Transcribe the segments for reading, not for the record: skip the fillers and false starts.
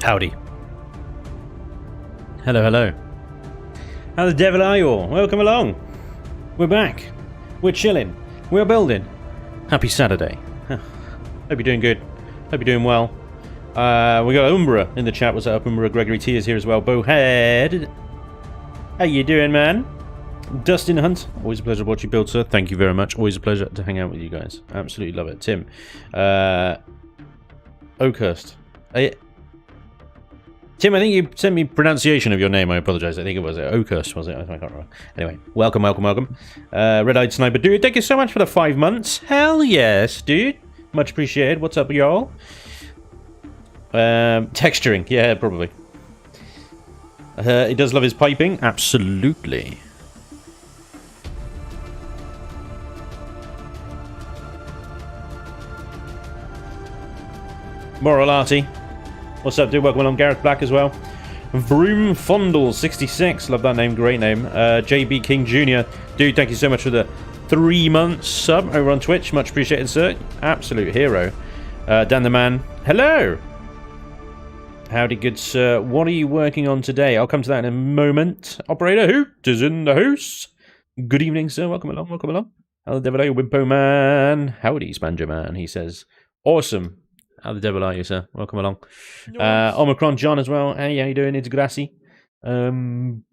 Howdy. Hello, hello. How the devil are you all? Welcome along. We're back. We're chilling. We're building. Happy Saturday. Hope you're doing good. Hope you're doing well. We got Umbra in the chat. What's up, Umbra? Gregory T is here as well. Bowhead. How you doing, man? Dustin Hunt. Always a pleasure to watch you build, sir. Thank you very much. Always a pleasure to hang out with you guys. Absolutely love it. Tim. Oakhurst. Tim, I think you sent me pronunciation of your name. I apologise. I think it was Oakhurst, was it? I can't remember. Anyway, welcome. Red-Eyed Sniper Dude, thank you so much for the 5 months. Hell yes, dude. Much appreciated. What's up, y'all? Texturing. Yeah, probably. He does love his piping. Absolutely. Moralati. What's up, dude? Welcome along. Gareth Black as well. Vroom Fondle 66. Love that name. Great name. JB King Jr. Dude, thank you so much for the 3 months sub over on Twitch. Much appreciated, sir. Absolute hero. Dan the Man. Hello. Howdy, good sir. What are you working on today? I'll come to that in a moment. Operator Hoot is in the house. Good evening, sir. Welcome along. Welcome along. How the devil are you, Wimpo Man? Howdy, Spanj Man. He says, awesome. How the devil are you, sir? Welcome along. Omicron John as well. Hey, how you doing? It's Grassy. Polyphas.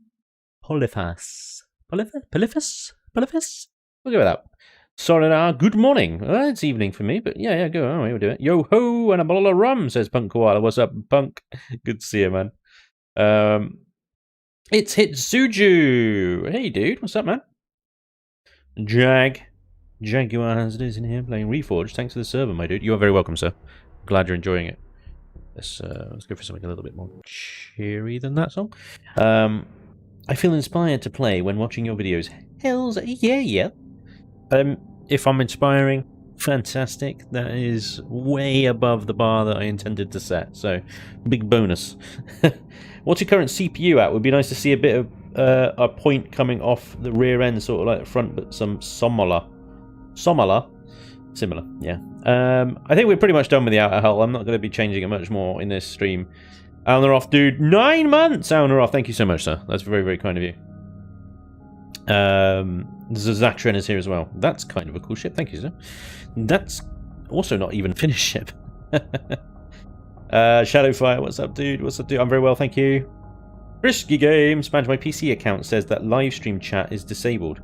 Polyphas? We'll go with that. Soradar, good morning. Well, it's evening for me, but yeah, go on. We'll do it. Yo ho, and a bottle of rum, says Punk Koala. What's up, Punk? Good to see you, man. It's Hitsuju. Hey, dude. What's up, man? Jaguar as it is in here playing Reforged. Thanks for the server, my dude. You are very welcome, sir. Glad you're enjoying it. Let's go for something a little bit more cheery than that song. I feel inspired to play when watching your videos. Hells yeah. If I'm inspiring, fantastic. That is way above the bar that I intended to set. So, big bonus. What's your current CPU at? Would be nice to see a bit of a point coming off the rear end, sort of like the front, but some similar, yeah. I think we're pretty much done with the outer hull. I'm not going to be changing it much more in this stream. Alneroth, dude, 9 months! Alneroth, thank you so much, sir. That's very, very kind of you. Zazatrin is here as well. That's kind of a cool ship. Thank you, sir. That's also not even a finished ship. Shadowfire, what's up, dude? What's up, dude? I'm very well, thank you. Risky Game. Spanj, my PC account says that live stream chat is disabled.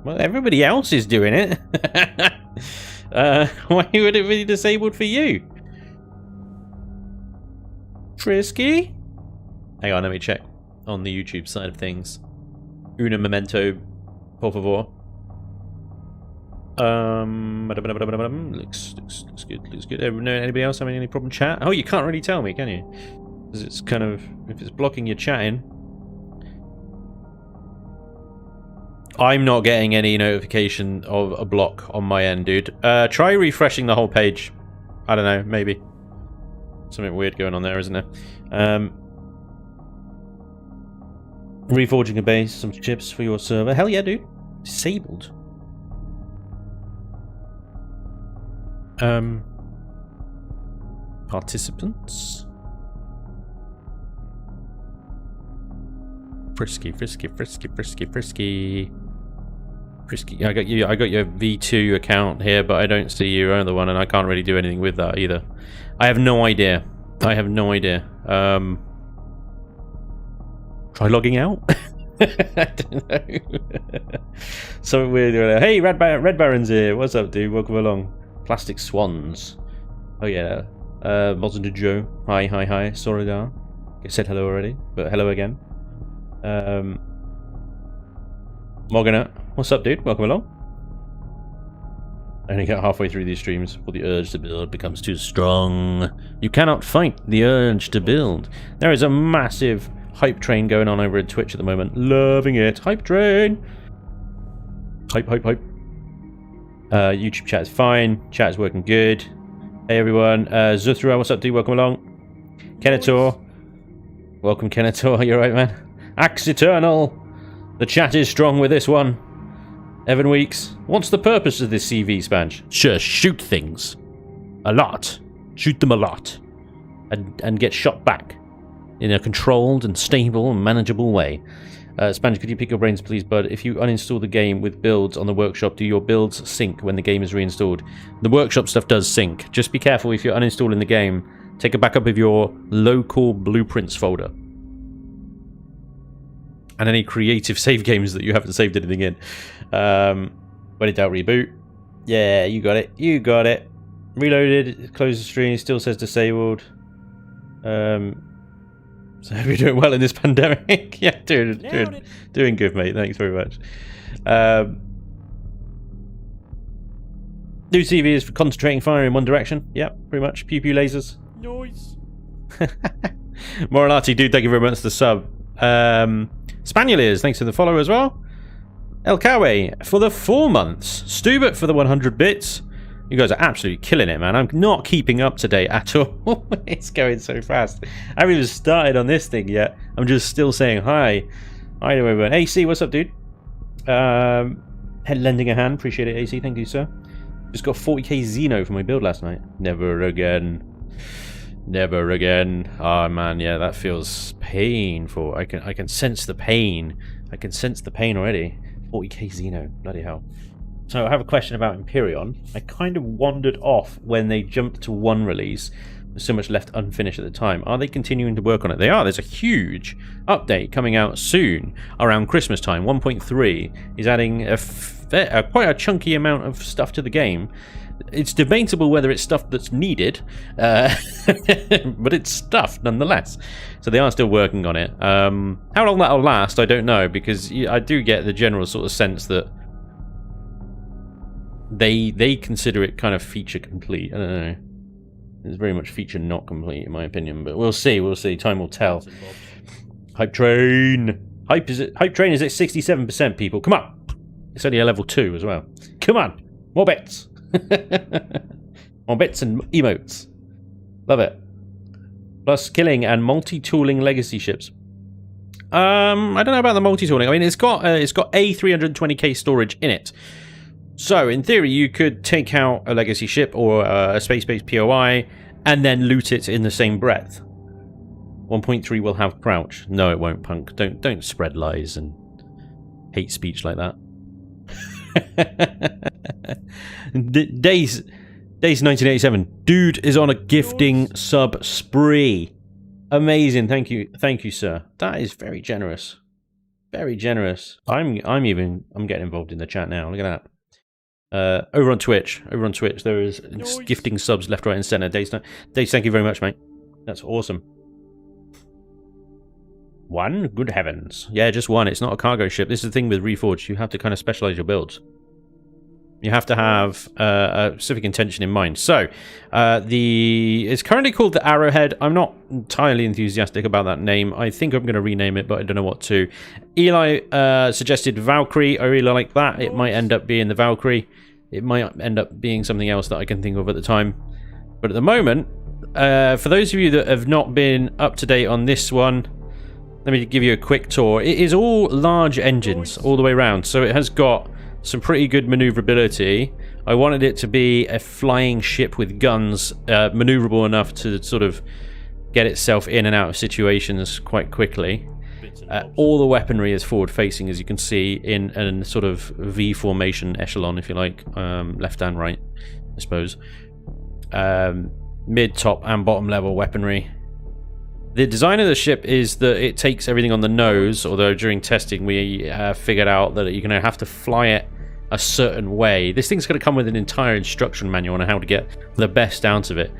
Well, everybody else is doing it. Why would it be disabled for you? Frisky? Hang on, let me check on the YouTube side of things. Una momento, por favor. Looks good. Anybody else having any problem chat? Oh, you can't really tell me, can you? Because it's kind of, if it's blocking your chatting. I'm not getting any notification of a block on my end, dude. Try refreshing the whole page. I don't know, maybe. Something weird going on there, isn't there? Reforging a base, some chips for your server. Hell yeah, dude. Disabled. Participants. Frisky. I got your V2 account here, but I don't see your other one, and I can't really do anything with that either. I have no idea. Try logging out? I don't know. Something weird. Hey, Red Baron's here. What's up, dude? Welcome along. Plastic Swans. Oh, yeah. Boston Joe. Hi. Soradar. I said hello already, but hello again. Morgana. What's up, dude? Welcome along. I only get halfway through these streams before the urge to build becomes too strong. You cannot fight the urge to build. There is a massive hype train going on over at Twitch at the moment. Loving it. Hype train. Hype. YouTube chat is fine. Chat is working good. Hey everyone. Zuthra, what's up, dude? Welcome along. Kenator. Welcome, Kenator. You alright, man? Axe Eternal. The chat is strong with this one. Evan Weeks. What's the purpose of this CV, Spanj? Sure, shoot things. A lot. Shoot them a lot. and get shot back in a controlled and stable and manageable way. Spanj, could you pick your brains, please, bud? If you uninstall the game with builds on the workshop, do your builds sync when the game is reinstalled? The workshop stuff does sync. Just be careful if you're uninstalling the game. Take a backup of your local blueprints folder. And any creative save games that you haven't saved anything in. When in doubt, reboot. Yeah, you got it. You got it. Reloaded. Close the stream. Still says disabled. So hope you're doing well in this pandemic. Yeah, doing good, mate. Thanks very much. New CV is for concentrating fire in one direction. Yep, pretty much. Pew pew lasers. Noise. Moralati, dude, thank you very much for the sub. Spanieliers, thanks for the follow as well. El Kawe for the 4 months. Stubert for the 100 bits. You guys are absolutely killing it, man. I'm not keeping up to date at all. It's going so fast. I haven't even started on this thing yet. I'm just still saying hi. Hi to everyone. AC, what's up, dude? Lending a hand. Appreciate it, AC. Thank you, sir. Just got 40k Xeno for my build last night. Never again. Never again. Oh, man, yeah, that feels painful. I can sense the pain. I can sense the pain already. 40k Xeno. Bloody hell. So I have a question about Empyrean. I kind of wandered off when they jumped to one release. There's so much left unfinished at the time. Are they continuing to work on it? They are. There's a huge update coming out soon, around Christmas time. 1.3 is adding quite a chunky amount of stuff to the game. It's debatable whether it's stuff that's needed, but it's stuff nonetheless. So they are still working on it. How long that'll last, I don't know, because I do get the general sort of sense that they consider it kind of feature complete. I don't know. It's very much feature not complete in my opinion, but we'll see. We'll see. Time will tell. Hype train. Hype train is at 67%. People, come on. It's only a level 2 as well. Come on, more bits. More bits and emotes. Love it. Plus killing and multi-tooling legacy ships. I don't know about the multi-tooling. I mean, it's got a 320k storage in it. So, in theory, you could take out a legacy ship or a space-based POI and then loot it in the same breath. 1.3 will have crouch. No, it won't, punk. Don't spread lies and hate speech like that. Days 1987. Dude is on a gifting sub spree. Amazing. Thank you, sir. That is very generous. Very generous. I'm getting involved in the chat now. Look at that. Over on Twitch, there is gifting subs left, right, and center. Days, thank you very much, mate. That's awesome. One? Good heavens. Yeah, just one. It's not a cargo ship. This is the thing with Reforged. You have to kind of specialize your builds. You have to have a specific intention in mind. So, it's currently called the Arrowhead. I'm not entirely enthusiastic about that name. I think I'm going to rename it, but I don't know what to. Eli suggested Valkyrie. I really like that. It might end up being the Valkyrie. It might end up being something else that I can think of at the time. But at the moment, for those of you that have not been up to date on this one, let me give you a quick tour. It is all large engines all the way around. So it has got some pretty good maneuverability. I wanted it to be a flying ship with guns, maneuverable enough to sort of get itself in and out of situations quite quickly. All the weaponry is forward facing, as you can see, in a sort of V formation echelon, if you like, left and right, I suppose. Mid, top and bottom level weaponry. The design of the ship is that it takes everything on the nose, although during testing we figured out that you're going to have to fly it a certain way. This thing's going to come with an entire instruction manual on how to get the best out of it.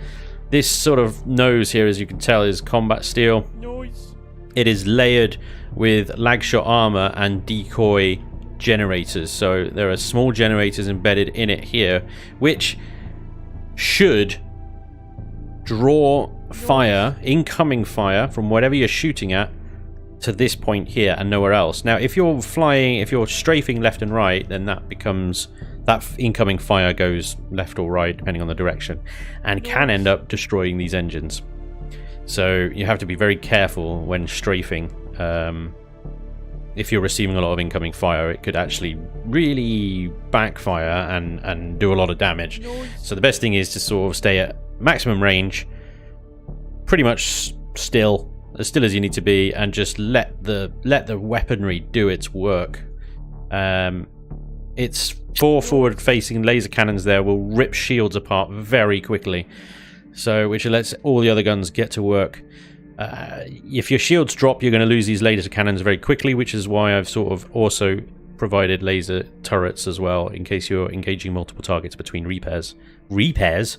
This sort of nose here, as you can tell, is combat steel. Noise. It is layered with lag shot armor and decoy generators. So there are small generators embedded in it here, which should draw fire, incoming fire, from whatever you're shooting at to this point here and nowhere else. Now, if you're strafing left and right, then that incoming fire goes left or right, depending on the direction, and can end up destroying these engines. So you have to be very careful when strafing. If you're receiving a lot of incoming fire, it could actually really backfire and do a lot of damage. So the best thing is to sort of stay at maximum range, pretty much still, as still as you need to be, and just let the weaponry do its work. Its 4 forward-facing laser cannons there will rip shields apart very quickly, so which lets all the other guns get to work. If your shields drop, you're going to lose these laser cannons very quickly, which is why I've sort of also provided laser turrets as well, in case you're engaging multiple targets between repairs. Repairs?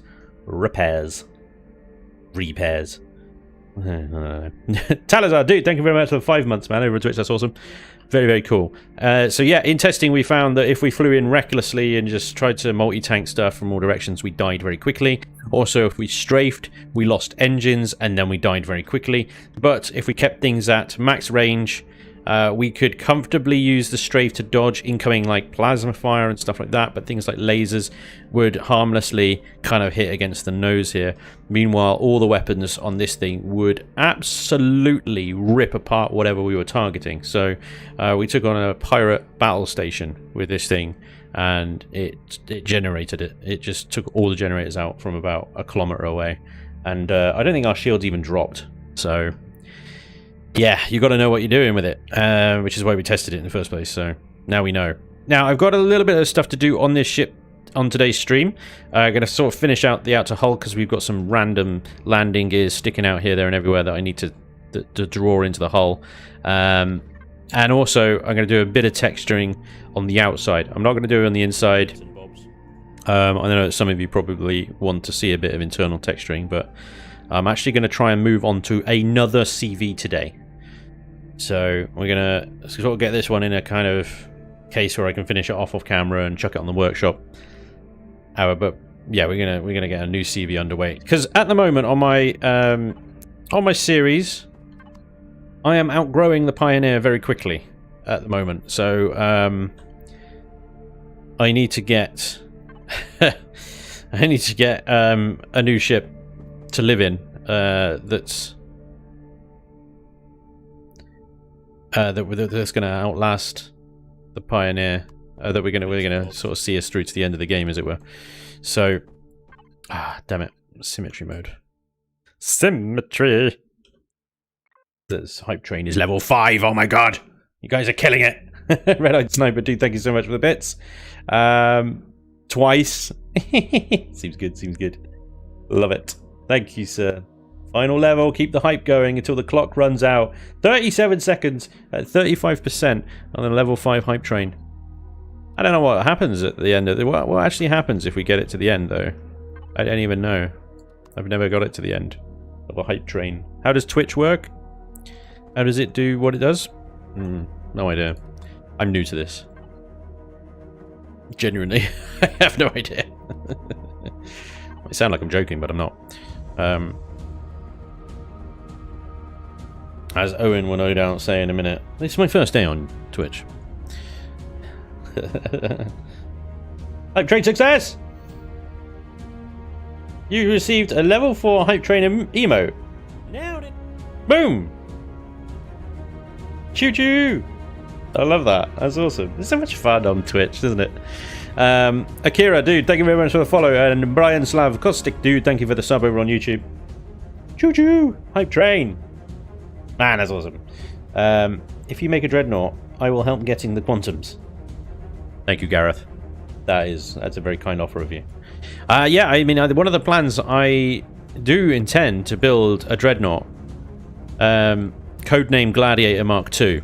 Talazar, dude, thank you very much for the 5 months, man, over on Twitch. That's awesome. Very, very cool. So yeah, in testing we found that if we flew in recklessly and just tried to multi-tank stuff from all directions, we died very quickly. Also, if we strafed, we lost engines and then we died very quickly. But if we kept things at max range, we could comfortably use the strafe to dodge incoming like plasma fire and stuff like that, but things like lasers would harmlessly kind of hit against the nose here. Meanwhile, all the weapons on this thing would absolutely rip apart whatever we were targeting. So we took on a pirate battle station with this thing, and it generated it. It just took all the generators out from about a kilometer away, and I don't think our shields even dropped. So yeah, you got to know what you're doing with it, which is why we tested it in the first place, so now we know. Now, I've got a little bit of stuff to do on this ship on today's stream. I'm going to sort of finish out the outer hull, because we've got some random landing gears sticking out here, there, and everywhere that I need to draw into the hull. And also, I'm going to do a bit of texturing on the outside. I'm not going to do it on the inside. I know that some of you probably want to see a bit of internal texturing, but I'm actually going to try and move on to another CV today. So we're gonna sort of get this one in a kind of case where I can finish it off camera and chuck it on the workshop. But yeah, we're gonna get a new CV underway, because at the moment on my series, I am outgrowing the Pioneer very quickly at the moment. So I need to get a new ship to live in that's going to outlast the Pioneer, that we're gonna sort of see us through to the end of the game, as it were. So, damn it, symmetry mode. Symmetry. This hype train is level 5. Oh my god, you guys are killing it. Red-eyed Sniper, dude, thank you so much for the bits. Twice. Seems good. Seems good. Love it. Thank you, sir. Final level, keep the hype going until the clock runs out. 37 seconds at 35% on the level 5 hype train. I don't know what happens at the end of the... What actually happens if we get it to the end, though? I don't even know. I've never got it to the end of a hype train. How does Twitch work? How does it do what it does? No idea. I'm new to this. Genuinely, I have no idea. I sound like I'm joking, but I'm not. As Owen will no doubt say in a minute, this is my first day on Twitch. Hype train success! You received a level 4 hype train emote. Nailed it! Boom! Choo choo! I love that. That's awesome. It's so much fun on Twitch, isn't it? Akira, dude, thank you very much for the follow. And Brian Slav Caustic, dude, thank you for the sub over on YouTube. Choo choo! Hype train! Man, that's awesome. If you make a dreadnought, I will help getting the quantums. Thank you, Gareth. That's a very kind offer of you. Yeah, I mean, one of the plans, I do intend to build a dreadnought. Codename Gladiator Mark II.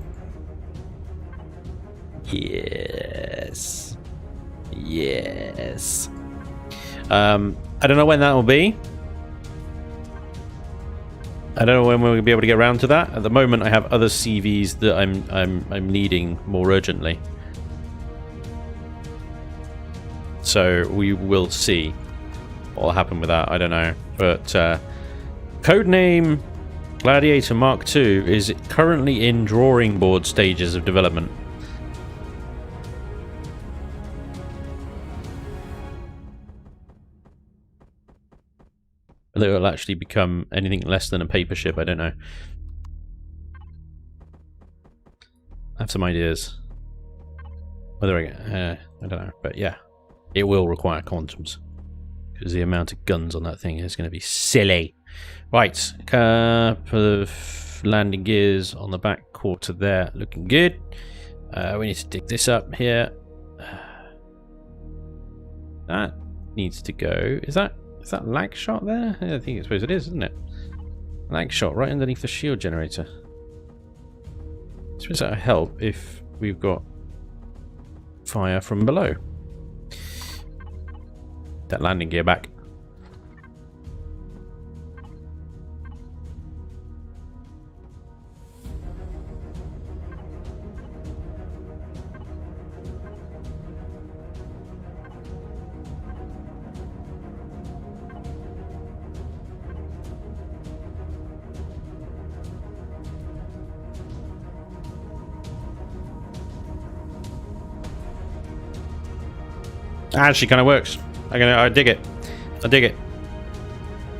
Yes. Yes. I don't know when that will be. I don't know when we'll be able to get around to that. At the moment, I have other CVs that I'm needing more urgently. So we will see what will happen with that. I don't know, but codename Gladiator Mark II is currently in drawing board stages of development. Whether it will actually become anything less than a paper ship, I don't know. I have some ideas. Whether I don't know, but yeah, it will require quantums because the amount of guns on that thing is going to be silly. Right, couple of landing gears on the back quarter there, looking good. We need to dig this up here. That needs to go. Is that lag shot there? I suppose it is, isn't it? Lag shot right underneath the shield generator. I suppose that'll help if we've got fire from below. That landing gear back. Actually kind of works. I dig it. I dig it.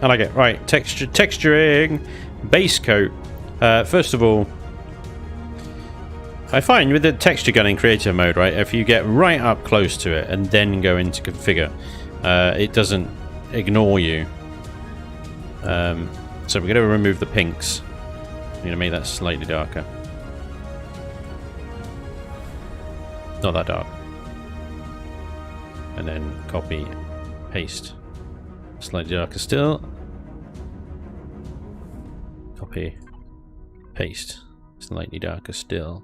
I like it. Right, texturing, base coat. First of all, I find with the texture gun in creative mode, right, if you get right up close to it and then go into configure, it doesn't ignore you. So we're going to remove the pinks. I'm going to make that slightly darker. Not that dark. And then copy, paste, slightly darker still. Copy, paste, slightly darker still.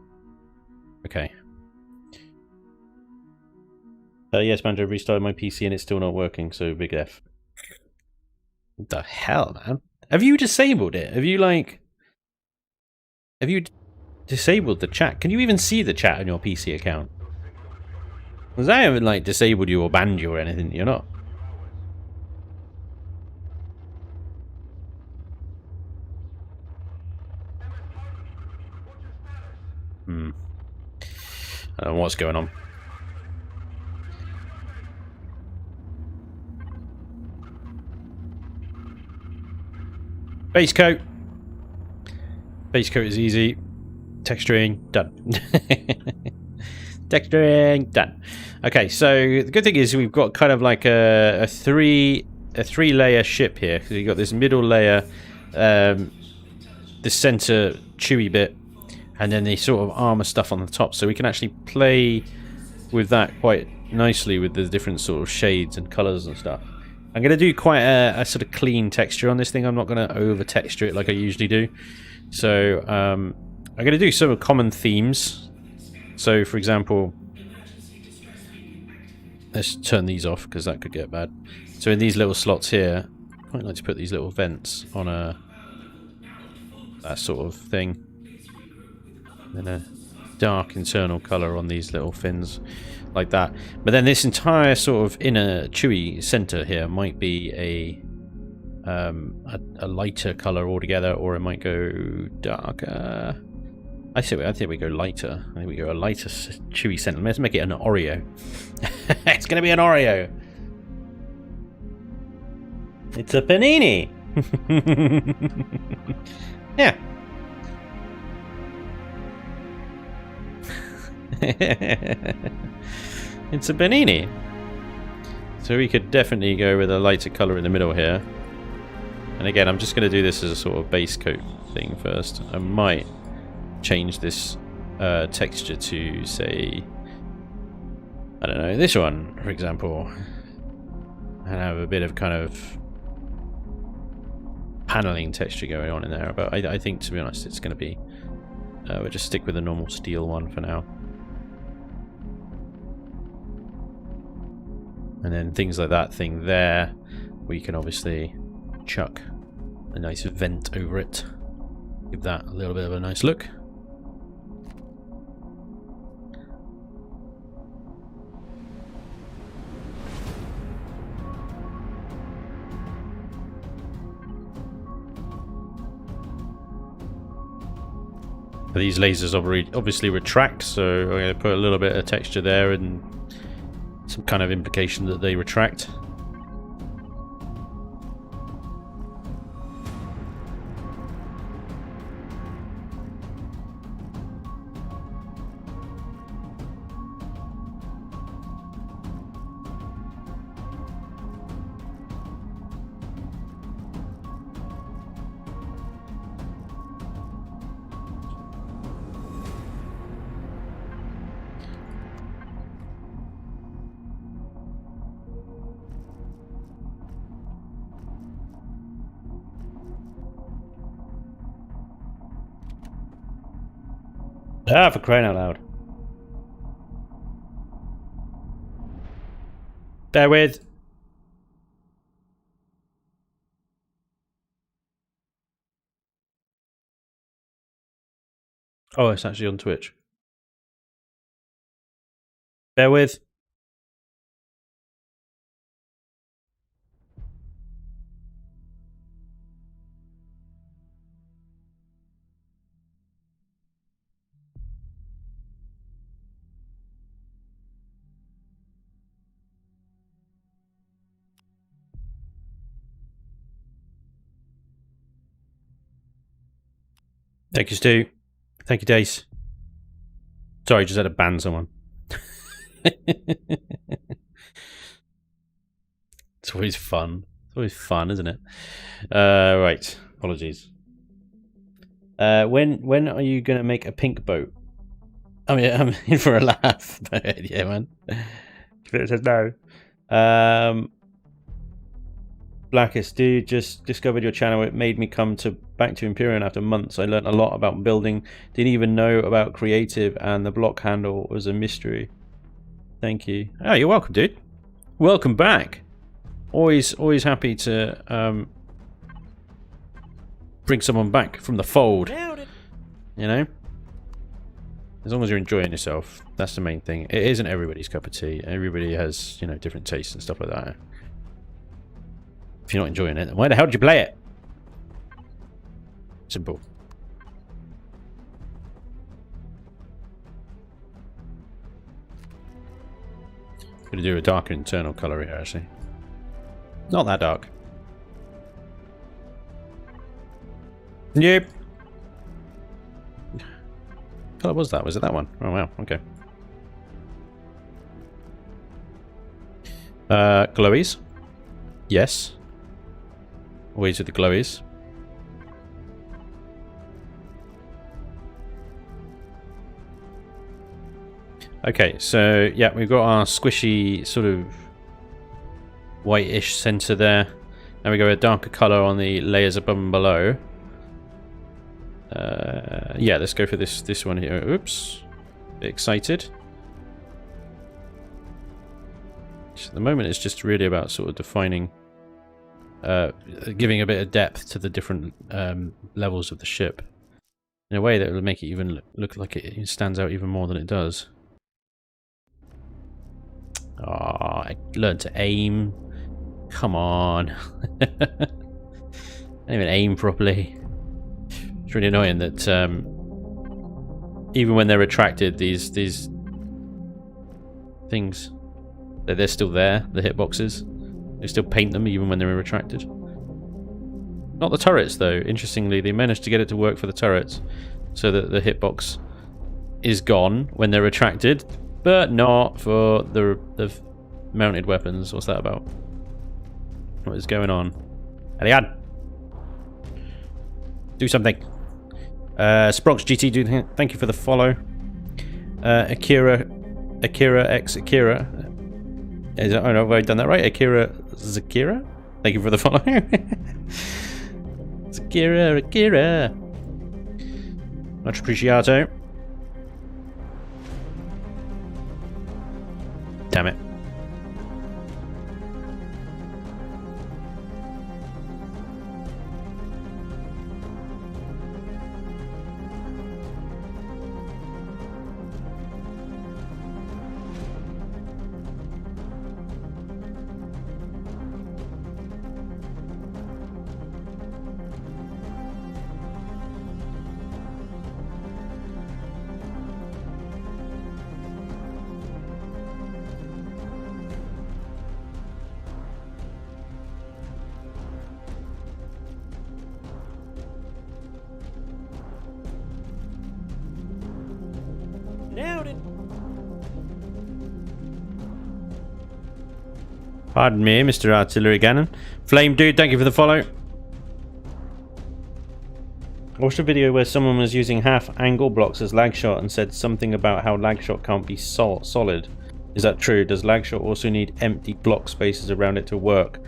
Okay. Yes, Spanj, I restarted my PC and it's still not working, so big F. What the hell, man? Have you disabled it? Have you disabled the chat? Can you even see the chat on your PC account? Because I haven't disabled you or banned you or anything, you're not. I don't know what's going on. Base coat. Base coat is easy. Texturing, done. Texturing, done. Okay, so the good thing is we've got kind of like a three layer ship here. So you've got this middle layer, this center chewy bit, and then the sort of armor stuff on the top. So we can actually play with that quite nicely with the different sort of shades and colors and stuff. I'm going to do quite a sort of clean texture on this thing. I'm not going to over texture it like I usually do. So I'm going to do some common themes. So for example, let's turn these off because that could get bad. So in these little slots here, I quite like to put these little vents on that sort of thing. And a dark internal colour on these little fins, like that. But then this entire sort of inner chewy centre here might be a lighter colour altogether, or it might go darker. I think we go lighter. I think we go a lighter chewy centre. Let's make it an Oreo. It's going to be an Oreo. It's a panini. Yeah. It's a panini. So we could definitely go with a lighter colour in the middle here. And again, I'm just going to do this as a sort of base coat thing first. I might change this texture to, say, I don't know, this one, for example. And have a bit of kind of paneling texture going on in there. But I think, to be honest, it's going to be... we'll just stick with the normal steel one for now. And then things like that thing there, we can obviously chuck a nice vent over it. Give that a little bit of a nice look. These lasers obviously retract, so I'm going to put a little bit of texture there and some kind of implication that they retract. Ah, for crying out loud. Bear with. Oh, it's actually on Twitch. Bear with. Thank you, Stu. Thank you, Dace. Sorry, just had to ban someone. It's always fun. It's always fun, isn't it? Right. Apologies. When are you gonna make a pink boat? I mean, I'm in for a laugh. Yeah, man. It says no. Blackest dude, just discovered your channel. It made me come back to Imperium after months. I learned a lot about building. Didn't even know about creative, and the block handle was a mystery. Thank you. Oh, you're welcome, dude. Welcome back. Always happy to bring someone back from the fold. You know, as long as you're enjoying yourself, that's the main thing. It isn't everybody's cup of tea. Everybody has, you know, different tastes and stuff like that. If you're not enjoying it, then why the hell did you play it? Simple. Gonna do a darker internal color here, actually. Not that dark. Yep. What color was that? Was it that one? Oh wow, okay. Glowies. Yes. Always with the glowies. Okay, so yeah, we've got our squishy sort of whitish center there. Now we go a darker color on the layers above and below. Yeah, let's go for this one here. Oops, bit excited. So at the moment, it's just really about sort of defining, giving a bit of depth to the different levels of the ship in a way that will make it even look like it stands out even more than it does. Oh, I learned to aim. Come on. I didn't even aim properly. It's really annoying that even when they're retracted, these things, they're still there, the hitboxes. They still paint them even when they're retracted. Not the turrets though. Interestingly, they managed to get it to work for the turrets so that the hitbox is gone when they're retracted, but not for the mounted weapons. What's that about? What is going on? Eliad! Do something. Sprox GT, thank you for the follow. Akira X Akira. I don't know if I've done that right. Akira Zakira? Thank you for the follow. Akira. Much appreciato. Damn it. Pardon me, Mr. Artillery Cannon. Flame Dude, thank you for the follow. I watched a video where someone was using half angle blocks as lag shot and said something about how lag shot can't be solid. Is that true? Does lag shot also need empty block spaces around it to work?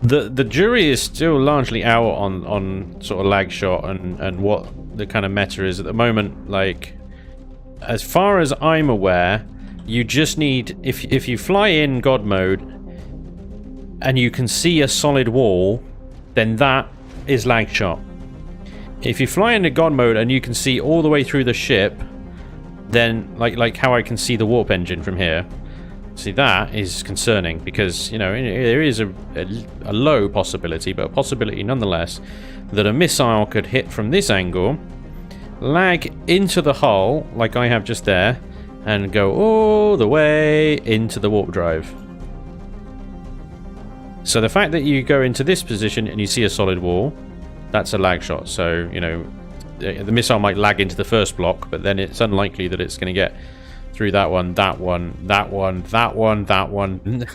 The jury is still largely out on sort of lag shot and what the kind of meta is at the moment. Like, as far as I'm aware, you just need, if you fly in God mode and you can see a solid wall, then that is lag shot. If you fly into God mode and you can see all the way through the ship, then like how I can see the warp engine from here, see, that is concerning, because, you know, there is a low possibility, but a possibility nonetheless, that a missile could hit from this angle, lag into the hull like I have just there, and go all the way into the warp drive. So the fact that you go into this position and you see a solid wall, that's a lag shot. So, you know, the missile might lag into the first block, but then it's unlikely that it's going to get through that one, that one, that one, that one, that one.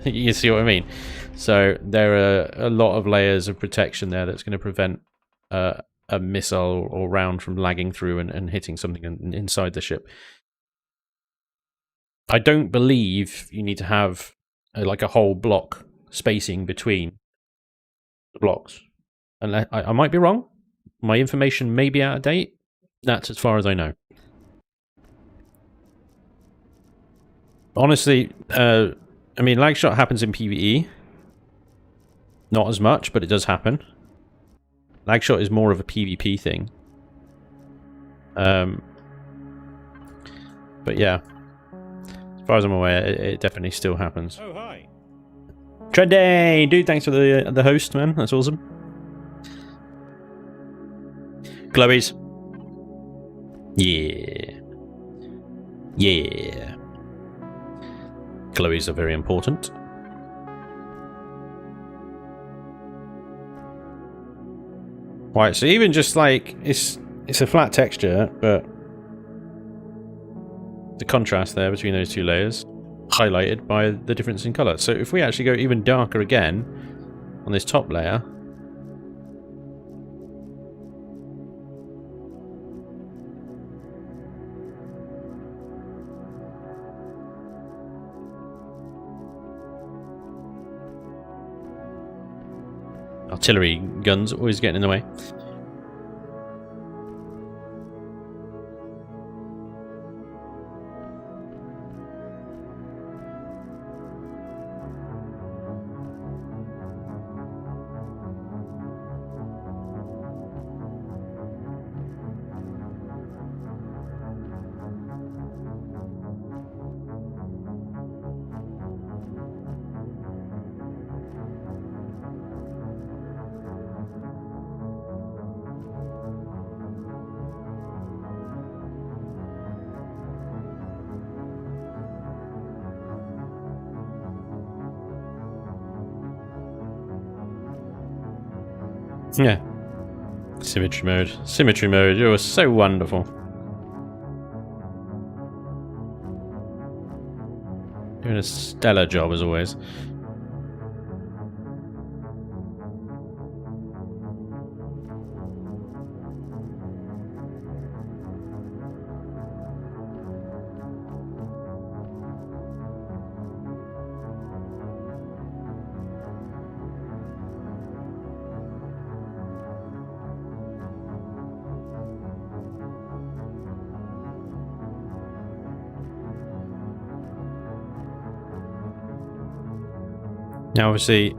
You see what I mean? So there are a lot of layers of protection there that's going to prevent a missile or round from lagging through and hitting something inside the ship. I don't believe you need to have like a whole block spacing between the blocks. And I might be wrong. My information may be out of date. That's as far as I know. Honestly, I mean, lag shot happens in PvE. Not as much, but it does happen. Lag shot is more of a PvP thing. But yeah, as far as I'm aware, it definitely still happens. Oh, hi. Trendy! Dude, thanks for the host, man. That's awesome. Chloe's. Yeah. Yeah. Chloe's are very important. Right, so even just like, it's a flat texture, but the contrast there between those two layers highlighted by the difference in colour. So if we actually go even darker again on this top layer, artillery guns always getting in the way. Yeah. Symmetry mode. Symmetry mode. You are so wonderful. Doing a stellar job as always. Now, obviously,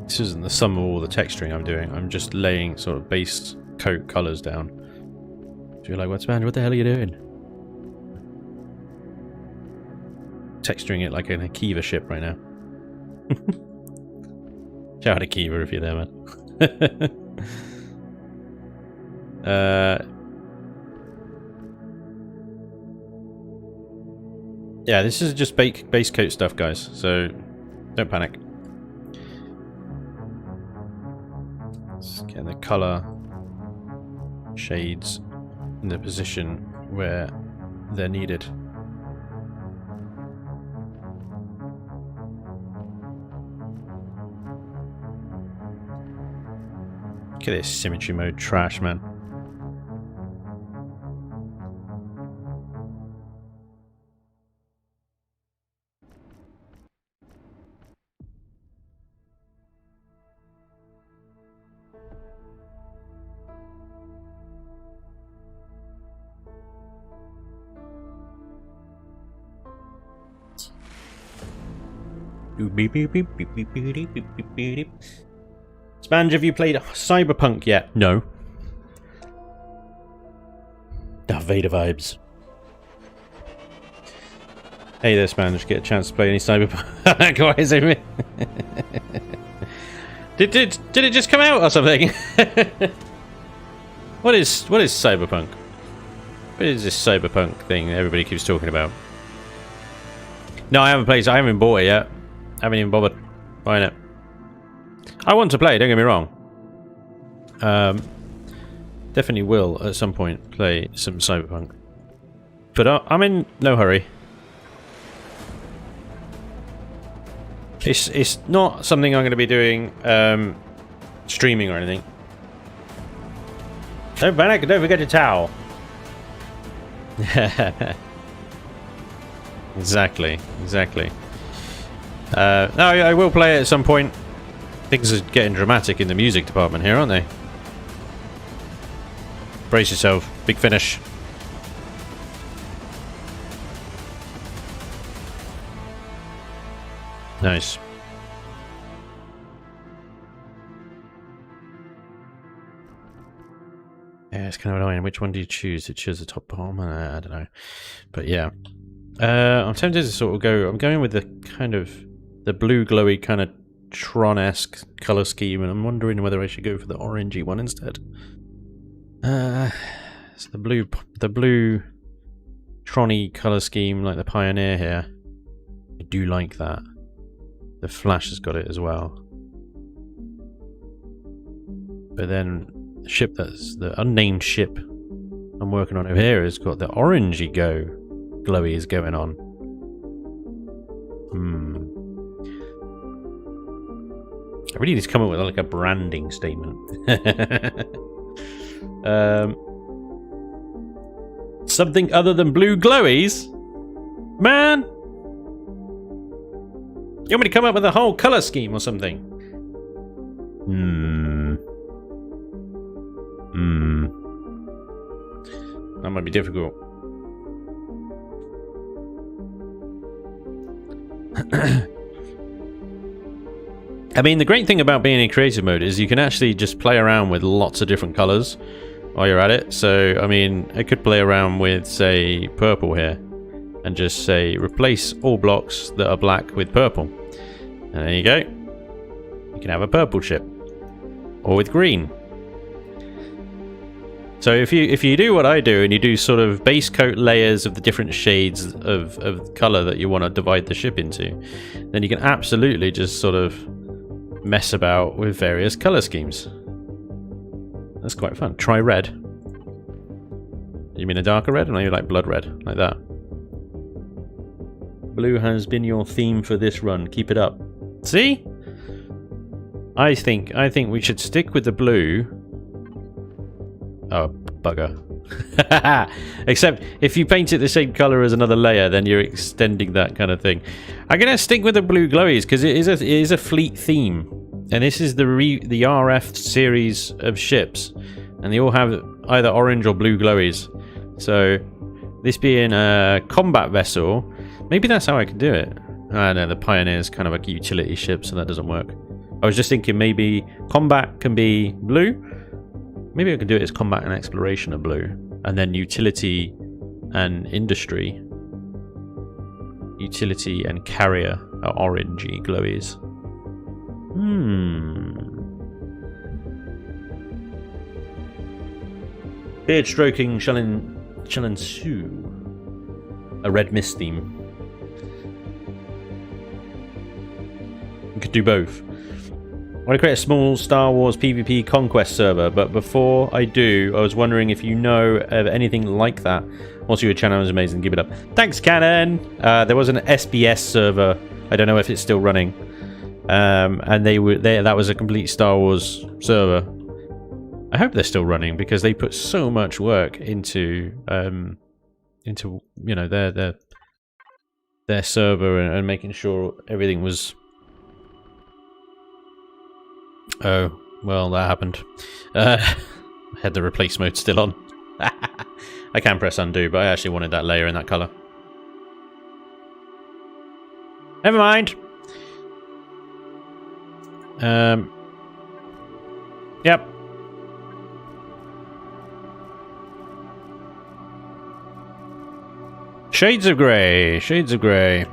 this isn't the sum of all the texturing I'm doing. I'm just laying sort of base coat colours down. So you're like, Spanj, what the hell are you doing? Texturing it like an Akiva ship right now. Shout out Akiva if you're there, man. Yeah, this is just base coat stuff, guys, so don't panic. Let's get the colour shades in the position where they're needed. Look at this symmetry mode trash, man. Spanj, have you played Cyberpunk yet? No. Darth Vader vibes. Hey there, Spanj. Get a chance to play any Cyberpunk? Why is it me? Did it just come out or something? What is Cyberpunk? What is this Cyberpunk thing that everybody keeps talking about? No, I haven't played. I haven't bought it yet. I haven't even bothered buying it. I want to play. Don't get me wrong. Definitely will at some point play some Cyberpunk, but I'm in no hurry. It's not something I'm going to be doing streaming or anything. Don't panic, don't forget your towel. Exactly. No, I will play it at some point. Things are getting dramatic in the music department here, aren't they? Brace yourself. Big finish. Nice. Yeah, it's kind of annoying. Which one do you choose? It chooses the top bottom? I don't know. But yeah. I'm tempted to sort of go... I'm going with the kind of... the blue glowy kind of Tron-esque colour scheme, and I'm wondering whether I should go for the orangey one instead. It's the blue Tron-y colour scheme, like the Pioneer here. I do like that. The Flash has got it as well. But then the ship that's the unnamed ship I'm working on over here has got the orangey glowy is going on. I really need to come up with like a branding statement. Something other than blue glowies? Man! You want me to come up with a whole colour scheme or something? That might be difficult. I mean, the great thing about being in creative mode is you can actually just play around with lots of different colours while you're at it. So, I mean, I could play around with, say, purple here and just say replace all blocks that are black with purple. And there you go. You can have a purple ship. Or with green. So if you do what I do and you do sort of base coat layers of the different shades of colour that you want to divide the ship into, then you can absolutely just sort of mess about with various colour schemes. That's quite fun. Try red. You mean a darker red? Or no, you like blood red, like that. Blue has been your theme for this run. Keep it up. See? I think we should stick with the blue. Oh, bugger. Except if you paint it the same colour as another layer, then you're extending that kind of thing. I'm going to stick with the blue glowies because it is a fleet theme. And this is the RF series of ships. And they all have either orange or blue glowies. So this being a combat vessel, maybe that's how I can do it. I know the Pioneer is kind of a utility ship, so that doesn't work. I was just thinking maybe combat can be blue. Maybe I can do it as combat and exploration are blue, and then utility and industry, utility and carrier are orangey glowies. Beard stroking shall ensue. A red mist theme. You could do both. I want to create a small Star Wars PvP conquest server, but before I do, I was wondering if you know of anything like that. Also, your channel is amazing. Give it up. Thanks, Cannon. There was an SBS server. I don't know if it's still running. And that was a complete Star Wars server. I hope they're still running because they put so much work into you know their server and making sure everything was. Oh, well, that happened. I had the replace mode still on. I can press undo, but I actually wanted that layer in that colour. Never mind. Yep. Shades of grey. Shades of grey.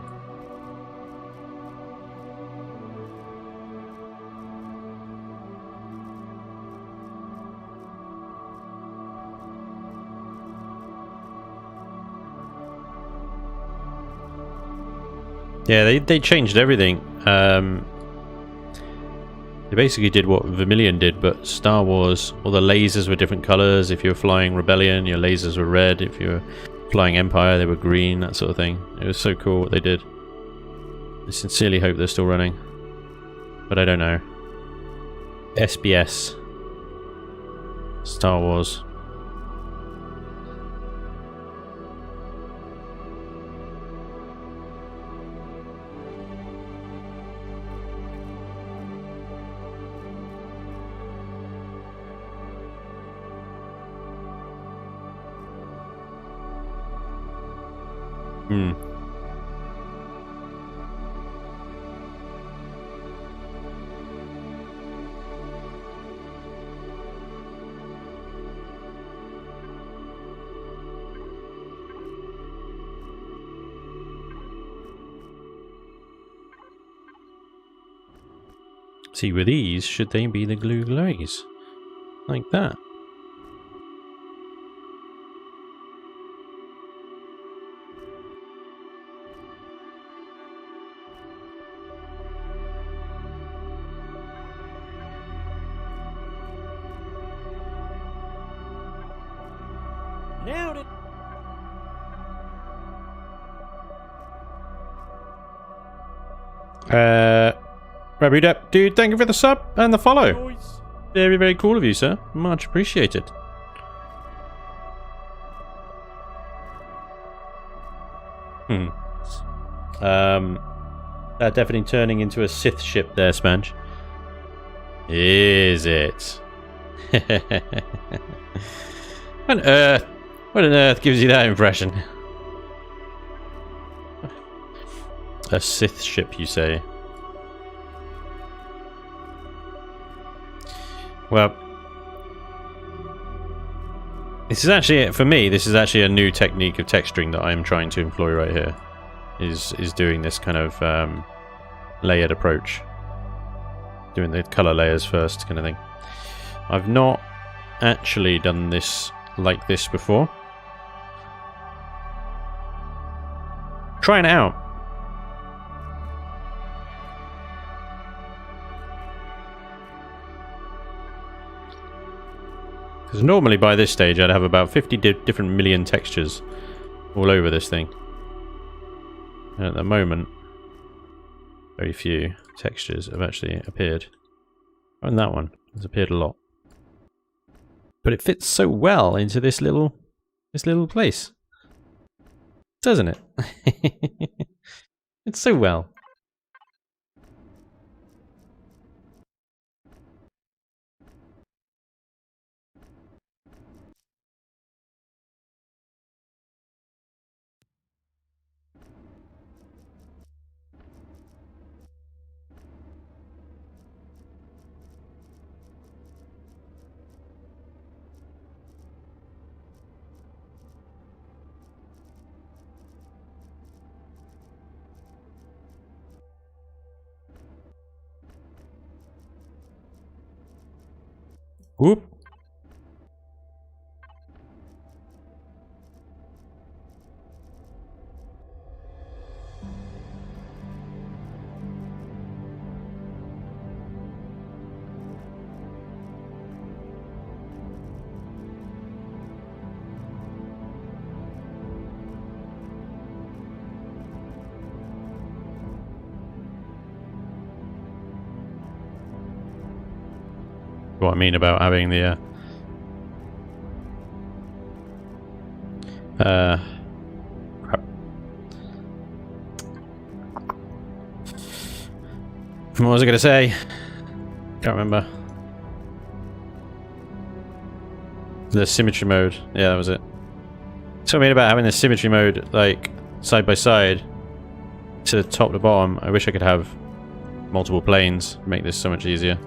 Yeah, they changed everything. They basically did what Vermilion did, but Star Wars, all the lasers were different colors. If you were flying Rebellion, your lasers were red. If you were flying Empire, they were green, that sort of thing. It was so cool what they did. I sincerely hope they're still running, but I don't know. SBS. Star Wars. Hmm. See, with these, should they be the glue glowies? Like that. Nailed it. Rabudep, dude, thank you for the sub and the follow. Very, very cool of you, sir. Much appreciated. That definitely turning into a Sith ship there, Spanj. Is it? What on earth? What on earth gives you that impression? A Sith ship, you say? Well, this is actually, for me, this is actually a new technique of texturing that I'm trying to employ right here. Is doing this kind of layered approach. Doing the color layers first kind of thing. I've not actually done this like this before. Trying it out. Because normally by this stage I'd have about 50 different million textures all over this thing. And at the moment, very few textures have actually appeared. Oh, and that one has appeared a lot. But it fits so well into this little place. Doesn't it? It's so well. Whoop. What I mean about having the crap. What was I gonna say? Can't remember. The symmetry mode. Yeah, that was it. So I mean about having the symmetry mode like side by side to top to bottom. I wish I could have multiple planes. Make this so much easier.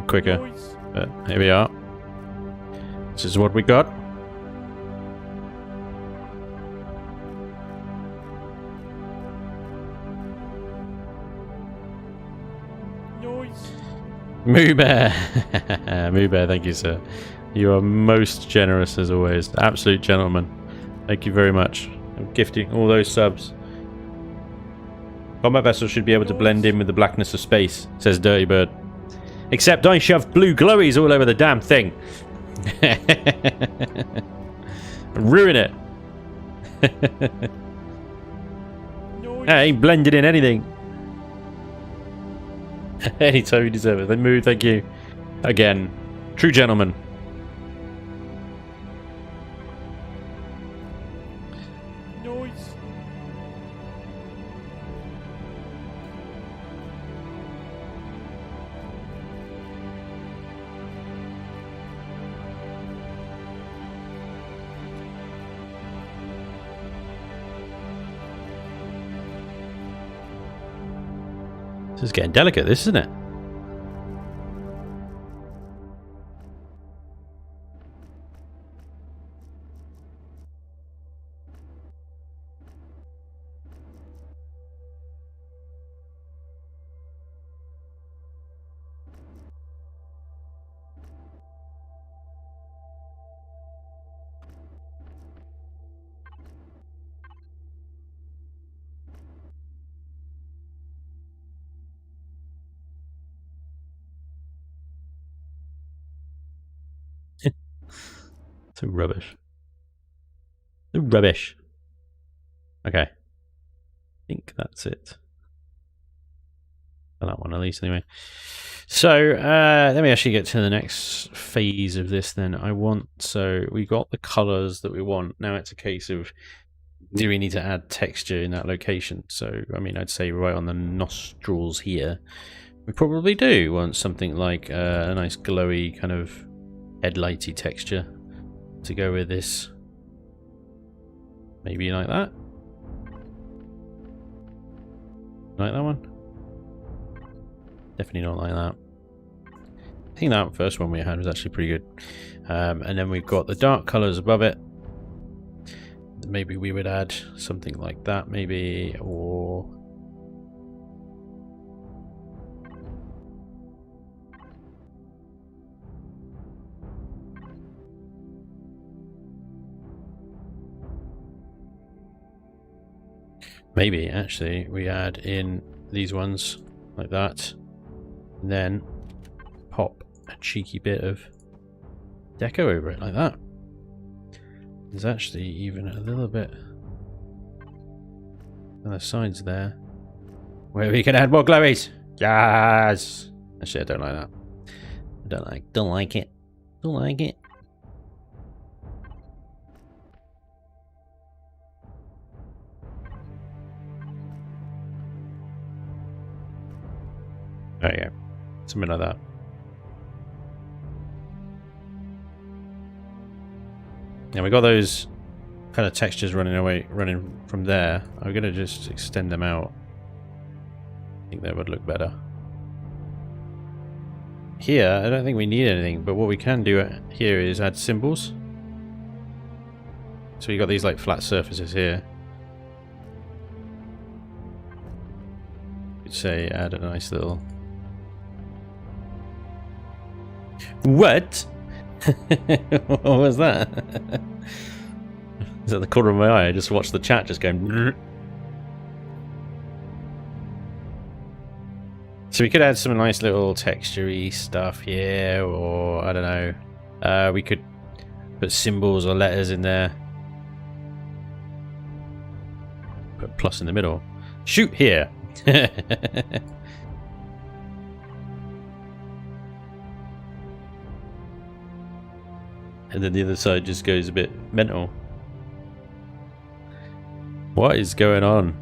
Quicker. But here we are. This is what we got. Moo Bear! Moo Bear, thank you, sir. You are most generous as always. Absolute gentleman. Thank you very much. I'm gifting all those subs. Combat vessels should be able to blend in with the blackness of space, says Dirty Bird. Except I shoved blue glowies all over the damn thing. Ruin it. I ain't blended in anything. Anytime you deserve it. Then move, thank you. Again. True gentleman. Noise. This is getting delicate, this, isn't it? So rubbish. So rubbish. Okay. I think that's it. For that one at least anyway. So let me actually get to the next phase of this then. So we got the colours that we want. Now it's a case of, do we need to add texture in that location? So I mean, I'd say right on the nostrils here. We probably do want something like a nice glowy kind of headlighty texture to go with this. Maybe like that. Like that one? Definitely not like that. I think that first one we had was actually pretty good. And then we've got the dark colours above it. Maybe we would add something like that, maybe, or... maybe, actually, we add in these ones like that, and then pop a cheeky bit of deco over it like that. There's actually even a little bit on the sides there where we can add more glowies. Yes! Actually, I don't like that. I don't like it. Don't like it. There you go. Something like that. Now we got those kind of textures running from there. I'm gonna just extend them out. I think that would look better. Here, I don't think we need anything, but what we can do here is add symbols. So you got these like flat surfaces here. You'd say add a nice little... What? What was that? Is that the corner of my eye? I just watched the chat just going... So we could add some nice little texture-y stuff here, or I don't know. We could put symbols or letters in there. Put plus in the middle. Shoot here! And then the other side just goes a bit mental. What is going on?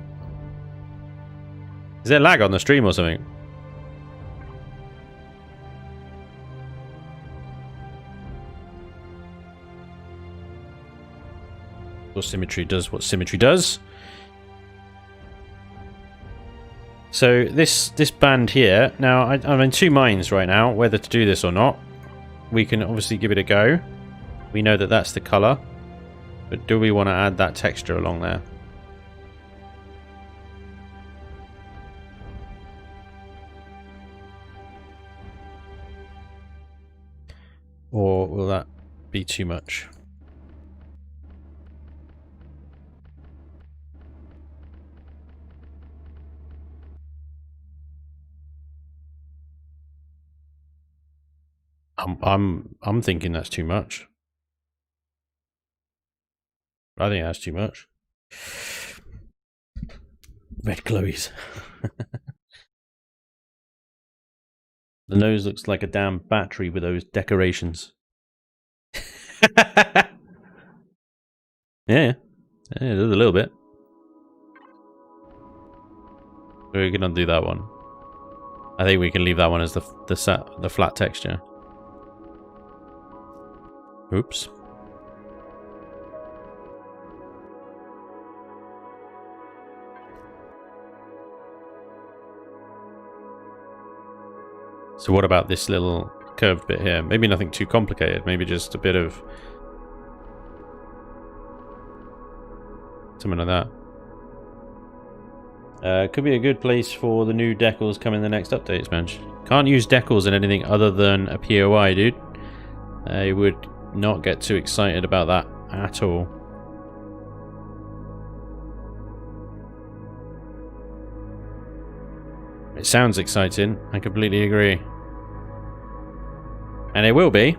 Is there lag on the stream or something? Well, symmetry does what symmetry does. So this band here, now I'm in two minds right now whether to do this or not. We can obviously give it a go. We know that that's the colour, but do we want to add that texture along there? Or will that be too much? I'm thinking that's too much. I think that's too much. Red Chloe's. The nose looks like a damn battery with those decorations. Yeah, it does a little bit. We're gonna do that one. I think we can leave that one as the flat texture. Oops. So what about this little curved bit here? Maybe nothing too complicated. Maybe just a bit of something like that. Could be a good place for the new decals coming in the next updates, Spanj. Can't use decals in anything other than a POI, dude. I would not get too excited about that at all. It sounds exciting. I completely agree. And it will be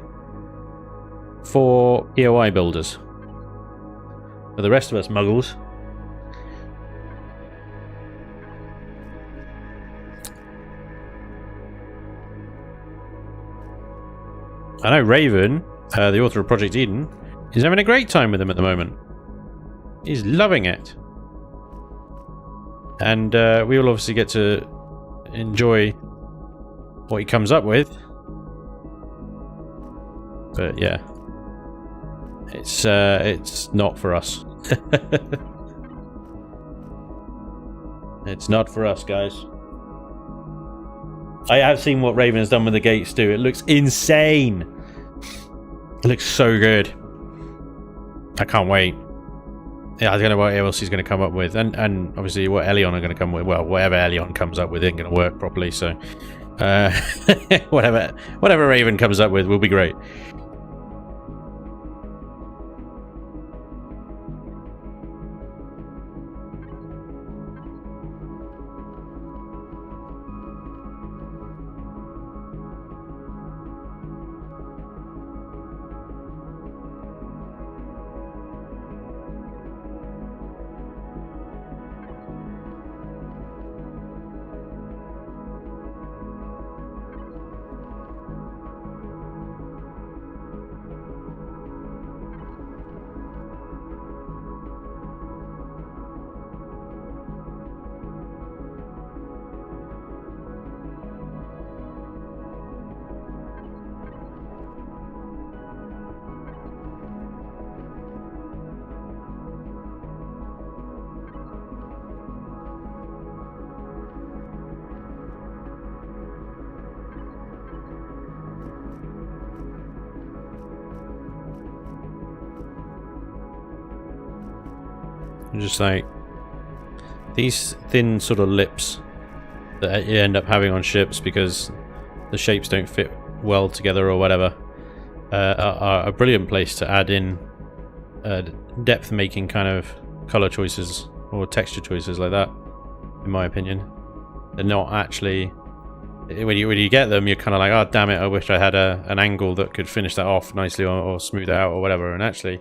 for POI builders. For the rest of us muggles, I know Raven, the author of Project Eden, is having a great time with them at the moment. He's loving it. And we will obviously get to enjoy what he comes up with. But yeah, it's not for us. It's not for us, guys. I have seen what Raven has done with the gates too. It looks insane. It looks so good. I can't wait. Yeah, I don't know what else he's going to come up with, and obviously what Elion are going to come with. Well, whatever Elion comes up with isn't going to work properly. So, whatever Raven comes up with will be great. Just like these thin sort of lips that you end up having on ships because the shapes don't fit well together or whatever are a brilliant place to add in depth making kind of color choices or texture choices like that, in my opinion. They're not actually, when you get them, you're kind of like, oh damn it, I wish I had an angle that could finish that off nicely or smooth it out or whatever. And actually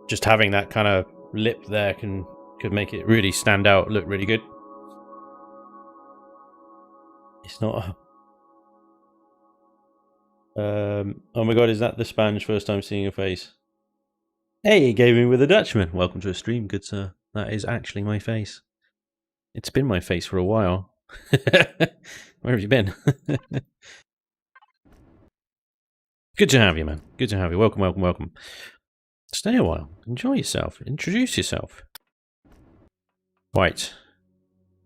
just having that kind of lip there could make it really stand out, look really good. It's not oh my god, is that the Spanj? First time seeing your face. Hey, gaming with a Dutchman. Welcome to a stream, good sir. That is actually my face. It's been my face for a while. Where have you been? Good to have you, man. Good to have you. Welcome, welcome, welcome. Stay a while. Enjoy yourself. Introduce yourself. Right.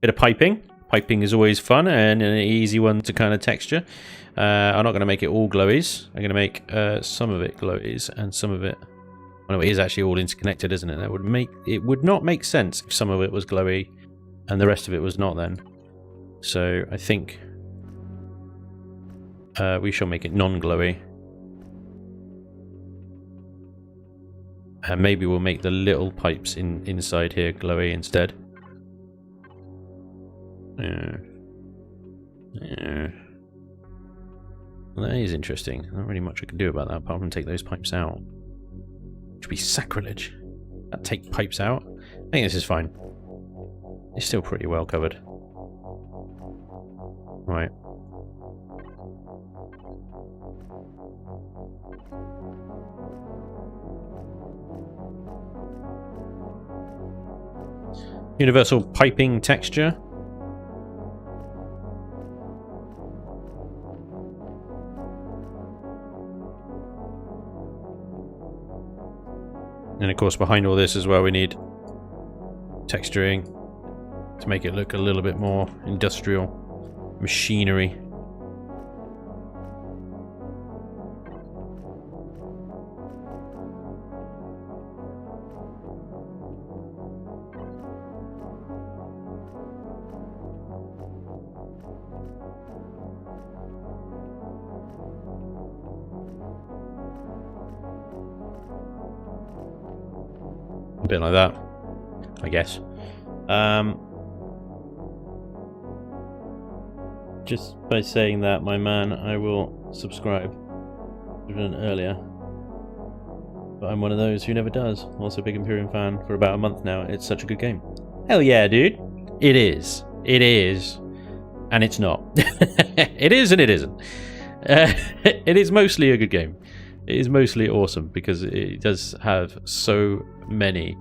Bit of piping. Piping is always fun and an easy one to kind of texture. I'm not going to make it all glowies. I'm going to make some of it glowies and some of it... Well, it is actually all interconnected, isn't it? That would make... It would not make sense if some of it was glowy and the rest of it was not then. So I think we shall make it non-glowy. And maybe we'll make the little pipes inside here glowy instead. Yeah. Well, that is interesting. Not really much I can do about that apart from take those pipes out. Which would be sacrilege. That take pipes out. I think this is fine. It's still pretty well covered. Right. Universal piping texture. And of course behind all this as well we need texturing to make it look a little bit more industrial. Machinery. A bit like that, I guess. Just by saying that, my man, I will subscribe. I've done it earlier, but I'm one of those who never does. Also, big Imperium fan for about a month now. It's such a good game. Hell yeah, dude! It is. It is, and it's not. It is and it isn't. It is mostly a good game. It is mostly awesome because it does have so many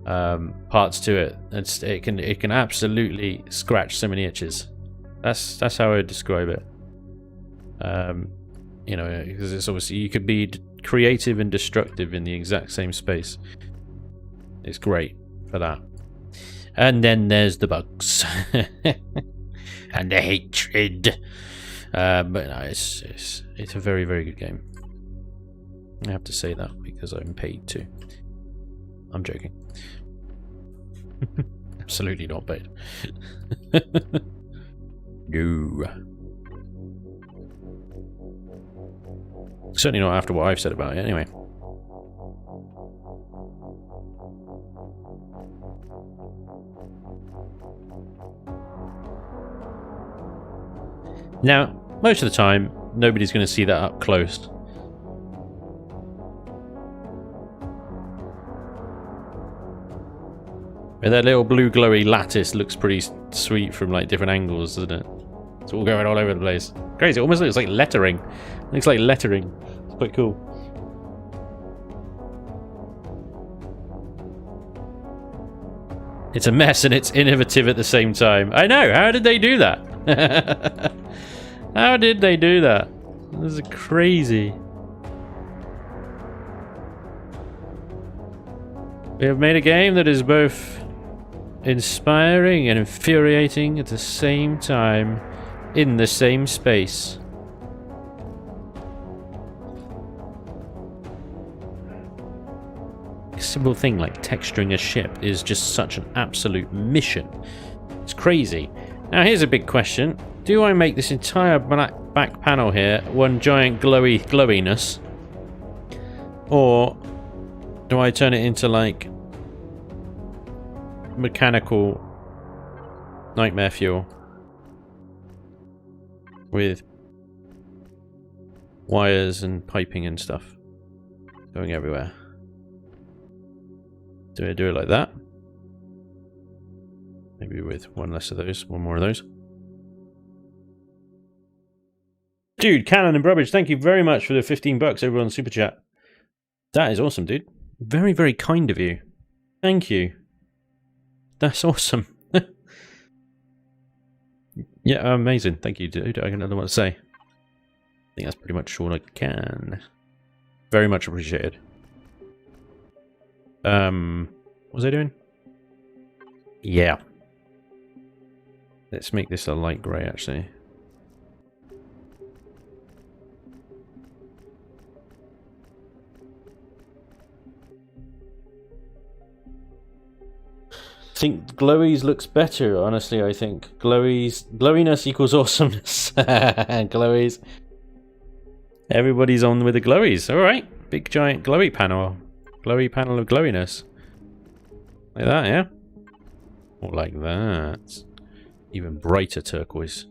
parts to it. It can absolutely scratch so many itches. That's how I would describe it. You know, because it's obviously you could be creative and destructive in the exact same space. It's great for that. And then there's the bugs and the hatred. But no, it's a very, very good game. I have to say that because I'm paid to. I'm joking. Absolutely not paid. No. Certainly not after what I've said about it, anyway. Now, most of the time, nobody's going to see that up close. But that little blue glowy lattice looks pretty sweet from like different angles, doesn't it? It's all going all over the place. Crazy, it almost looks like lettering. It looks like lettering. It's quite cool. It's a mess and it's innovative at the same time. I know, how did they do that? How did they do that? This is crazy. We have made a game that is both inspiring and infuriating at the same time, in the same space. A simple thing like texturing a ship is just such an absolute mission. It's crazy. Now here's a big question. Do I make this entire back panel here one giant glowiness? Or do I turn it into like mechanical nightmare fuel with wires and piping and stuff going everywhere? Do I do it like that? Maybe with one less of those, one more of those. Dude, Cannon and Brubbage, thank you very much for the 15 bucks over on Super Chat. That is awesome, dude. Very, very kind of you. Thank you. That's awesome. Yeah, amazing. Thank you, dude. I don't know what to say. I think that's pretty much all I can. Very much appreciated. What was I doing? Yeah. Let's make this a light grey, actually. I think glowies looks better, honestly. I think glowiness equals awesomeness. Glowies. Everybody's on with the glowies. Alright. Big giant glowy panel. Glowy panel of glowiness. Like that, yeah? Or like that. Even brighter turquoise.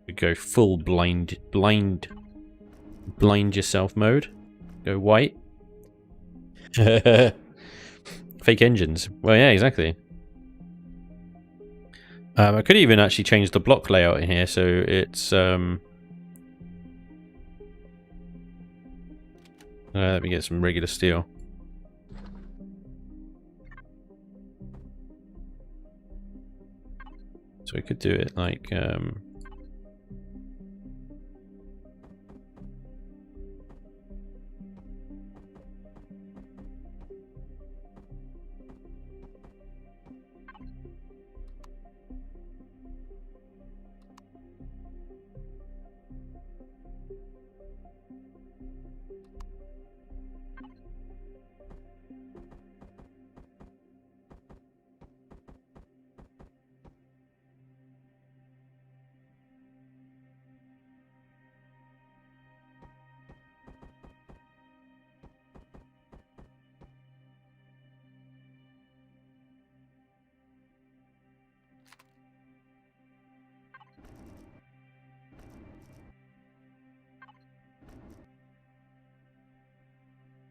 We go full blind yourself mode. Go white. Fake engines. Well, yeah, exactly. I could even actually change the block layout in here, so it's let me get some regular steel. So we could do it like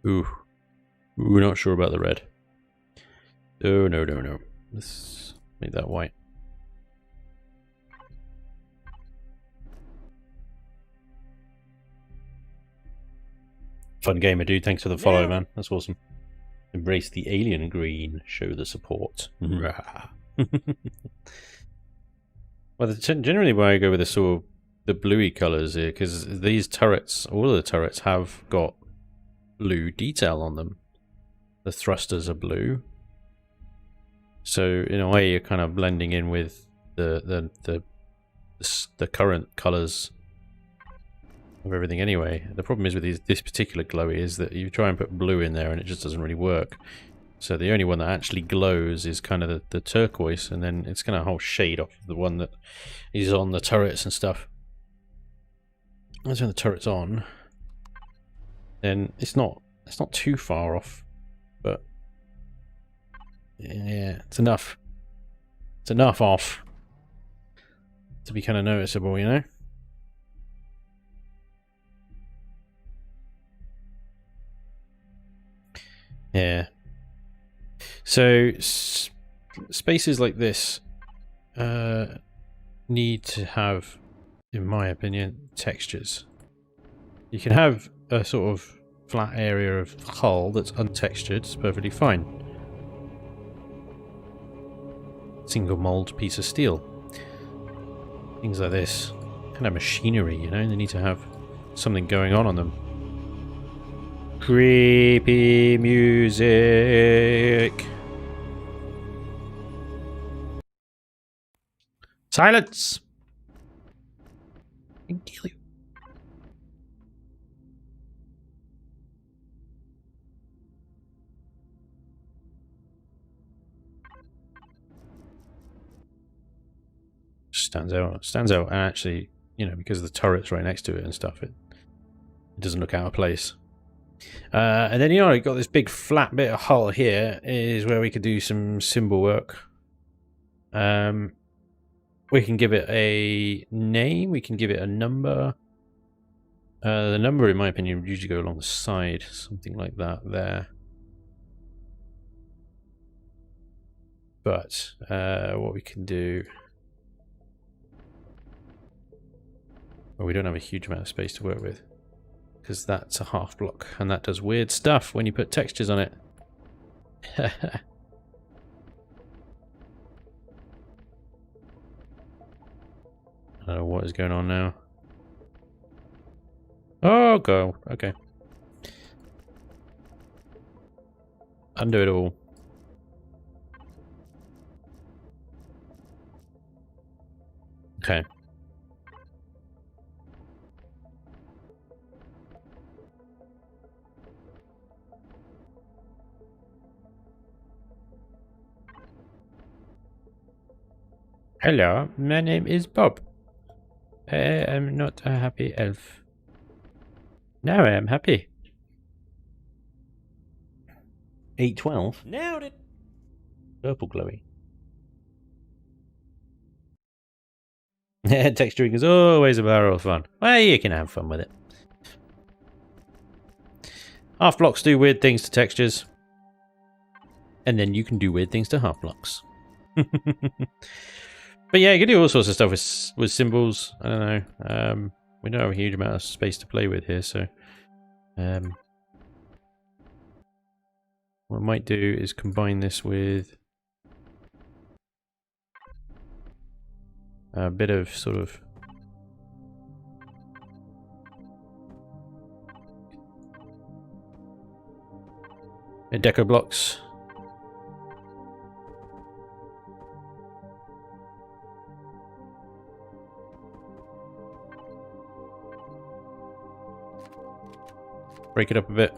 ooh, not sure about the red. Oh, no. Let's make that white. Fun gamer, dude. Thanks for the follow, man. That's awesome. Embrace the alien green. Show the support. Well, generally why I go with the sort of the bluey colours here, because these turrets, all of the turrets have got blue detail on them. The thrusters are blue. So in a way you're kind of blending in with the current colours of everything anyway. The problem is with this particular glowy is that you try and put blue in there and it just doesn't really work. So the only one that actually glows is kind of the turquoise, and then it's going to whole shade off of the one that is on the turrets and stuff. Once when the turret's on, then it's not too far off, but yeah, it's enough. It's enough off to be kind of noticeable, you know? Yeah. So spaces like this need to have, in my opinion, textures. You can have a sort of flat area of hull that's untextured. It's perfectly fine. Single mold piece of steel. Things like this. Kind of machinery, you know? They need to have something going on them. Creepy music. Silence. I can kill you. Stands out, and actually, you know, because the turret's right next to it and stuff, it doesn't look out of place. And then, you know, you've got this big flat bit of hull here is where we could do some symbol work. We can give it a name, we can give it a number. The number, in my opinion, would usually go along the side, something like that there. But what we can do... Well, we don't have a huge amount of space to work with, because that's a half block, and that does weird stuff when you put textures on it. I don't know what is going on now. Oh, go. Okay. Undo it all. Okay. Hello, my name is Bob. I am not a happy elf. Now I am happy. 812. Nailed it. Purple glowy. Texturing is always a barrel of fun. Well, you can have fun with it. Half blocks do weird things to textures. And then you can do weird things to half blocks. But yeah, you can do all sorts of stuff with symbols. I don't know. We don't have a huge amount of space to play with here, so what I might do is combine this with a bit of sort of deco blocks. Break it up a bit.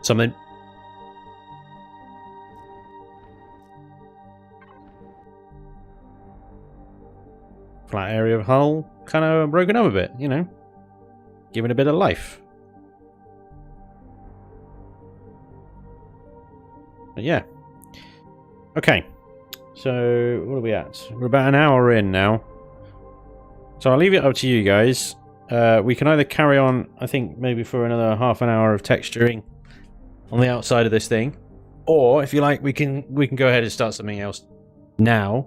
Something. Flat area of hull, kind of broken up a bit, you know. Giving a bit of life. But yeah. Okay. So, what are we at? We're about an hour in now. So I'll leave it up to you guys. We can either carry on, I think, maybe for another half an hour of texturing on the outside of this thing, or if you like, we can go ahead and start something else now,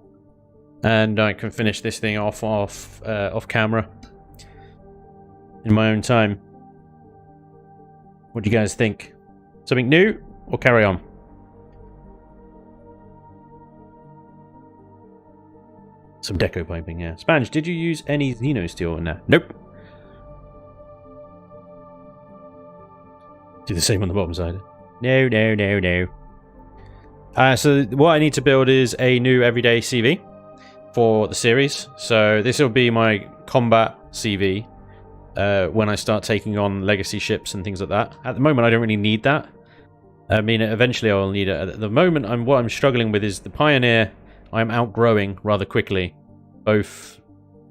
and I can finish this thing off camera in my own time. What do you guys think? Something new, or carry on? Some deco piping, yeah. Spanj, did you use any Xeno steel in there? Nope. Do the same on the bottom side. No, no, no, no. So what I need to build is a new everyday CV for the series. So this will be my combat CV when I start taking on legacy ships and things like that. At the moment, I don't really need that. I mean, eventually I will need it. At the moment, what I'm struggling with is the Pioneer. I'm outgrowing rather quickly, both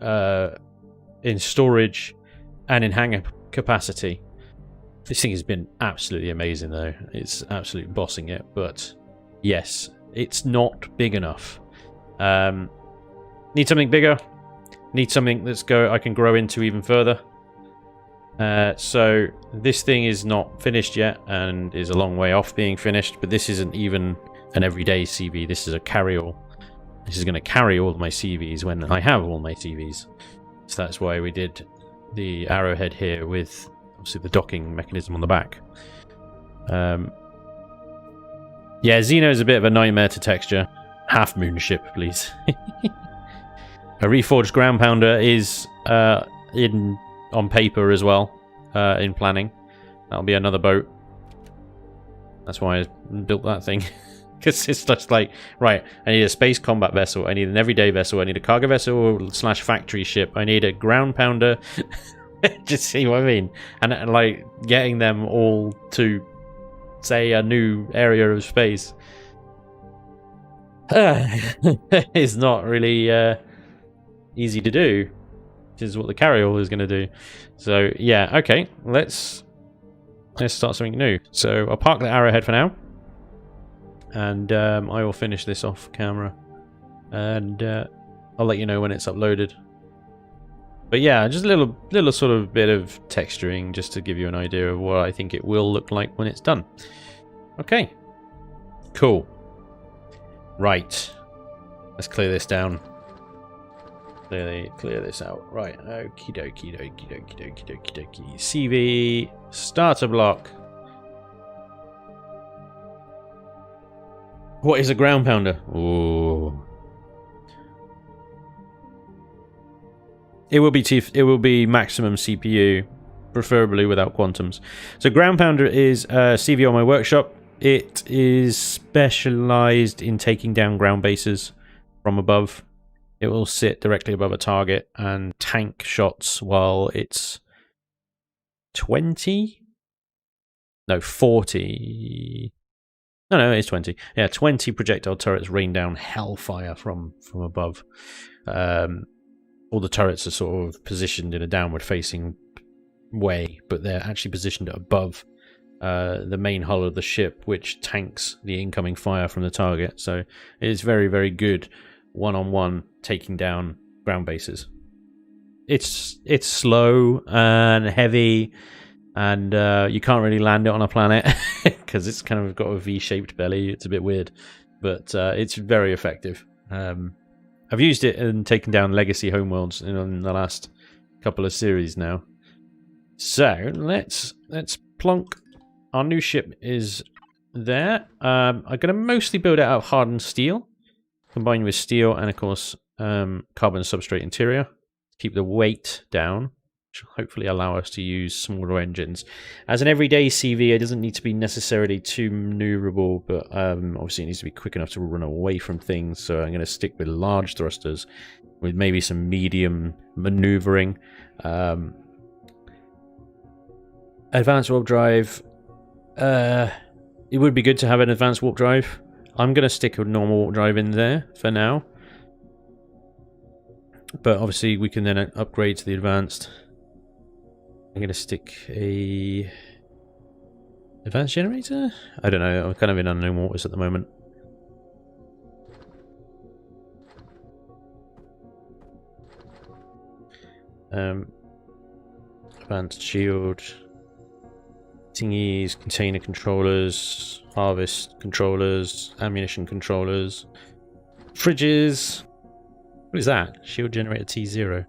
in storage and in hangar capacity. This thing has been absolutely amazing, though. It's absolutely bossing it, but yes, it's not big enough. Need something bigger. Need something I can grow into even further. So this thing is not finished yet and is a long way off being finished, but this isn't even an everyday CV. This is a carry-all. This is going to carry all my CVs when I have all my CVs. So that's why we did the arrowhead here with obviously the docking mechanism on the back. Yeah, Xeno is a bit of a nightmare to texture. Half moon ship, please. A reforged ground pounder is on paper as well, in planning. That'll be another boat. That's why I built that thing. Because it's just like, right, I need a space combat vessel, I need an everyday vessel, I need a cargo vessel / factory ship, I need a ground pounder. Just see what I mean? And like getting them all to, say, a new area of space is not really easy to do, which is what the carry-all is going to do. So yeah, okay, let's start something new. So I'll park the arrowhead for now, and I will finish this off camera, and I'll let you know when it's uploaded. But yeah, just a little sort of bit of texturing just to give you an idea of what I think it will look like when it's done. Okay, cool. Right, let's clear this down. Clear this out. Right, okie dokie dokie dokie dokie dokie dokie. CV starter block. What is a ground pounder? Ooh. It will be maximum CPU, preferably without quantums. So ground pounder is CV on my workshop. It is specialized in taking down ground bases from above. It will sit directly above a target and tank shots while it's 20? No, 40. No, it's 20. Yeah, 20 projectile turrets rain down hellfire from above. All the turrets are sort of positioned in a downward facing way, but they're actually positioned above the main hull of the ship, which tanks the incoming fire from the target. So it is very, very good one-on-one taking down ground bases. It's slow and heavy, and you can't really land it on a planet because it's kind of got a V-shaped belly. It's a bit weird, but it's very effective. I've used it and taken down legacy homeworlds in the last couple of series now. So let's plonk. Our new ship is there. I'm going to mostly build it out of hardened steel, combined with steel and of course carbon substrate interior to keep the weight down, which will hopefully allow us to use smaller engines. As an everyday CV, it doesn't need to be necessarily too maneuverable, but obviously it needs to be quick enough to run away from things, so I'm going to stick with large thrusters with maybe some medium maneuvering. Advanced warp drive. It would be good to have an advanced warp drive. I'm going to stick a normal warp drive in there for now, but obviously we can then upgrade to the advanced. I'm going to stick a advanced generator? I don't know, I'm kind of in unknown waters at the moment. Advanced shield, thingies, container controllers, harvest controllers, ammunition controllers, fridges. What is that? Shield generator T0.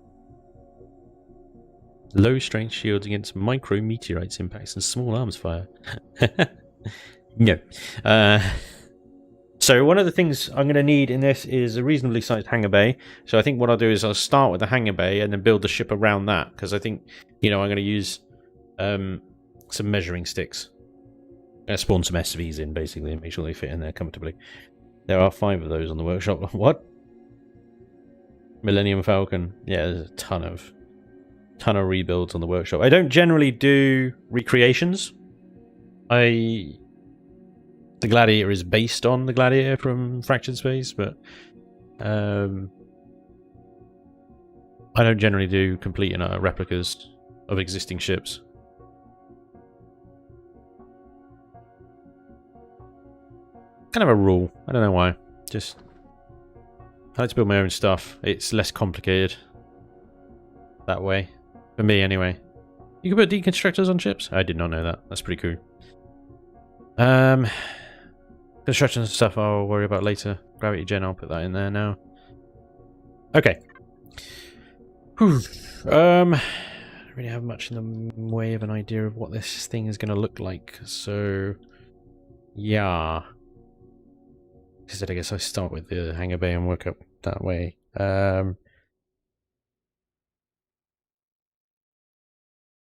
Low strength shields against micro meteorites impacts and small arms fire. No. So one of the things I'm going to need in this is a reasonably sized hangar bay. So I think what I'll do is I'll start with the hangar bay and then build the ship around that, because I think, you know, I'm going to use some measuring sticks. I'm going to spawn some SVs in basically and make sure they fit in there comfortably. There are 5 of those on the workshop. What? Millennium Falcon. Yeah, there's a ton of rebuilds on the workshop. I don't generally do recreations. The Gladiator is based on the Gladiator from Fractured Space, but I don't generally do complete and utter replicas of existing ships. Kind of a rule. I don't know why. Just I like to build my own stuff. It's less complicated that way. For me, anyway. You can put deconstructors on ships? I did not know that. That's pretty cool. Construction and stuff I'll worry about later. Gravity gen, I'll put that in there now. Okay. Whew. I don't really have much in the way of an idea of what this thing is going to look like. So, yeah. I guess I start with the hangar bay and work up that way.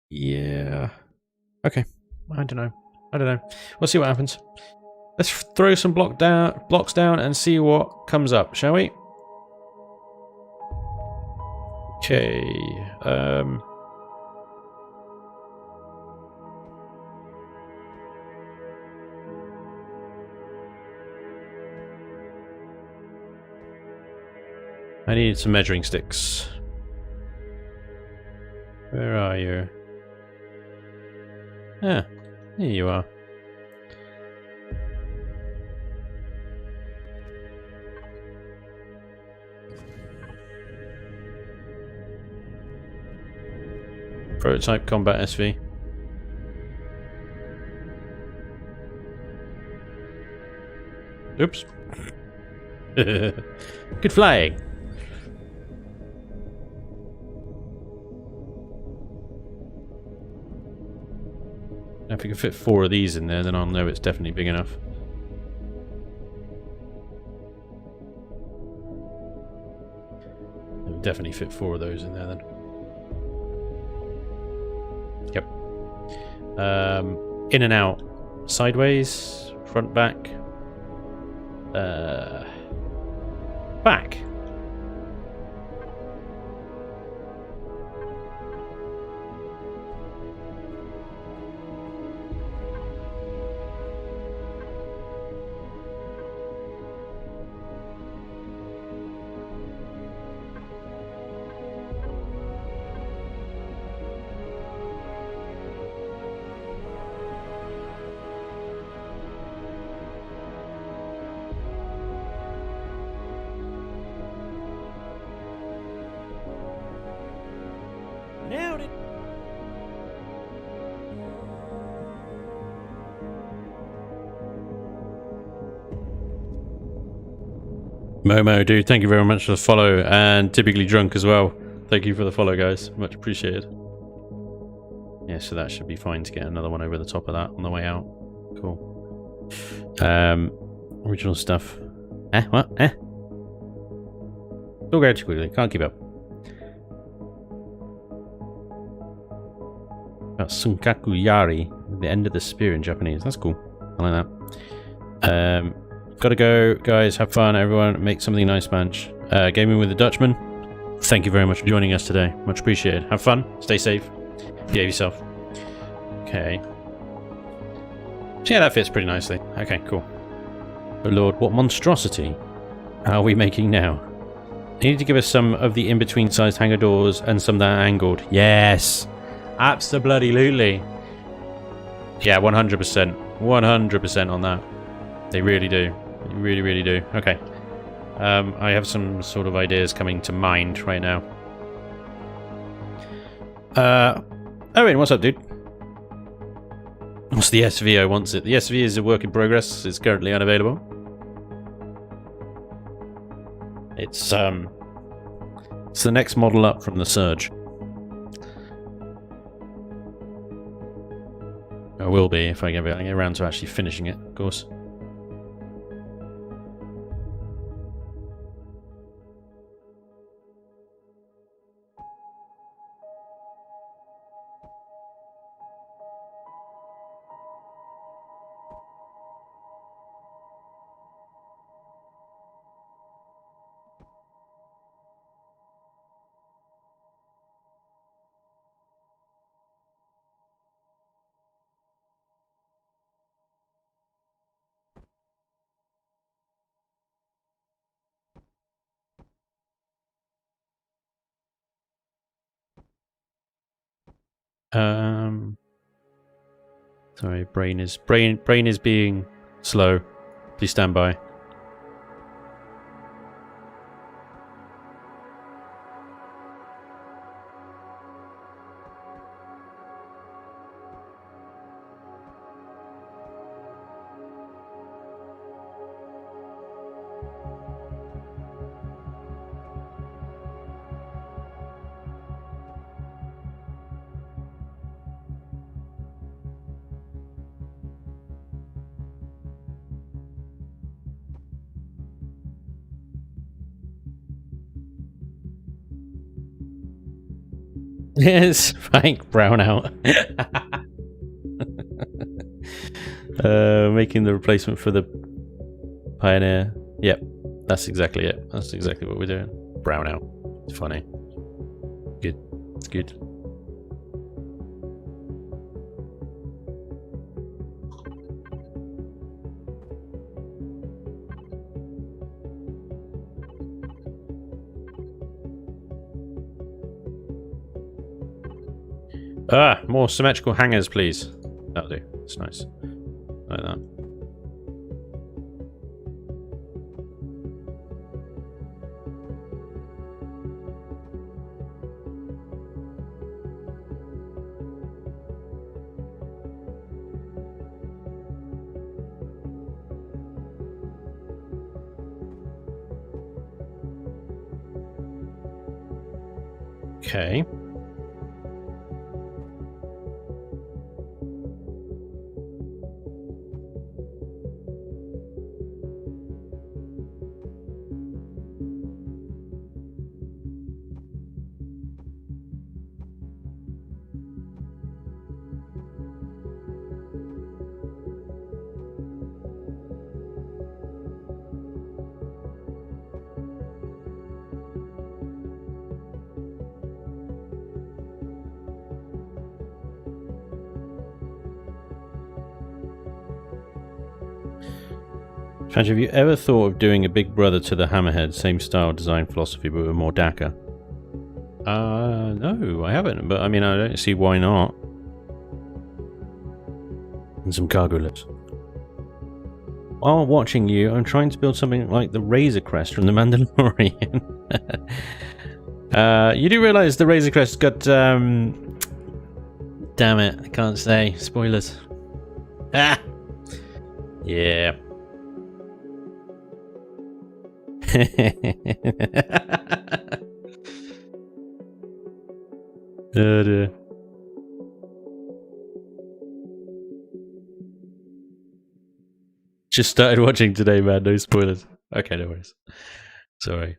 Yeah. Okay. I don't know. We'll see what happens. Let's throw some blocks down and see what comes up, shall we? Okay. I need some measuring sticks. Where are you? Ah, here you are. Prototype combat SV. Oops. Good flying. If we can fit 4 of these in there, then I'll know it's definitely big enough. definitely fit 4 of those in there then. Yep. In and out. Sideways. Front, back. Back. Nailed it. Momo, dude, thank you very much for the follow, and typically drunk as well. Thank you for the follow, guys. Much appreciated. Yeah, so that should be fine to get another one over the top of that on the way out. Cool. Original stuff. What? Still going too quickly. Can't keep up. Got Sunkaku Yari, the end of the spear in Japanese. That's cool. I like that. Gotta go, guys. Have fun, everyone. Make something nice, Spanj. Gaming with the Dutchman. Thank you very much for joining us today. Much appreciated. Have fun. Stay safe. Behave yourself. Okay. So yeah, that fits pretty nicely. Okay, cool. But Lord, what monstrosity are we making now? You need to give us some of the in-between sized hangar doors and some that are angled. Yes! Abso-bloody-lutely. Yeah, 100%. 100% on that. They really do. They really, really do. Okay. I have some sort of ideas coming to mind right now. Owen, what's up, dude? What's the SV? Wants it. The SV is a work in progress. It's currently unavailable. It's the next model up from the Surge. I will be if I get around to actually finishing it, of course. Sorry, brain is being slow. Please stand by. Yes, Frank Brownout. Making the replacement for the Pioneer. Yep, that's exactly it. That's exactly what we're doing. Brownout. It's funny. Good. It's good. More symmetrical hangers, please. That'll do. It's nice. Like that. Okay. Spanj, have you ever thought of doing a Big Brother to the Hammerhead, same style, design, philosophy, but with more DACA? No, I haven't, but I mean, I don't see why not. And some cargo lips. While watching you, I'm trying to build something like the Razor Crest from the Mandalorian. You do realise the Razor Crest got, damn it, I can't say. Spoilers. Ah! Yeah. Oh dear. Just started watching today, man. No spoilers. Okay, no worries. Sorry.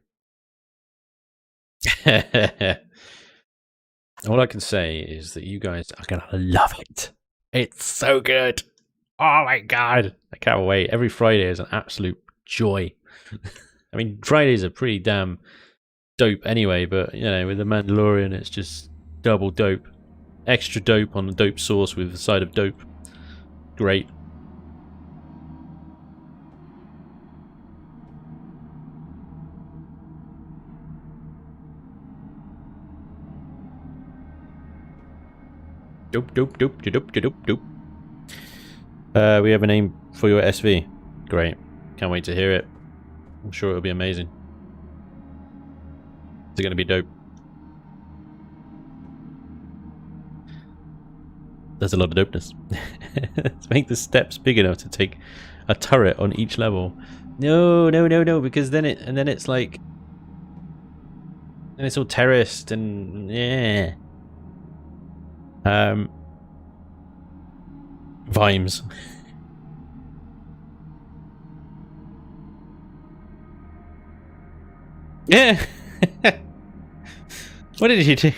All I can say is that you guys are gonna love it. It's so good. Oh my god. I can't wait. Every Friday is an absolute joy. I mean, Fridays are pretty damn dope anyway, but you know, with the Mandalorian, it's just double dope. Extra dope on the dope sauce with a side of dope. Great. Dope, dope, dope, dope, dope, dope. We have a name for your SV. Great. Can't wait to hear it. I'm sure it'll be amazing. Is it going to be dope? There's a lot of dopeness. Let's make the steps big enough to take a turret on each level. No, no, no, no, because then it's like, and it's all terraced and yeah. Vimes. Yeah. What did you do?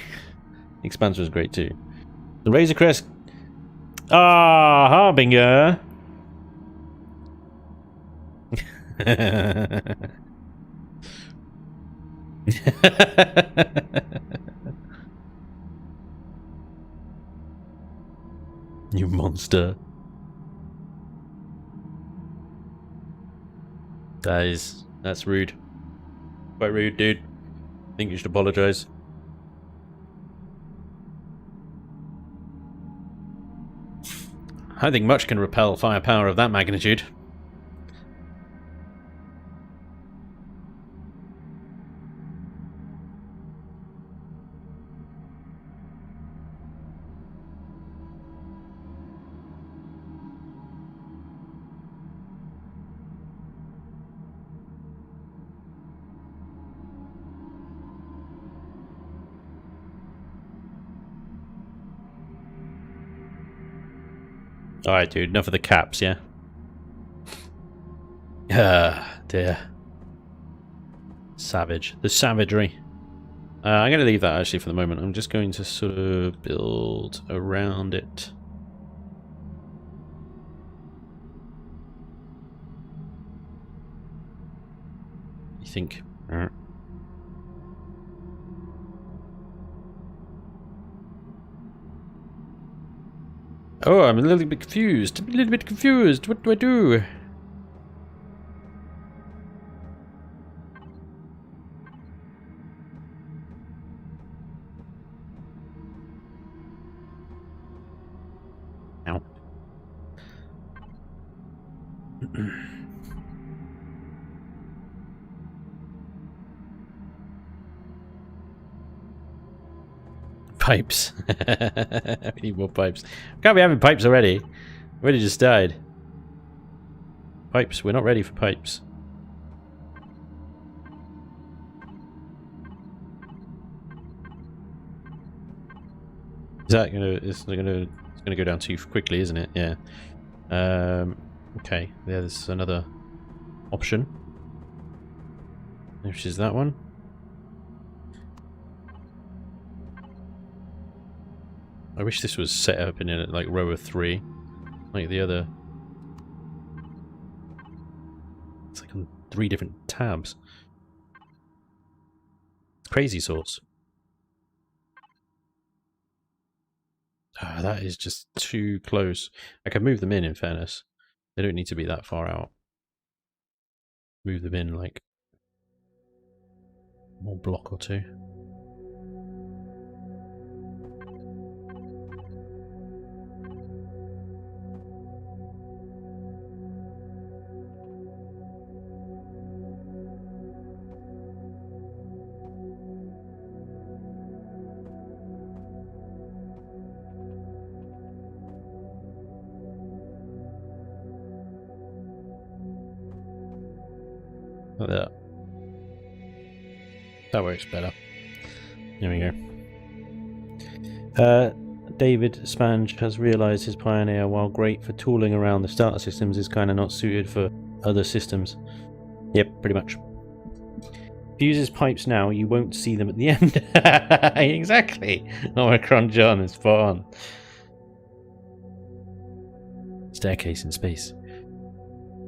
Expanse was great too. The Razor Crest. Ah, Harbinger. You monster. That's rude. Quite rude, dude. I think you should apologize. I don't think much can repel firepower of that magnitude. Alright, dude, enough of the caps, yeah? Ah, dear. Savage. The savagery. I'm going to leave that actually for the moment. I'm just going to sort of build around it. You think? Oh, I'm a little bit confused. A little bit confused. What do I do? Ow. Pipes. We need more pipes. Can't be having pipes already. Already just died. Pipes. We're not ready for pipes. Is that gonna? It's gonna go down too quickly, isn't it? Yeah. Okay. Yeah, there's another option. Which is that one. I wish this was set up in a like row of 3, like the other. It's like on 3 different tabs. Crazy sauce. Ah, that is just too close. I can move them in fairness. They don't need to be that far out. Move them in like one block or two. Like that. That works better. There we go. David Spanj has realised his Pioneer, while great for tooling around the starter systems, is kind of not suited for other systems. Yep, pretty much. If he uses pipes now, you won't see them at the end. Exactly! Omicron John is spot on. Staircase in space.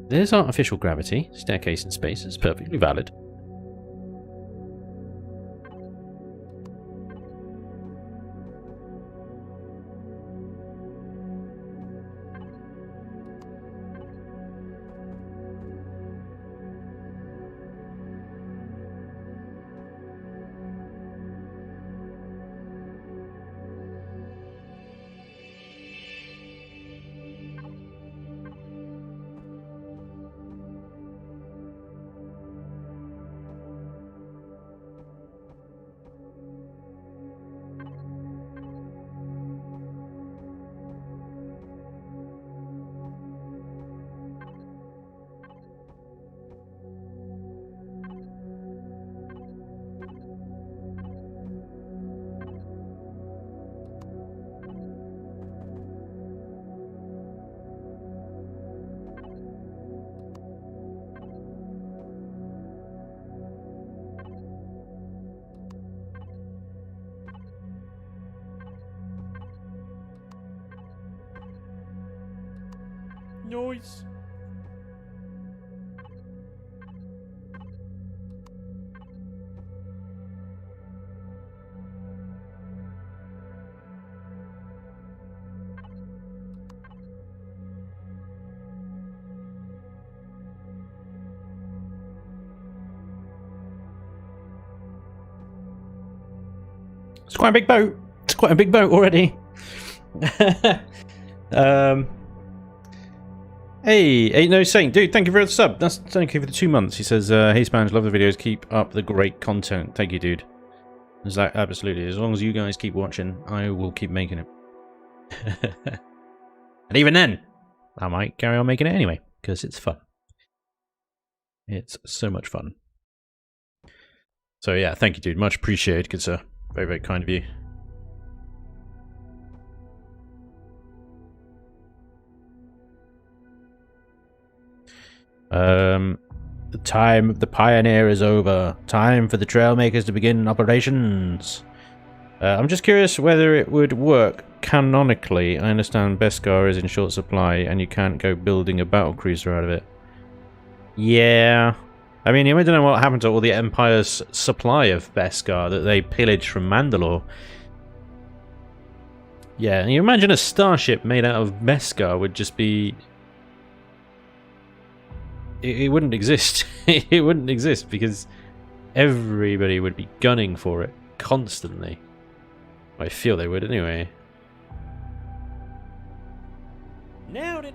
There's artificial gravity. Staircase in space is perfectly valid. Noise. It's quite a big boat. It's quite a big boat already. Hey, Ain't No Saint. Dude, thank you for the sub. Thank you for the 2 months. He says, hey Spanj, love the videos. Keep up the great content. Thank you, dude. Is that absolutely? As long as you guys keep watching, I will keep making it. And even then, I might carry on making it anyway, because it's fun. It's so much fun. So yeah, thank you, dude. Much appreciated, good sir. Very, very kind of you. The time of the Pioneer is over. Time for the Trailmakers to begin operations. I'm just curious whether it would work canonically. I understand Beskar is in short supply and you can't go building a battlecruiser out of it. Yeah. I mean, you might don't know what happened to all the Empire's supply of Beskar that they pillaged from Mandalore. Yeah, and you imagine a starship made out of Beskar would just be... It wouldn't exist. It wouldn't exist because everybody would be gunning for it constantly. I feel they would anyway. Nailed it.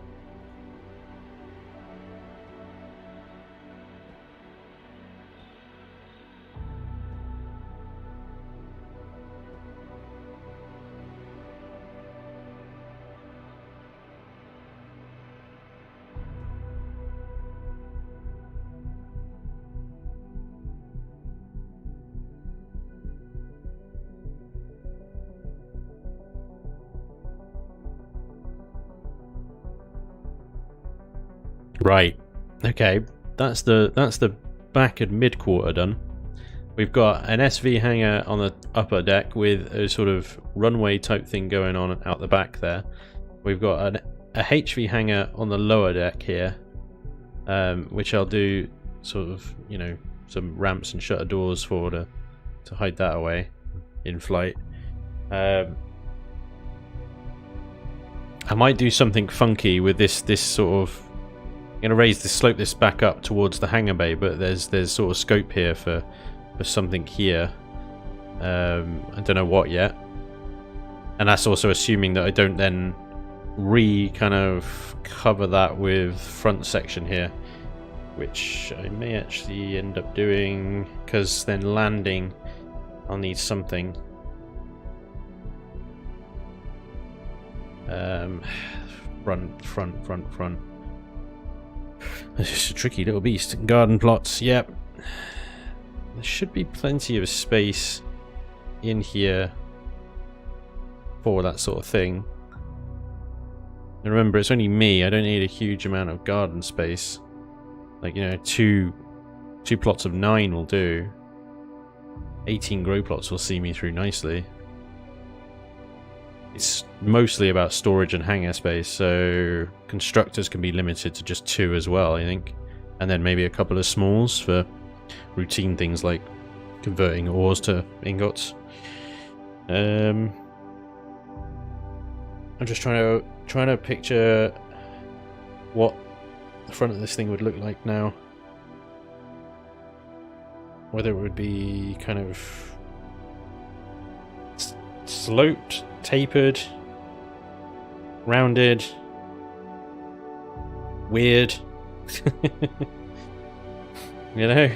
Right. Okay. That's the back and mid quarter done. We've got an SV hangar on the upper deck with a sort of runway type thing going on out the back there. We've got a HV hangar on the lower deck here, which I'll do sort of, you know, some ramps and shutter doors for to hide that away in flight. I might do something funky with this sort of I'm going to slope this back up towards the hangar bay, but there's sort of scope here for something here. I don't know what yet. And that's also assuming that I don't then kind of cover that with front section here, which I may actually end up doing, because then landing I'll need something. Front. This is a tricky little beast. Garden plots, yep. There should be plenty of space in here for that sort of thing. And remember, it's only me. I don't need a huge amount of garden space. Like, you know, two plots of 9 will do. 18 grow plots will see me through nicely. It's mostly about storage and hangar space, so constructors can be limited to just 2 as well, I think. And then maybe a couple of smalls for routine things like converting ores to ingots. I'm just trying to picture what the front of this thing would look like now. Whether it would be kind of sloped, tapered, rounded, weird. You know?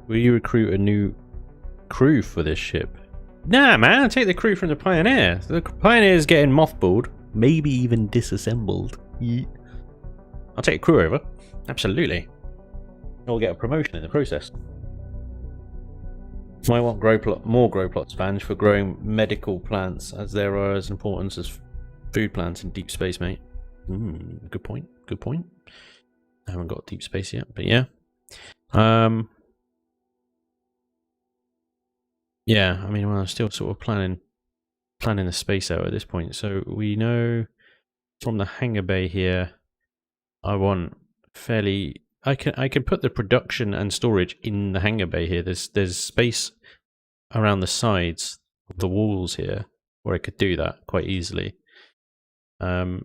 Will you recruit a new crew for this ship? Nah, man, I'll take the crew from the Pioneer. The Pioneer's getting mothballed, maybe even disassembled. Yeah. I'll take a crew over. Absolutely. I'll get a promotion in the process. Might want more grow plot Spanj for growing medical plants, as there are as important as food plants in deep space, mate. Good point. Good point. I haven't got deep space yet, but yeah. Yeah, I mean, well, I'm still sort of planning the space out at this point. So we know from the hangar bay here, I want fairly. I can put the production and storage in the hangar bay here. There's space around the sides of the walls here where I could do that quite easily. You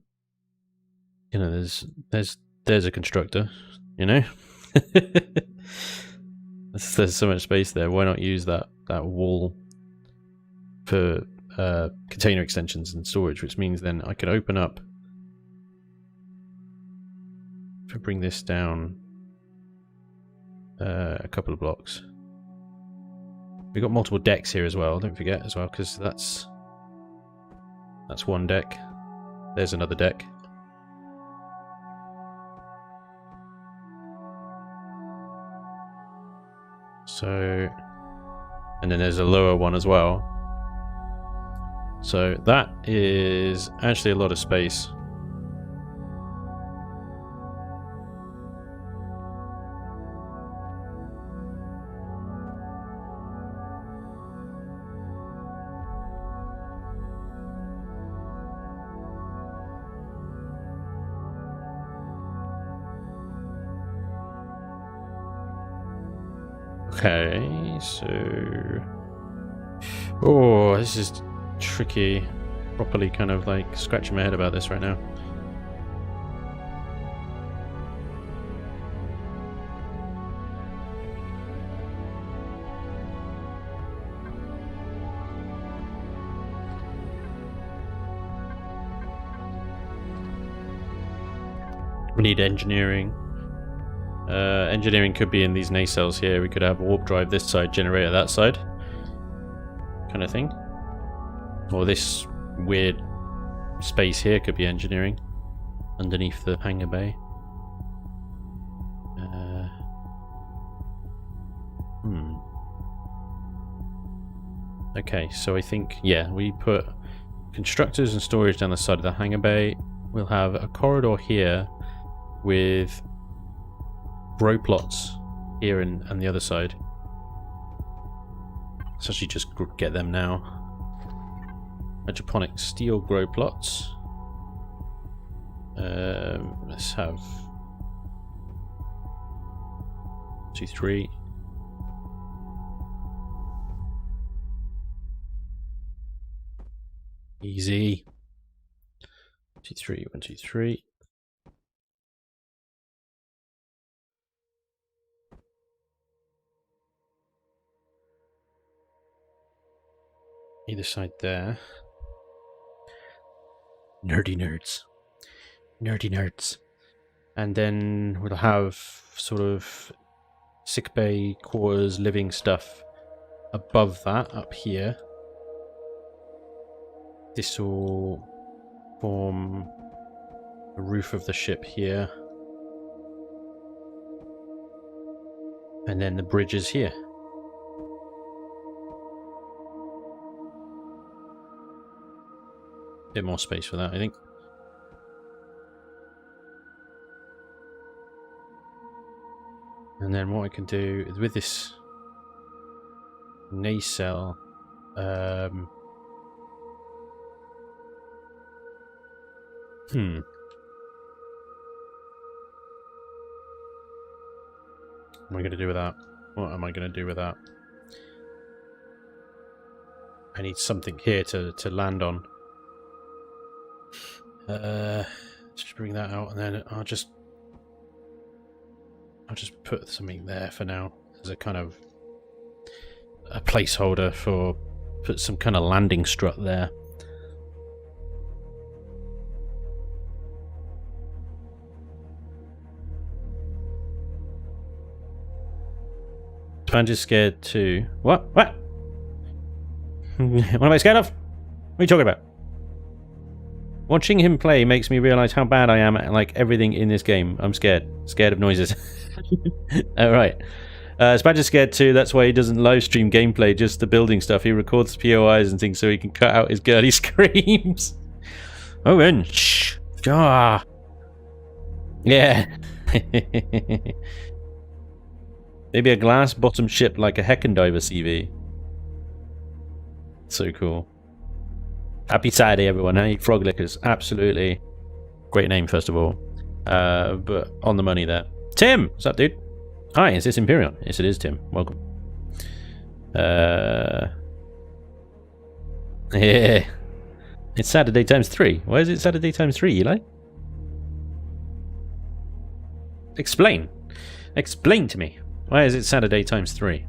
know, there's a constructor. You know, there's so much space there. Why not use that wall for container extensions and storage, which means then I can open up. If I bring this down a couple of blocks, we've got multiple decks here as well, don't forget as well, because that's one deck. There's another deck. So, and then there's a lower one as well. So that is actually a lot of space. Okay, so... Oh, this is tricky. Properly kind of like scratching my head about this right now. We need engineering. Engineering could be in these nacelles here. We could have warp drive this side, generator that side, kind of thing. Or this weird space here could be engineering underneath the hangar bay. Okay, so I think, yeah, we put constructors and storage down the side of the hangar bay. We'll have a corridor here with grow plots here and the other side. Let's actually just get them now. Hydroponic steel grow plots. Let's have 2, 3. Easy. 2, 3. 1, 2, 3. Either side there. Nerdy nerds. Nerdy nerds. And then we'll have sort of sickbay, quarters, living stuff above that, up here. This will form the roof of the ship here. And then the bridge is here. Bit more space for that, I think. And then what I can do is with this nacelle, What am I going to do with that? What am I going to do with that? I need something here to land on. Just bring that out, and then I'll just put something there for now as a kind of a placeholder for put some kind of landing strut there. Spanj is scared too. What? What? What am I scared of? What are you talking about? Watching him play makes me realize how bad I am at like everything in this game. I'm scared. Scared of noises. Alright. Spanj is scared too. That's why he doesn't live stream gameplay, just the building stuff. He records POIs and things so he can cut out his girly screams. Oh, then. Shh. Ah. Yeah. Maybe a glass bottom ship like a Heckendiver CV. So cool. Happy Saturday, everyone. Hey, Frog Lickers. Absolutely. Great name, first of all. But on the money there. Tim! What's up, dude? Hi, is this Imperion? Yes, it is, Tim. Welcome. Yeah. It's Saturday times 3. Why is it Saturday times 3, Eli? Explain. Explain to me. Why is it Saturday times 3?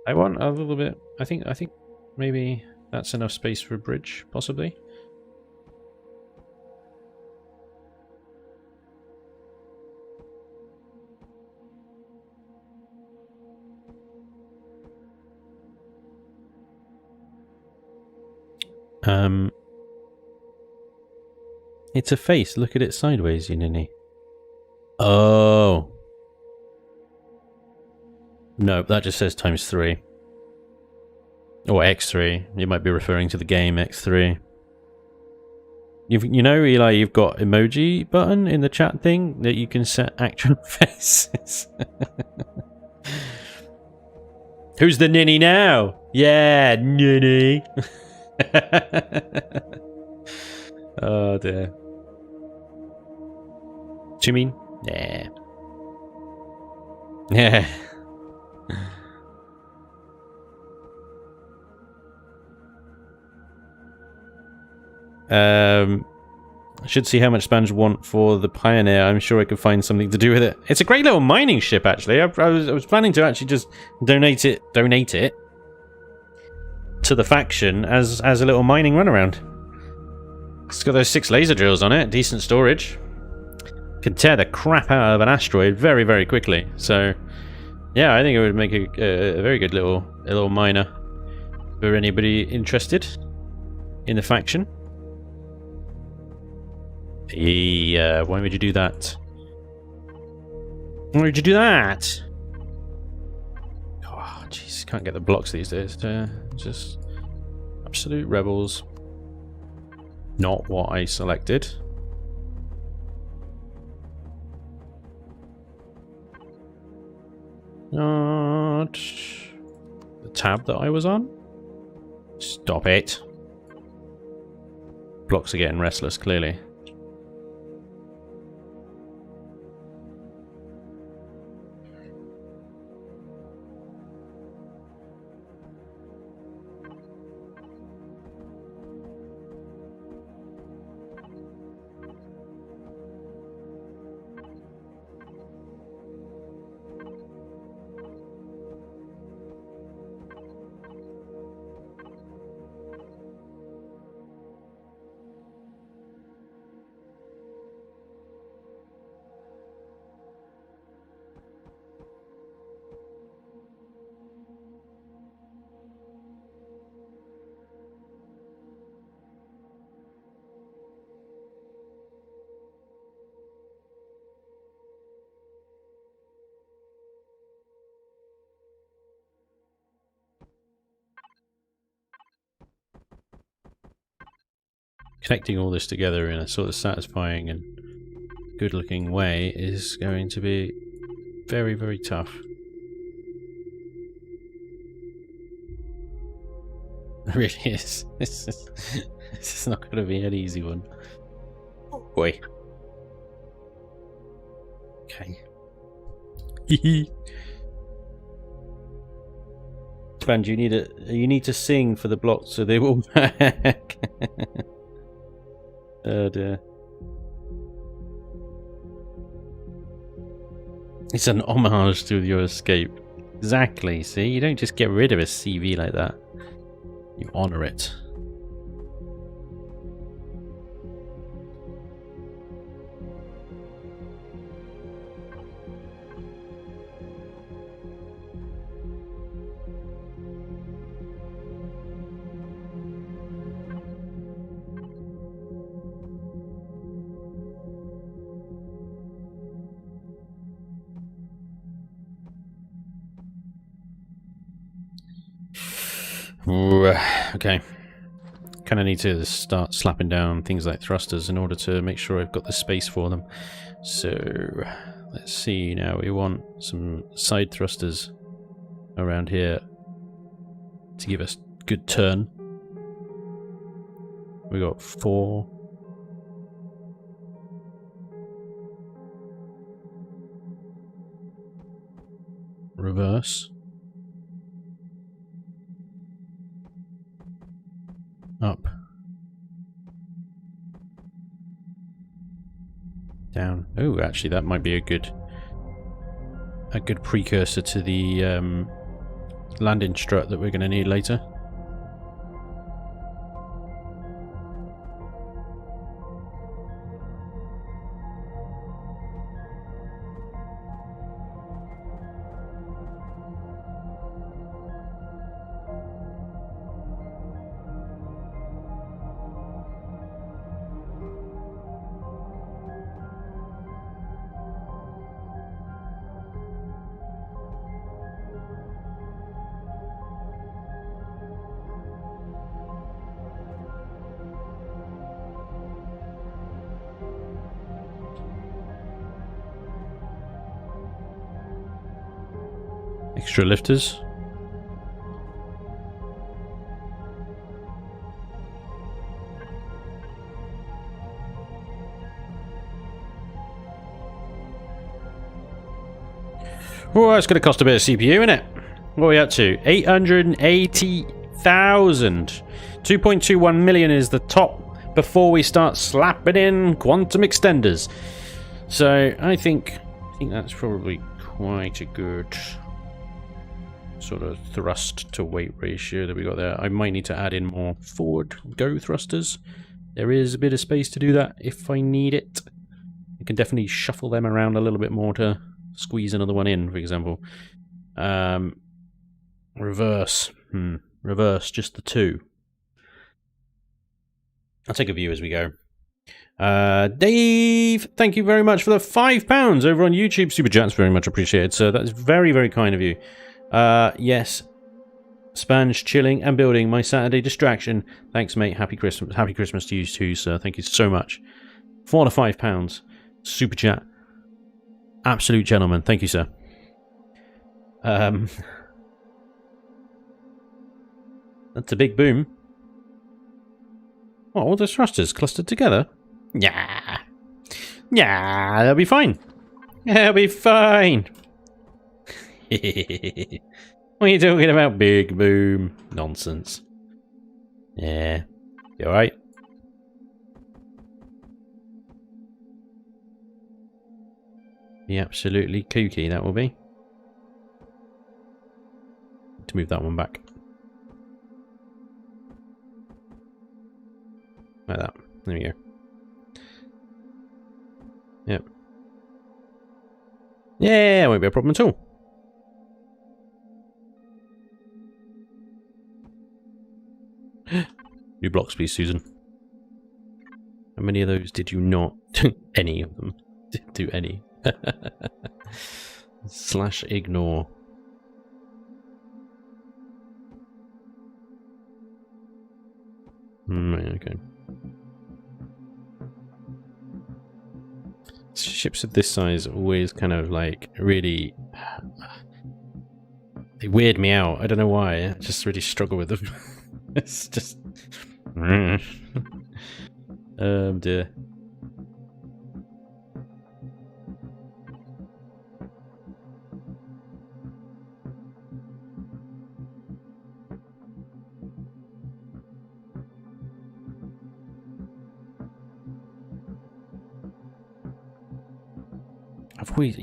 I want a little bit. I think maybe that's enough space for a bridge, possibly. It's a face. Look at it sideways, you ninny. Oh. No, that just says times 3. Or x3. You might be referring to the game x3. You know, Eli, you've got emoji button in the chat thing that you can set actual faces. Who's the ninny now? Yeah, ninny. Oh dear. Do you mean? Yeah. Yeah. I should see how much Spanj want for the Pioneer. I'm sure I could find something to do with it. It's a great little mining ship, actually. I was planning to actually just donate it to the faction as a little mining runaround. It's got those 6 laser drills on it, decent storage. Can tear the crap out of an asteroid very, very quickly. So, yeah, I think it would make a very good little miner for anybody interested in the faction. Yeah, why would you do that? Why would you do that? Oh, jeez, can't get the blocks these days. Just absolute rebels. Not what I selected. Not the tab that I was on. Stop it. Blocks are getting restless, clearly. Connecting all this together in a sort of satisfying and good-looking way is going to be very, very tough. It really is. This is not going to be an easy one. Oh boy. Okay. Spanj, you need to sing for the blocks so they will back. Oh dear. It's an homage to your escape. Exactly, see? You don't just get rid of a CV like that. You honor it. Okay. Kind of need to start slapping down things like thrusters in order to make sure I've got the space for them. So, let's see now. We want some side thrusters around here to give us good turn. We got 4. Reverse. Up. Down. Oh, actually, that might be a good precursor to the landing strut that we're going to need later. Extra lifters. Oh, that's going to cost a bit of CPU, isn't it? What are we up to? 880,000. 2.21 million is the top before we start slapping in quantum extenders. So I think that's probably quite a good sort of thrust to weight ratio that we got there. I might need to add in more forward go thrusters. There is a bit of space to do that if I need it. I can definitely shuffle them around a little bit more to squeeze another one in, for example. Reverse. Reverse, just the 2. I'll take a view as we go. Dave, thank you very much for the £5 over on YouTube. Super chats, very much appreciated, sir. That is very, very kind of you. Yes. Spanj, chilling and building my Saturday distraction. Thanks, mate. Happy Christmas. Happy Christmas to you too, sir. Thank you so much. £4 to £5. Super chat. Absolute gentleman. Thank you, sir. That's a big boom. What, all those thrusters clustered together? Yeah. Yeah, they'll be fine. They'll be fine. What are you talking about, big boom? Nonsense. Yeah. You alright? Be absolutely kooky, that will be. To move that one back. Like that. There we go. Yep. Yeah, won't be a problem at all. New blocks, please, Susan. How many of those did you not? Any of them. Didn't do any. Slash ignore. Right, okay. Ships of this size always kind of like really... They weird me out. I don't know why. I just really struggle with them. It's just... dear.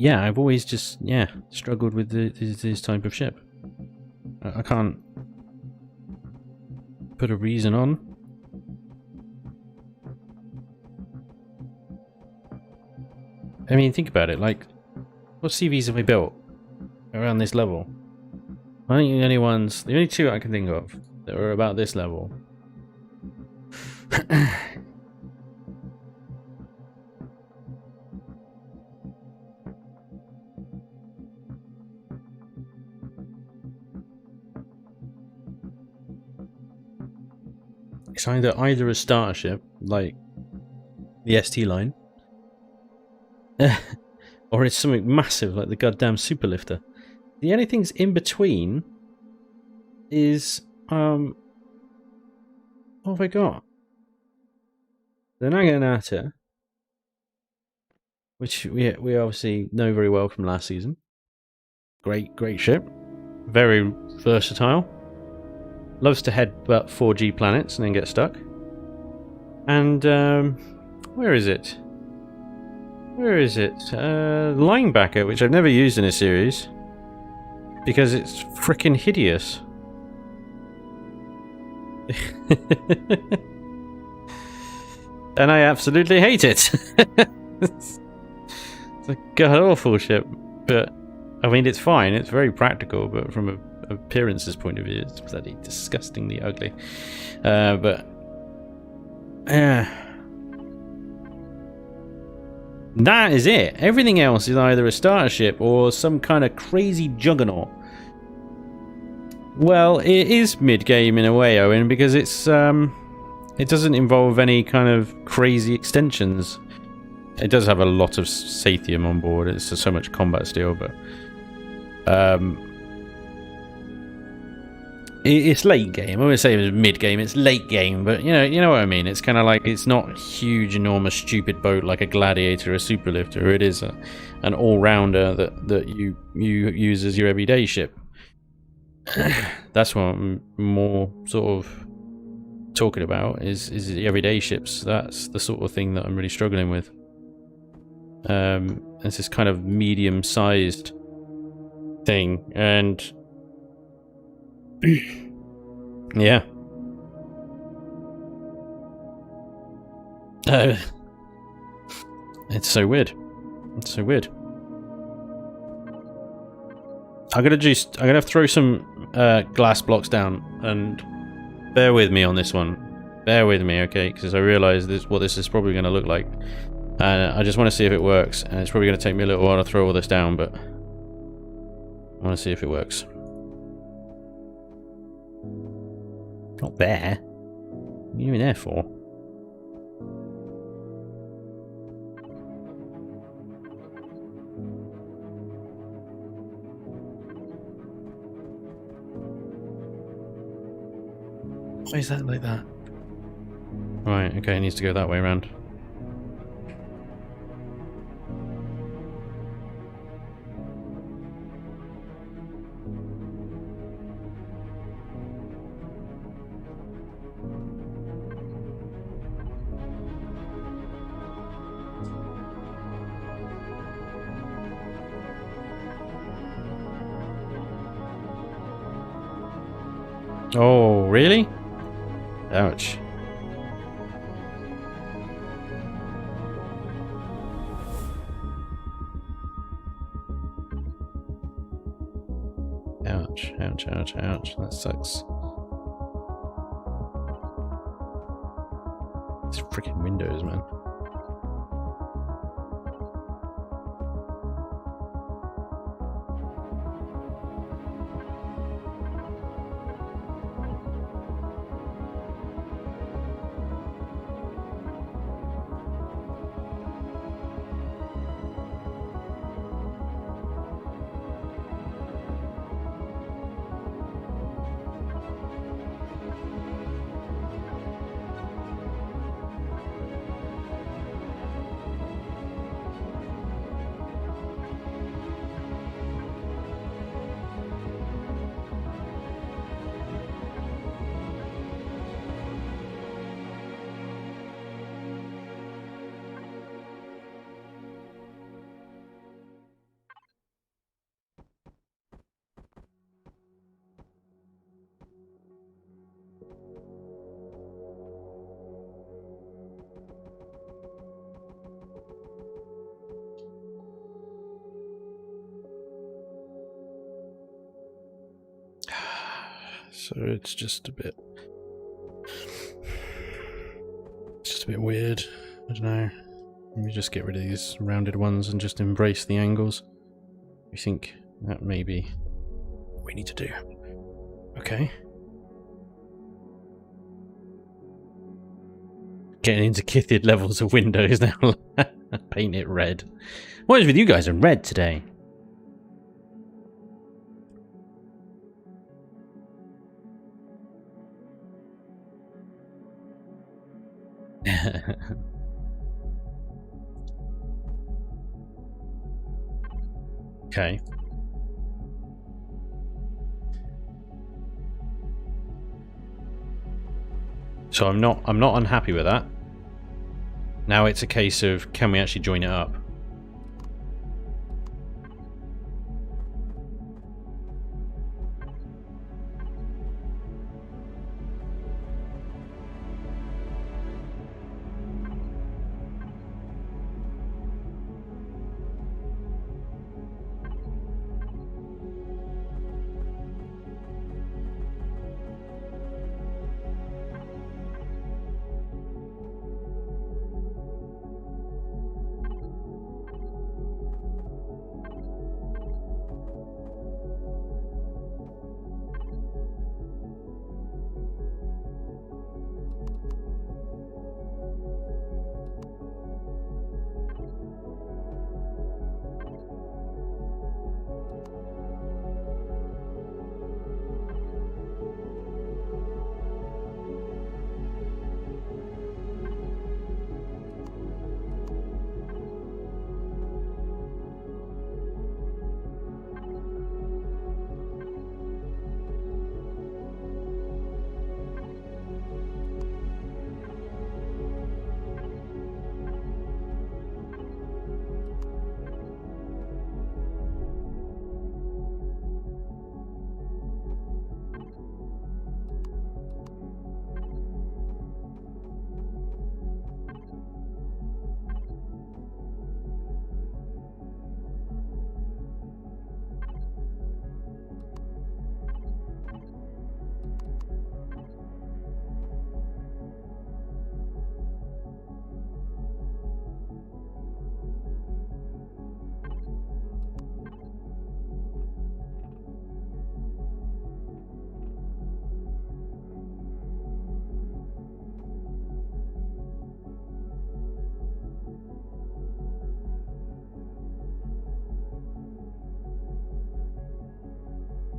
I've always just, struggled with this type of ship. I can't put a reason on. I mean, think about it, like, what CVs have we built around this level? I think the only two I can think of that were about this level. It's either a starter ship, like the ST line, or it's something massive like the goddamn superlifter. The only things in between is what have I got? The Naginata, which we obviously know very well from last season. Great ship, very versatile. Loves to head about 4G planets and then get stuck. And where is it? Linebacker, which I've never used in a series because it's freaking hideous. And I absolutely hate it. It's a god awful ship, but I mean it's fine. It's very practical, but from an appearances point of view, it's bloody disgustingly ugly. But that is it. Everything else is either a starter ship or some kind of crazy juggernaut. Well, it is mid-game in a way, Owen, because it's it doesn't involve any kind of crazy extensions. It does have a lot of Sathium on board. It's so much combat steel, but it's late game. I wouldn't say it was mid game. It's late game, but you know what I mean. It's kind of like it's not huge, enormous, stupid boat like a Gladiator or a Superlifter. It is an all-rounder that you use as your everyday ship. That's what I'm more sort of talking about is the everyday ships. That's the sort of thing that I'm really struggling with. It's this kind of medium-sized thing, and yeah. It's so weird. It's so weird. I'm gonna throw some glass blocks down, and bear with me on this one. Bear with me, okay? Because I realise what this is probably going to look like, and I just want to see if it works. And it's probably going to take me a little while to throw all this down, but I want to see if it works. Not there. What are you doing there for? Why is that like that? Right, okay, it needs to go that way around. Oh, really? Ouch. Ouch, ouch, ouch, ouch. That sucks. These freaking windows, man. So it's just a bit weird. I don't know. Let me just get rid of these rounded ones and just embrace the angles. I think that may be what we need to do. Okay. Getting into kithed levels of windows now. Paint it red. What is with you guys in red today? Okay. So I'm not unhappy with that. Now it's a case of, can we actually join it up?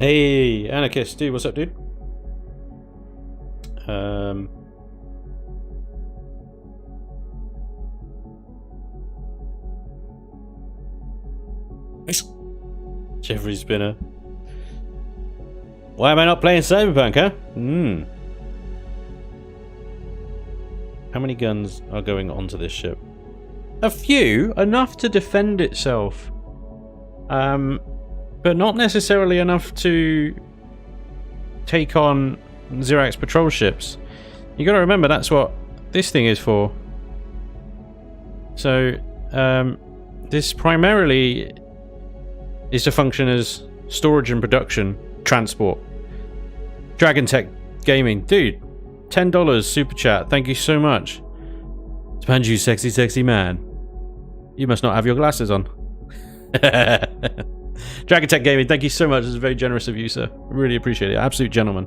Hey, Anarchist, dude, what's up, dude? Jeffrey Spinner. Why am I not playing Cyberpunk, huh? How many guns are going onto this ship? A few, enough to defend itself. But not necessarily enough to take on Zirax patrol ships. You gotta remember that's what this thing is for. So, this primarily is to function as storage and production, transport. Dragon Tech Gaming. Dude, $10 super chat. Thank you so much. Spanj, you sexy, sexy man. You must not have your glasses on. Dragon Tech Gaming, thank you so much. This is very generous of you, sir. Really appreciate it. Absolute gentleman.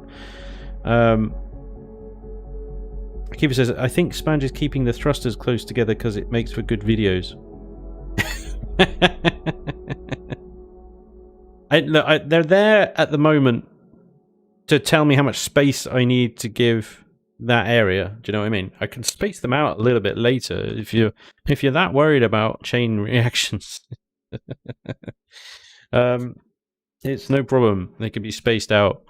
Keeper says, I think Spanj is keeping the thrusters close together because it makes for good videos. They're there at the moment to tell me how much space I need to give that area. Do you know what I mean? I can space them out a little bit later if you're that worried about chain reactions. It's no problem. They can be spaced out.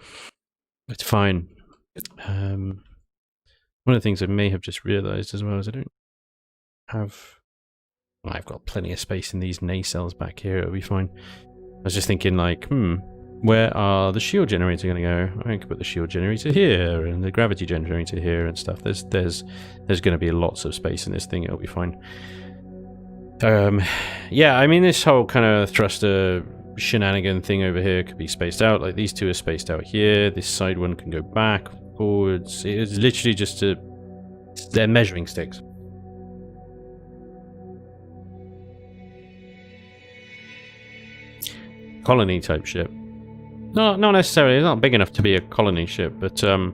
It's fine. One of the things I may have just realized as well is I don't have... Well, I've got plenty of space in these nacelles back here. It'll be fine. I was just thinking, like, where are the shield generator going to go? I could put the shield generator here and the gravity generator here and stuff. There's going to be lots of space in this thing. It'll be fine. Yeah, I mean, this whole kind of thruster shenanigan thing over here could be spaced out. Like, these two are spaced out here. This side one can go back, forwards. It's literally just they're measuring sticks. Colony type ship. Not necessarily. It's not big enough to be a colony ship, but it's going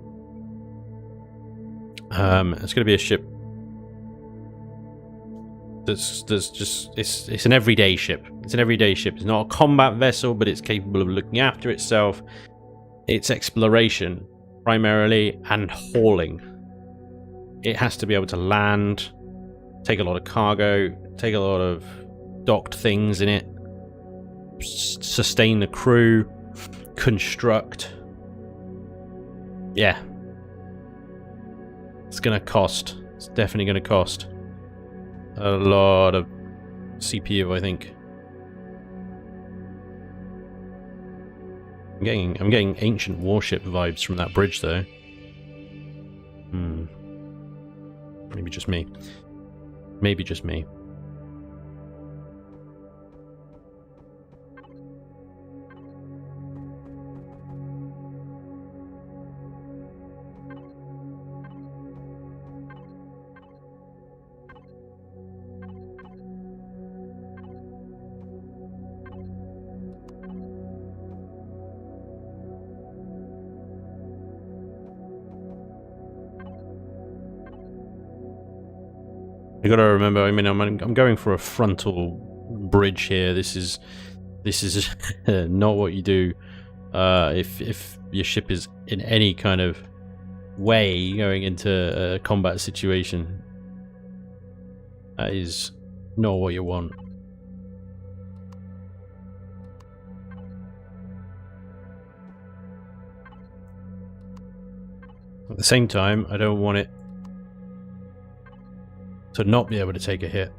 to be a ship that's just it's an everyday ship. It's an everyday ship. It's not a combat vessel, but it's capable of looking after itself. It's exploration primarily and hauling. It has to be able to land, take a lot of cargo, take a lot of docked things in it, sustain the crew, construct. Yeah. It's gonna cost. It's definitely gonna cost a lot of CPU, I think. I'm getting ancient warship vibes from that bridge though. Maybe just me. Maybe just me. You gotta remember, I mean, I'm going for a frontal bridge here. This is not what you do if your ship is in any kind of way going into a combat situation. That is not what you want. At the same time, I don't want it to not be able to take a hit.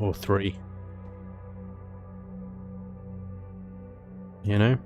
Or three. You know?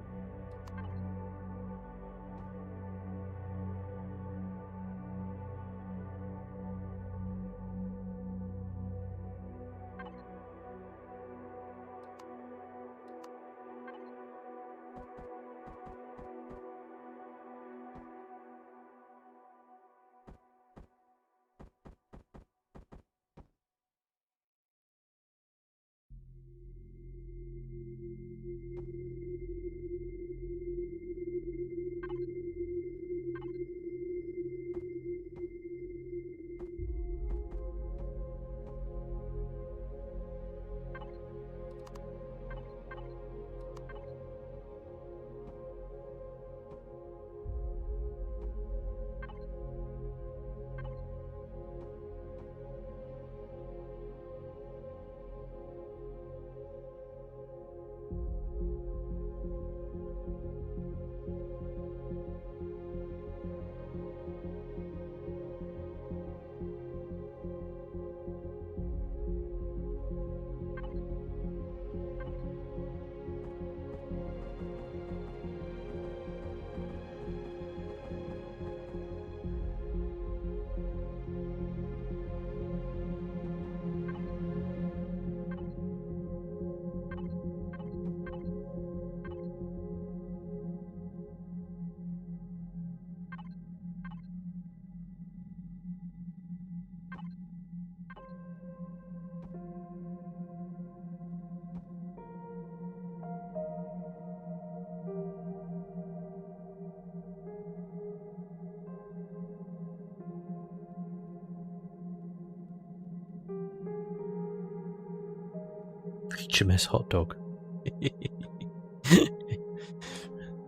HMS hot dog.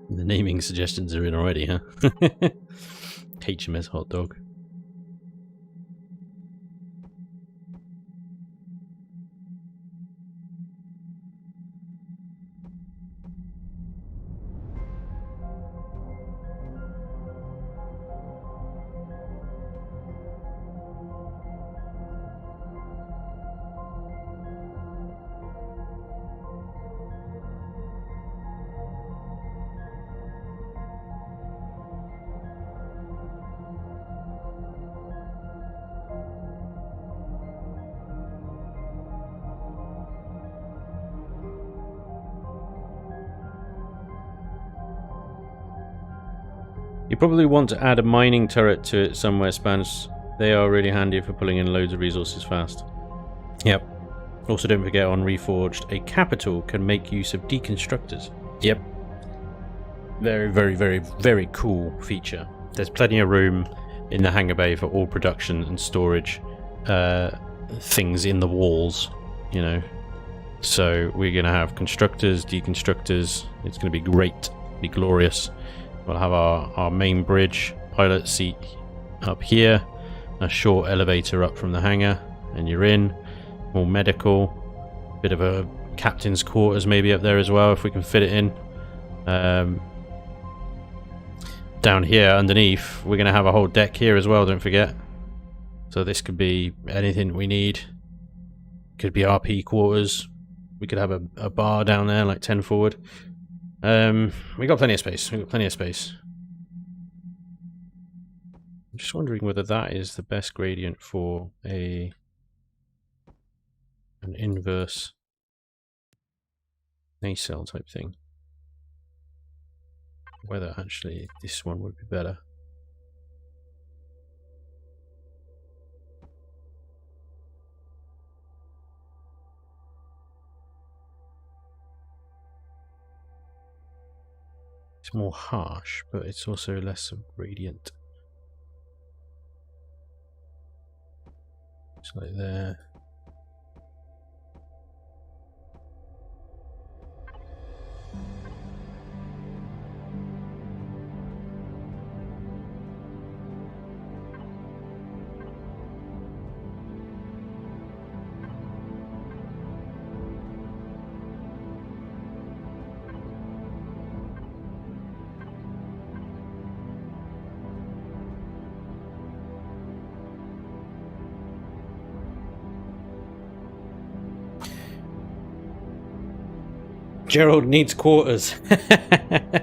The naming suggestions are in already, huh? HMS hot dog. You probably want to add a mining turret to it somewhere, Spanj. They are really handy for pulling in loads of resources fast. Yep. Also, don't forget on Reforged, a capital can make use of deconstructors. Yep. Very, very, very, very cool feature. There's plenty of room in the hangar bay for all production and storage things in the walls, you know. So we're going to have constructors, deconstructors. It's going to be great, be glorious. We'll have our main bridge pilot seat up here, a short elevator up from the hangar, and you're in. More medical, bit of a captain's quarters maybe up there as well if we can fit it in. Down here underneath, we're going to have a whole deck here as well, don't forget. So this could be anything we need. Could be RP quarters. We could have a bar down there, like 10 forward. We got plenty of space. We got plenty of space. I'm just wondering whether that is the best gradient for an inverse nacelle type thing. Whether actually this one would be better. It's more harsh, but it's also less of gradient. It's like there. Gerald needs quarters.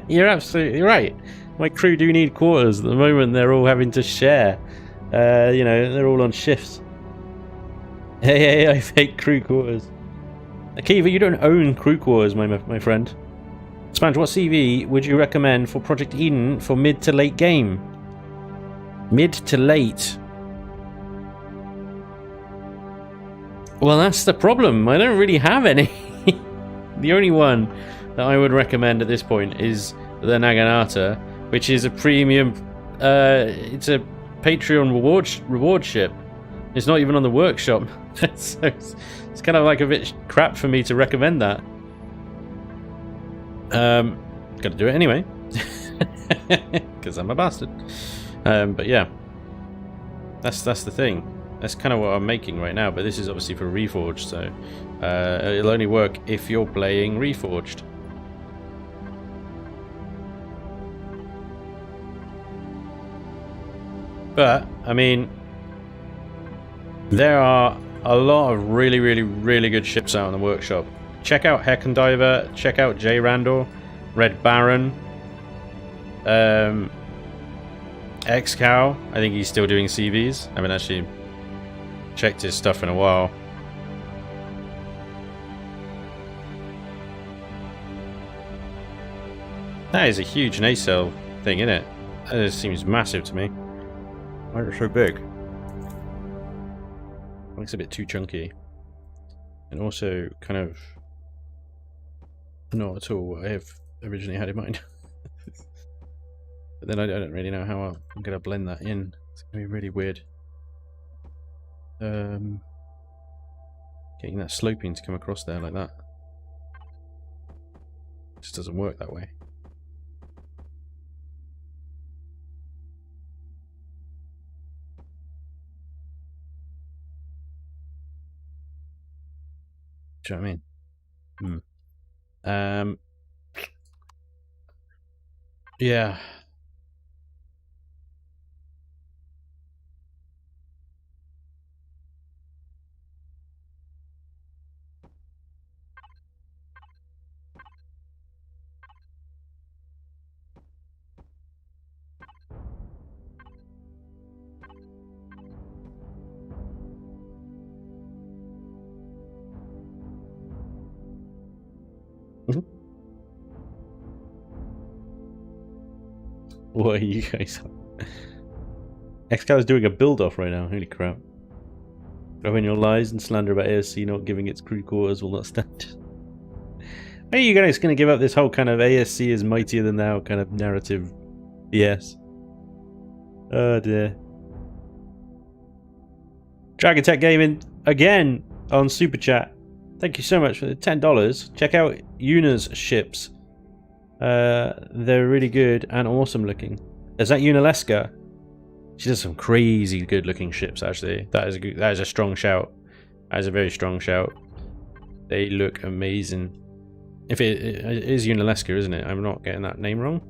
You're absolutely right. My crew do need quarters. At the moment, they're all having to share. You know, they're all on shifts. Hey, I fake crew quarters. Akiva, you don't own crew quarters, my friend. Spanj, what CV would you recommend for Project Eden for mid to late game? Mid to late. Well, that's the problem. I don't really have any. The only one that I would recommend at this point is the Naginata, which is a premium. It's a Patreon reward ship. It's not even on the workshop, so it's kind of like a bit crap for me to recommend that. Got to do it anyway, because I'm a bastard. But yeah, that's the thing. That's kind of what I'm making right now. But this is obviously for Reforged, so. It'll only work if you're playing Reforged. But, I mean, there are a lot of really, really, really good ships out in the workshop. Check out Heckendiver, check out J. Randall, Red Baron, X-Cow. I think he's still doing CVs. I haven't actually checked his stuff in a while. That is a huge nacelle thing, isn't it? That just seems massive to me. Why is it so big? Looks a bit too chunky. And also kind of not at all what I have originally had in mind. But then I don't really know how I'm going to blend that in. It's going to be really weird. Getting that sloping to come across there like that. It just doesn't work that way. Do you know what I mean? Yeah. What are you guys on? Excalibur's doing a build-off right now, holy crap. When your lies and slander about ASC not giving its crew quarters will not stand. Are you guys going to give up this whole kind of ASC is mightier than thou kind of narrative BS? Oh dear. Dragon Tech Gaming again on Super Chat. Thank you so much for the $10. Check out Yuna's ships. They're really good and awesome looking. Is that Unaleska? She does some crazy good looking ships actually. That is a strong shout. That is a very strong shout. They look amazing. If it is Unaleska, isn't it? I'm not getting that name wrong.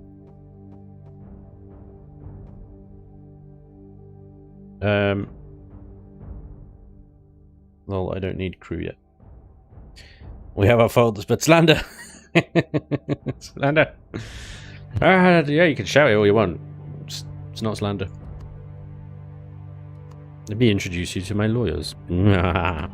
Well, I don't need crew yet. We have our faults, but slander. Slander. Yeah, you can shout it all you want. It's not slander. Let me introduce you to my lawyers. Yeah.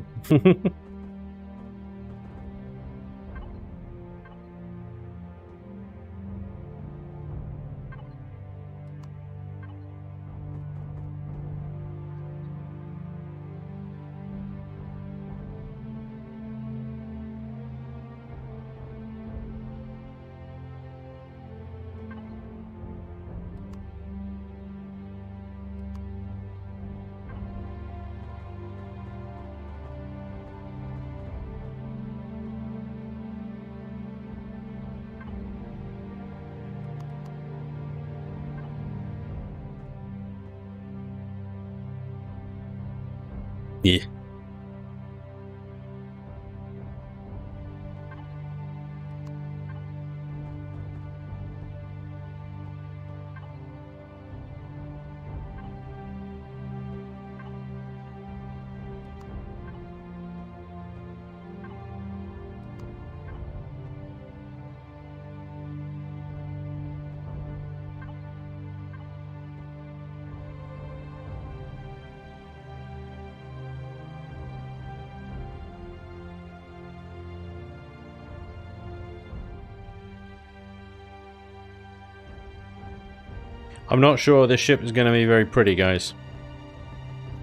I'm not sure this ship is going to be very pretty, guys.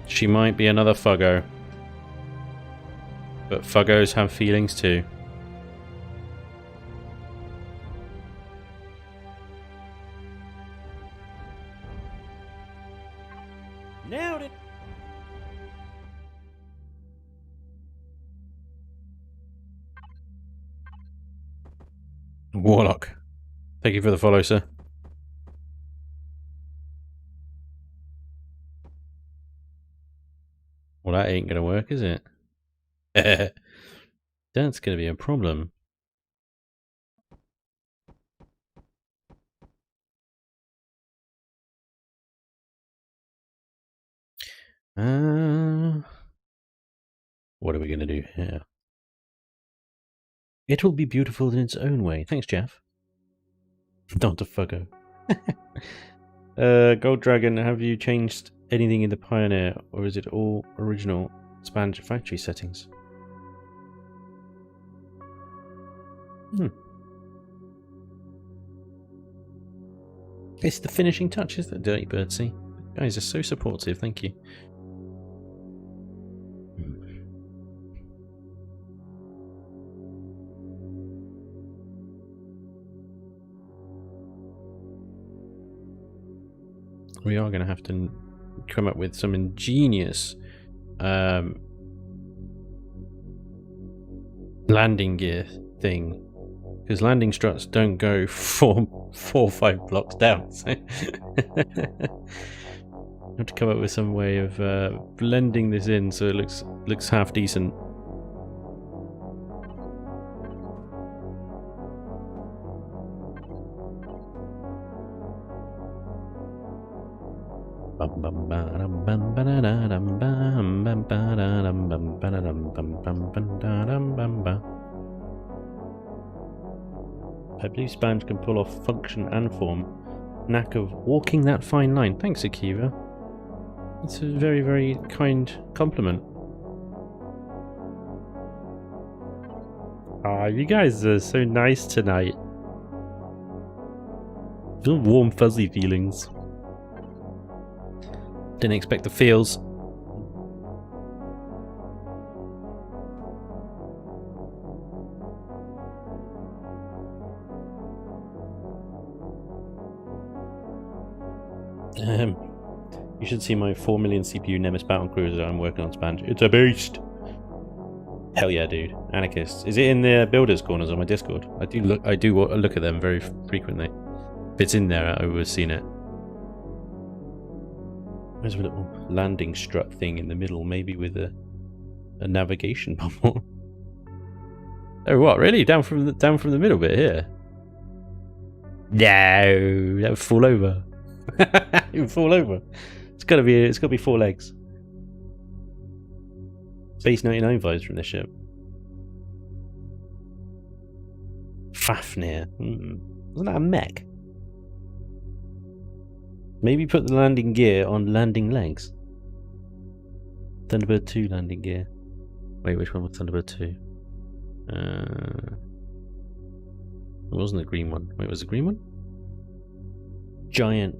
She might be another Fuggo. But Fuggos have feelings too. Nailed it. Warlock. Thank you for the follow, sir. Well, that ain't gonna work, is it? That's gonna be a problem. What are we gonna do here? It will be beautiful in its own way. Thanks, Jeff. Not a Fuggo. Gold Dragon, have you changed anything in the Pioneer, or is it all original Spanj factory settings? It's the finishing touches that Dirty Birdsea. You guys are so supportive, thank you. We are going to have to come up with some ingenious landing gear thing Because landing struts don't go four or 5 blocks down. So I have to come up with some way of blending this in so it looks half decent. I believe Spanj can pull off function and form. Knack of walking that fine line. Thanks, Akiva. It's a very, very kind compliment. Ah, you guys are so nice tonight. Feel warm, fuzzy feelings. Didn't expect the feels. You should see my 4 million CPU Nemesis battle cruiser I'm working on, Spanj. It's a beast! Hell yeah, dude. Anarchists. Is it in the builders corners on my Discord? I do look at them very frequently. If it's in there, I've always seen it. There's a little landing strut thing in the middle, maybe with a navigation bubble. Oh, what? Really? Down from the middle bit here? No, that would fall over. It would fall over. It's gotta be 4 legs. Base 99 vibes from this ship. Fafnir. Wasn't that a mech? Maybe put the landing gear on landing legs. Thunderbird 2 landing gear. Wait, which one was Thunderbird 2? It wasn't the green one. Wait, was it the green one? Giant,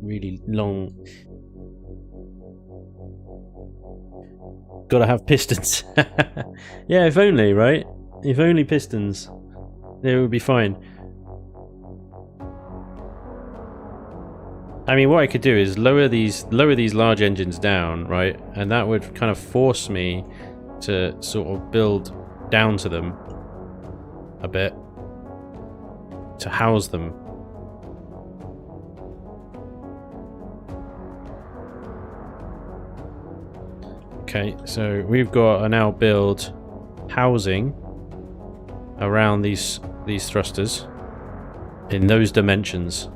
really long. Gotta have pistons. Yeah, if only, right? If only pistons. It would be fine. I mean, what I could do is lower these large engines down, right? And that would kind of force me to sort of build down to them a bit to house them. Okay, so we've got to now build housing around these thrusters in those dimensions.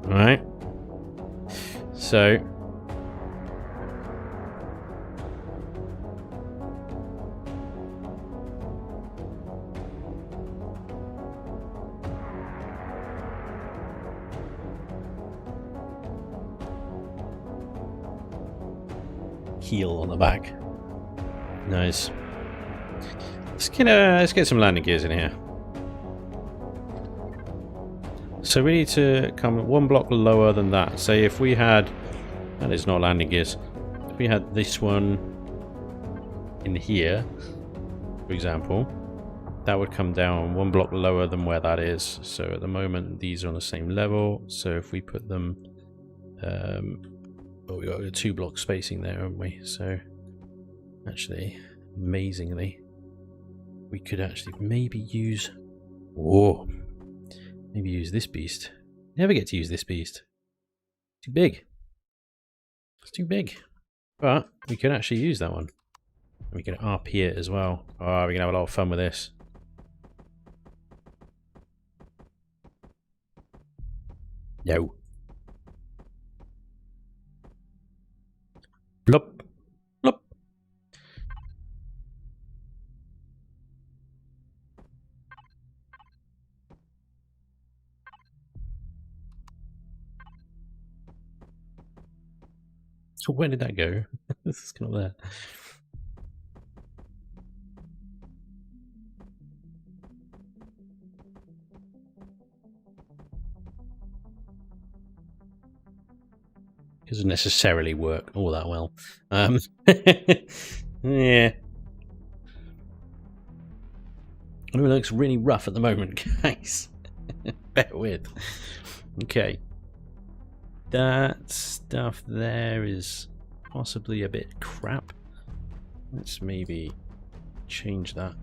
Alright. So heel on the back. Nice. Let's get some landing gears in here. So we need to come 1 block lower than that. Say if we had, that is not landing gears. If we had this one in here, for example, that would come down 1 block lower than where that is. So at the moment these are on the same level. So if we put them, well, we got a 2 block spacing there, haven't we? So actually, amazingly, we could actually maybe use, maybe use this beast. Never get to use this beast. Too big. It's too big. But we can actually use that one. We can RP it as well. Oh, we can have a lot of fun with this. No. Blop. Blop. So where did that go? This is not there. Doesn't necessarily work all that well. Yeah. It looks really rough at the moment, guys. Bear with. Okay. That stuff there is possibly a bit crap. Let's maybe change that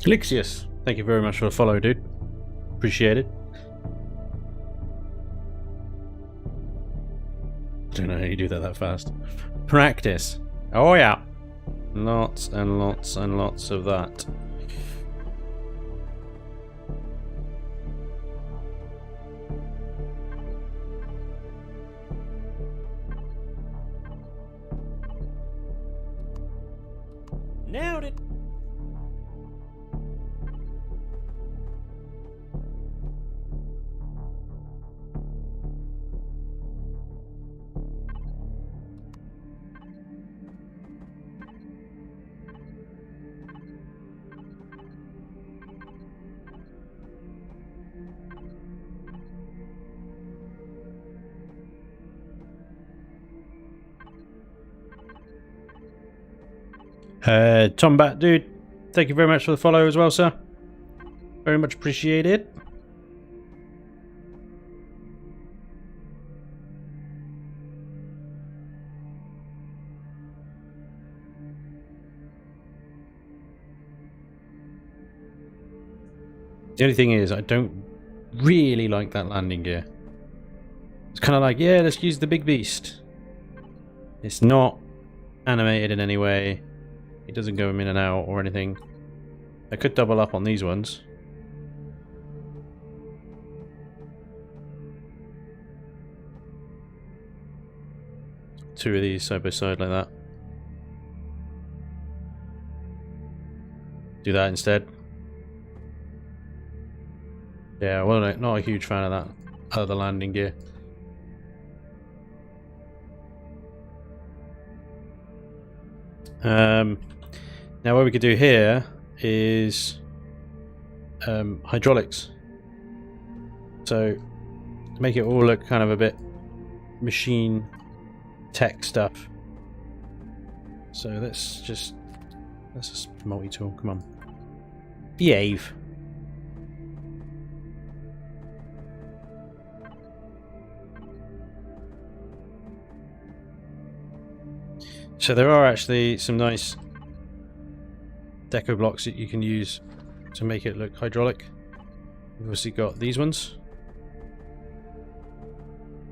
Lixius, thank you very much for the follow, dude. Appreciate it. I don't know how you do that fast. Practice. Oh yeah. Lots and lots and lots of that. Nailed it. Tombat, dude, thank you very much for the follow as well, sir. Very much appreciated. The only thing is, I don't really like that landing gear. It's kind of like, yeah, let's use the big beast. It's not animated in any way. It doesn't go in and out or anything. I could double up on these ones. Two of these side by side like that. Do that instead. Yeah, well, not a huge fan of that other landing gear. Now what we could do here is hydraulics. So to make it all look kind of a bit machine tech stuff. So let's just multi-tool. Come on, behave. So there are actually some nice deco blocks that you can use to make it look hydraulic. We've obviously got these ones.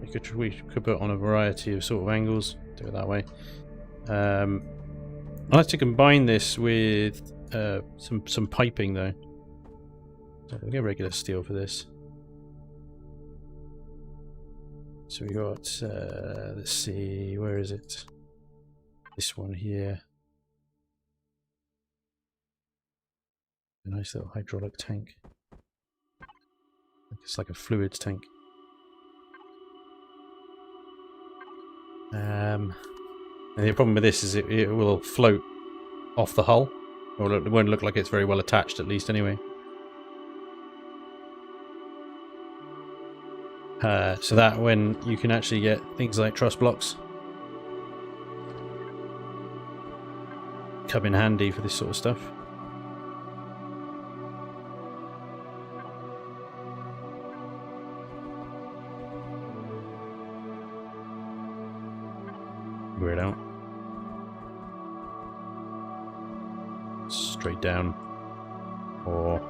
We could put on a variety of sort of angles. Do it that way. I like to combine this with some piping though. So we'll get regular steel for this. So we got let's see, where is it? This one here. A nice little hydraulic tank. It's like a fluids tank. And the problem with this is it will float off the hull. Or it won't look like it's very well attached, at least anyway. So that when you can actually get things like truss blocks come in handy for this sort of stuff. Figure it out. Straight down. Or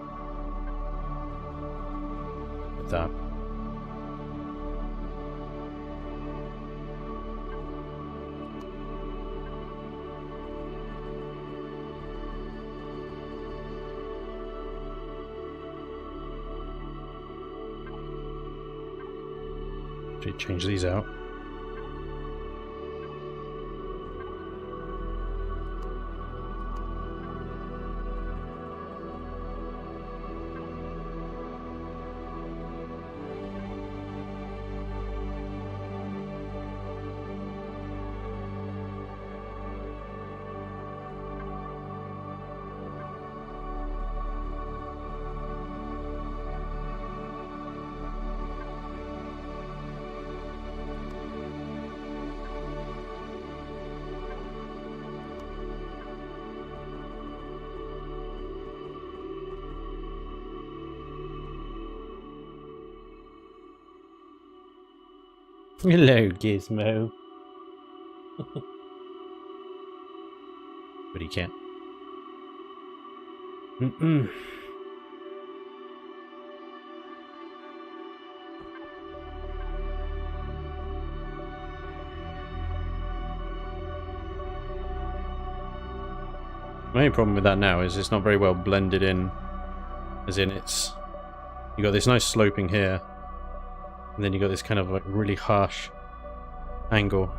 like that. Change these out. Hello, Gizmo. But he can't. Mm-mm. My only problem with that now is it's not very well blended in, as in you got this nice sloping here, and then you got this kind of like really harsh angle.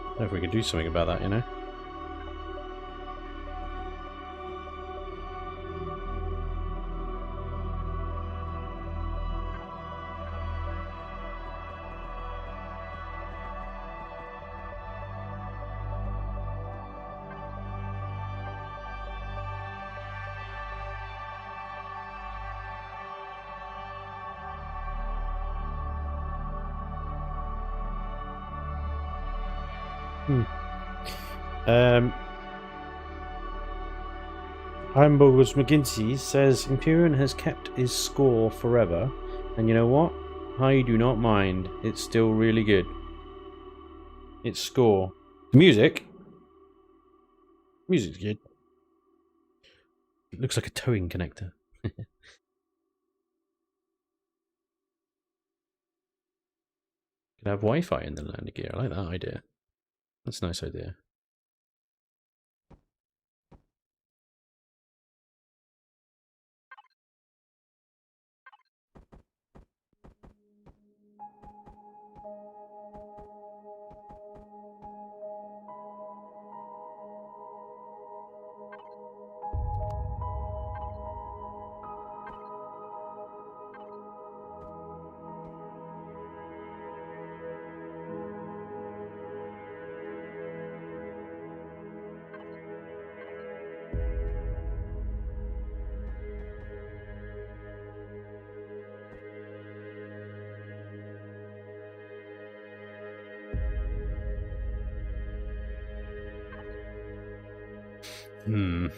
I don't know if we could do something about that, you know? Heimbogus McGinty says Imperium has kept his score forever, and you know what? I do not mind. It's still really good. Its score. The music's good. It looks like a towing connector. Could have Wi-Fi in the landing gear. I like that idea. That's a nice idea. Hmm.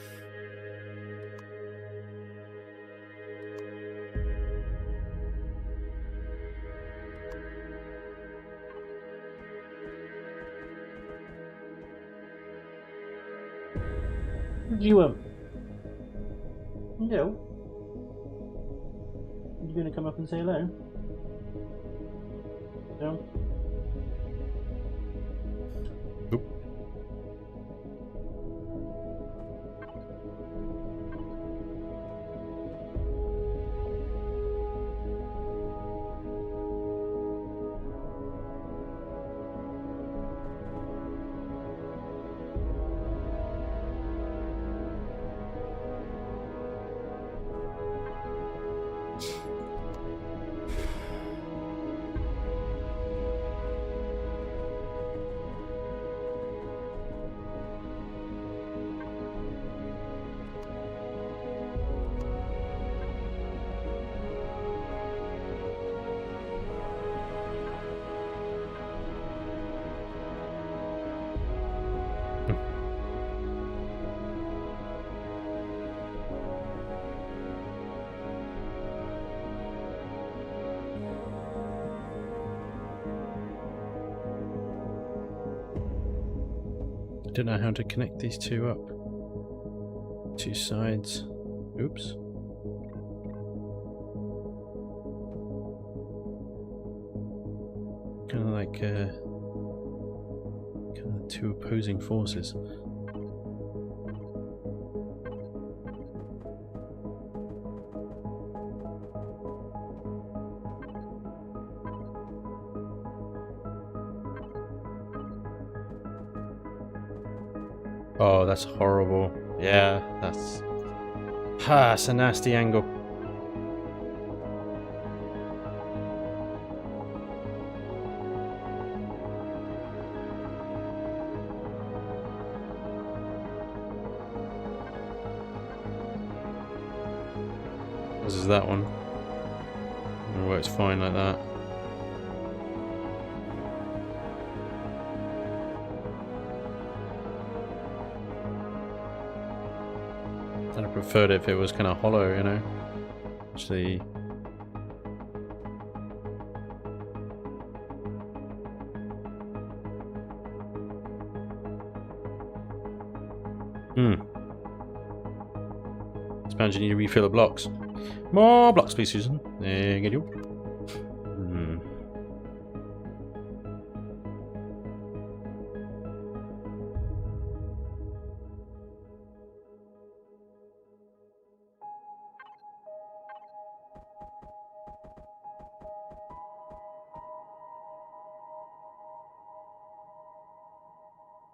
You no. You gonna come up and say hello? No. Oop. I don't know how to connect these two up. Two sides. Oops. Kind of like kind of two opposing forces. Oh, that's horrible. Yeah, that's a nasty angle. This is that one. It works fine like that. I'd have preferred it if it was kind of hollow, you know. Actually, Spanj, you need to refill the blocks. More blocks, please, Susan. There you go.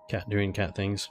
Cat doing cat things.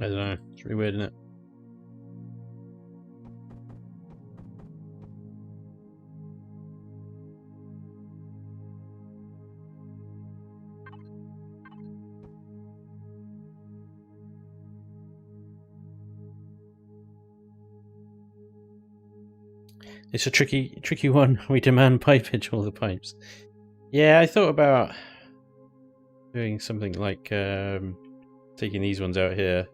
I don't know. It's really weird, isn't it? It's a tricky one. We demand pipage all the pipes. Yeah, I thought about doing something like taking these ones out here.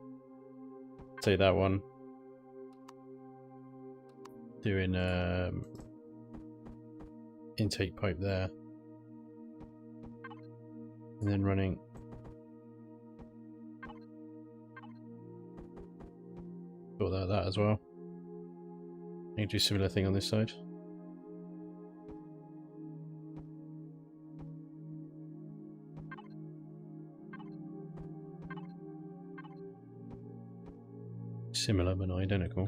Say that one. Doing intake pipe there. And then running thought about that as well. I can do a similar thing on this side. Similar but not identical.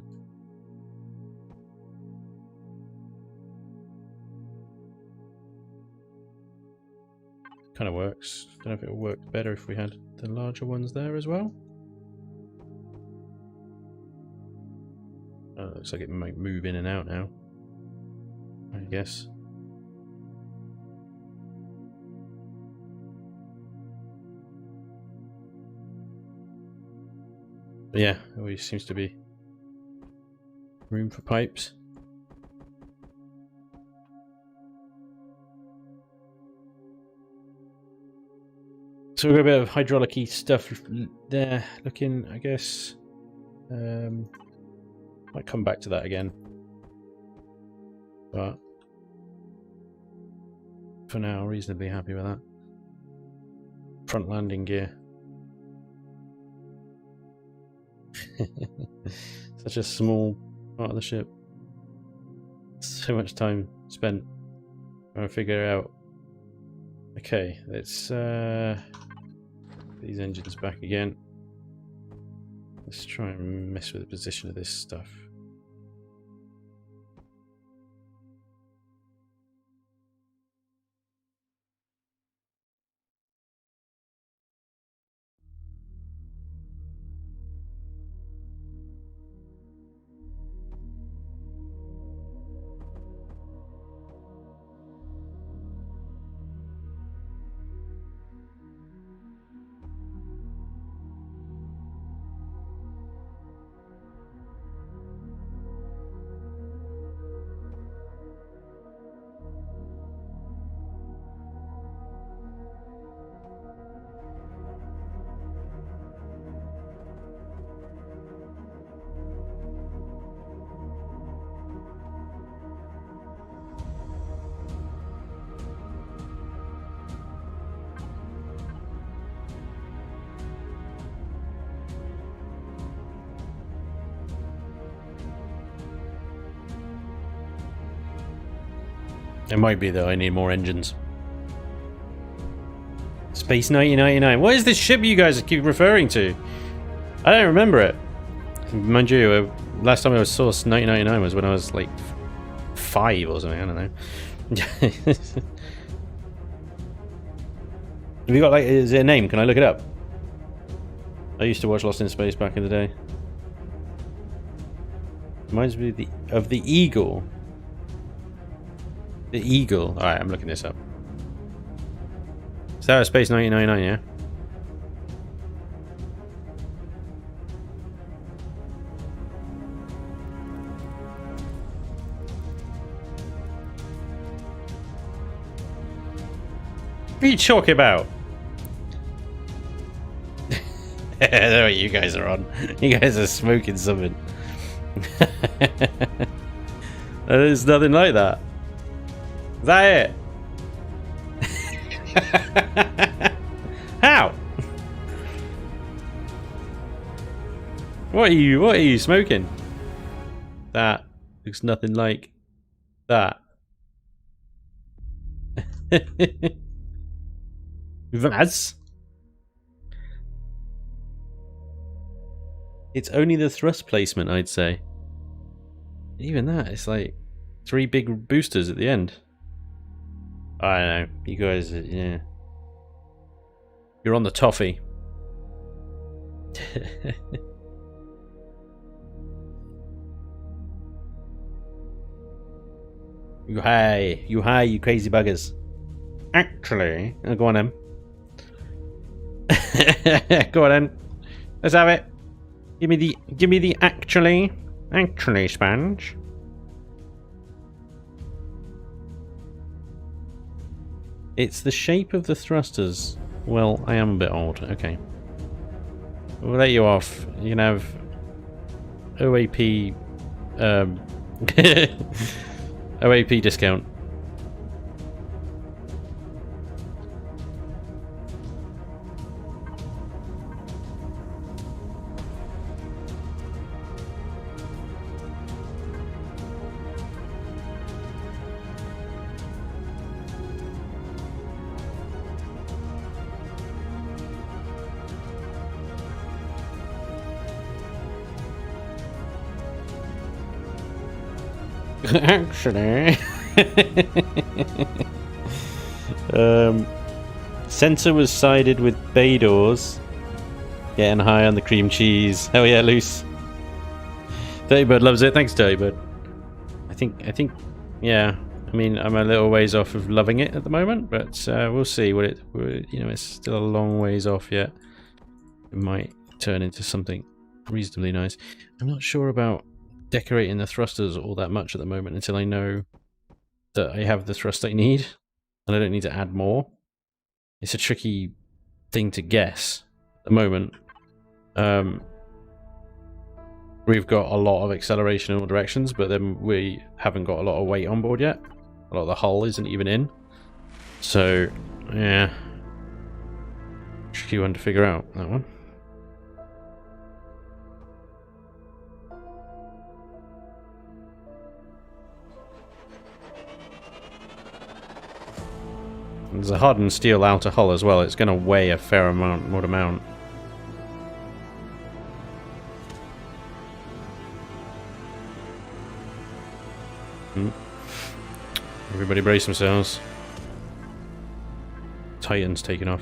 Kind of works. Don't know if it would work better if we had the larger ones there as well. Looks like it might move in and out now, I guess. But yeah, there always seems to be room for pipes. So we've got a bit of hydraulic-y stuff there looking, I guess. Might come back to that again. But for now, reasonably happy with that. Front landing gear. Such a small part of the ship. So much time spent trying to figure out. Okay, let's put these engines back again. Let's try and mess with the position of this stuff. It might be that I need more engines. Space 1999. What is this ship you guys keep referring to? I don't remember it. Mind you, last time I saw 1999 was when I was like 5 or something. I don't know. Have you got like, is it a name? Can I look it up? I used to watch Lost in Space back in the day. Reminds me of the Eagle. The Eagle. Alright, I'm looking this up. Is that a Space 1999, yeah? What are you talking about? I know what you guys are on. You guys are smoking something. There's nothing like that. Is that it? How? What are you smoking? That looks nothing like that. Vaz? It's only the thrust placement, I'd say. Even that, it's like 3 big boosters at the end. I don't know. You guys, yeah. You're on the toffee. You high, you crazy buggers. Actually, go on then. Go on then. Let's have it. Give me the actually Spanj. It's the shape of the thrusters. Well, I am a bit old. Okay. We'll let you off. You can have OAP OAP discount. Actually, Sensor was sided with bay doors. Getting high on the cream cheese. Hell yeah, loose. Dirtybird loves it. Thanks, Dirtybird. I think, yeah. I mean, I'm a little ways off of loving it at the moment, but we'll see what it's still a long ways off yet. It might turn into something reasonably nice. I'm not sure about decorating the thrusters all that much at the moment until I know that I have the thrust I need and I don't need to add more. It's a tricky thing to guess at the moment. We've got a lot of acceleration in all directions, but then we haven't got a lot of weight on board yet. A lot of the hull isn't even in. So, yeah. Tricky one to figure out, that one. There's a hardened steel outer hull as well. It's going to weigh a fair amount, more amount. Everybody brace themselves. Titan's taking off.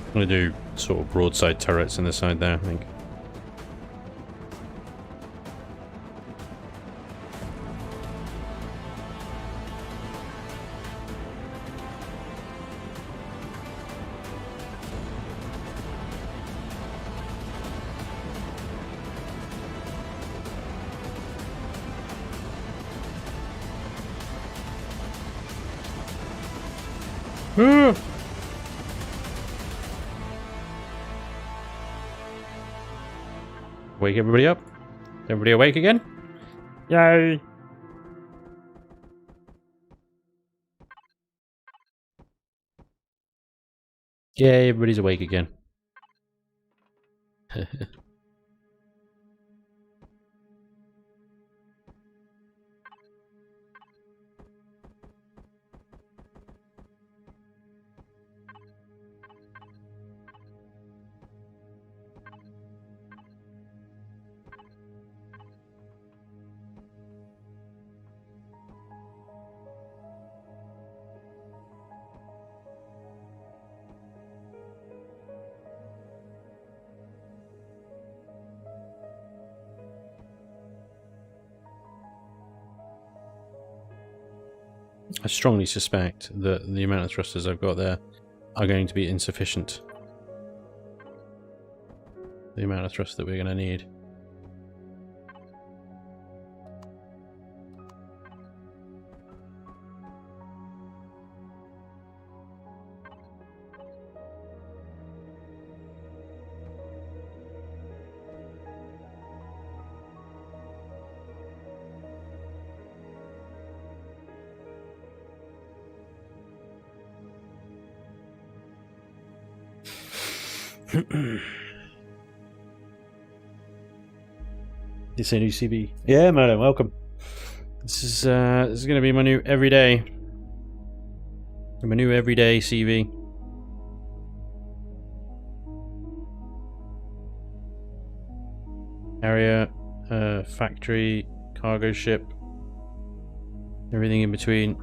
I'm going to do sort of broadside turrets in the side there, I think. Wake everybody up. Everybody awake again? Yay! Yeah, everybody's awake again. I strongly suspect that the amount of thrusters I've got there are going to be insufficient. The amount of thrust that we're going to need. This a new CV? Yeah, madam, welcome. This is going to be my new everyday CV. Area, factory, cargo ship, everything in between.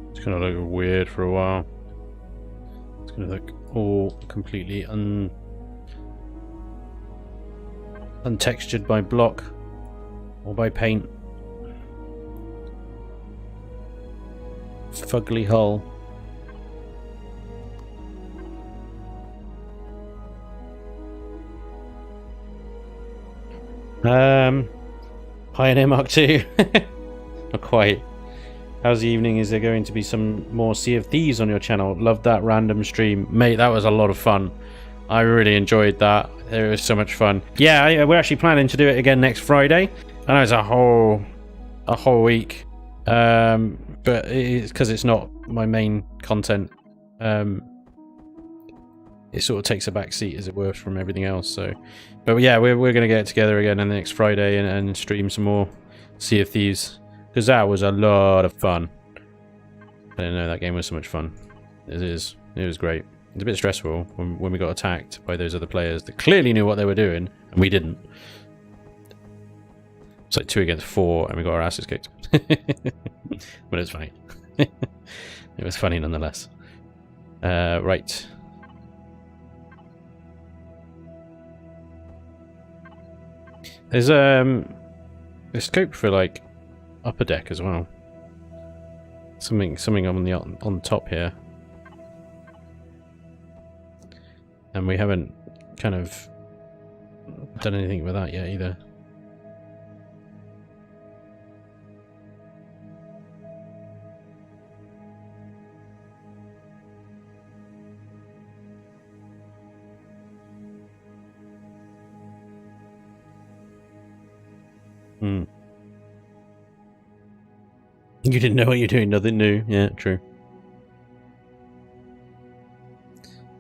It's going to look weird for a while. It's going to look all completely untextured by block or by paint. Fugly hull. Pioneer Mark II. Not quite. How's the evening? Is there going to be some more Sea of Thieves on your channel? Loved that random stream. Mate, that was a lot of fun. I really enjoyed that. It was so much fun. Yeah, we're actually planning to do it again next Friday. I know it's a whole week. But it's because it's not my main content. It sort of takes a back seat, as it were, from everything else. So, but yeah, we're going to get together again on the next Friday and stream some more Sea of Thieves. Because that was a lot of fun. I didn't know that game was so much fun. It is. It was great. It's a bit stressful when we got attacked by those other players that clearly knew what they were doing, and we didn't. It's like 2 against 4, and we got our asses kicked. But it was funny. It was funny nonetheless. Right. There's scope for like upper deck as well. Something on top here, and we haven't kind of done anything with that yet either. You didn't know what you're doing, nothing new. Yeah, true.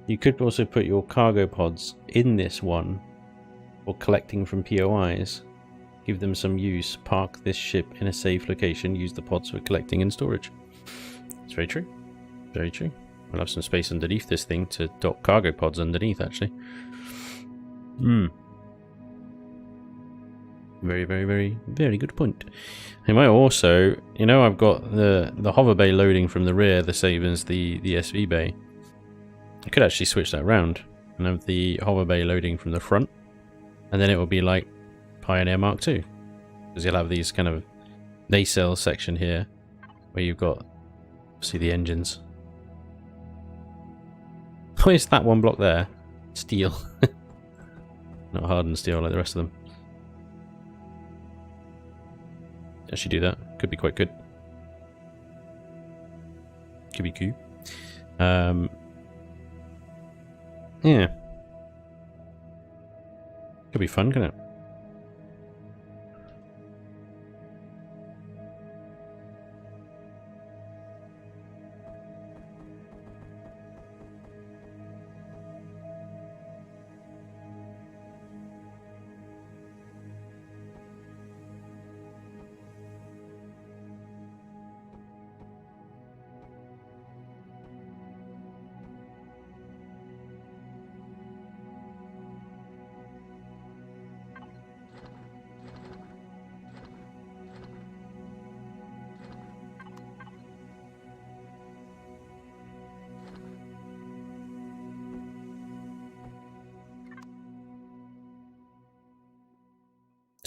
You could also put your cargo pods in this one, or collecting from POIs. Give them some use. Park this ship in a safe location. Use the pods for collecting and storage. It's very true. Very true. We'll have some space underneath this thing to dock cargo pods underneath, actually. Very, very, very, very good point. I might also, you know, I've got the hover bay loading from the rear, the same as the SV bay. I could actually switch that around and have the hover bay loading from the front, and then it will be like Pioneer Mark II, because you'll have these kind of nacelle section here, where you've got, see the engines. Where's that one block there? Steel. Not hardened steel like the rest of them. Actually do that. Could be quite good. Could be cool. Yeah. Could be fun, couldn't it?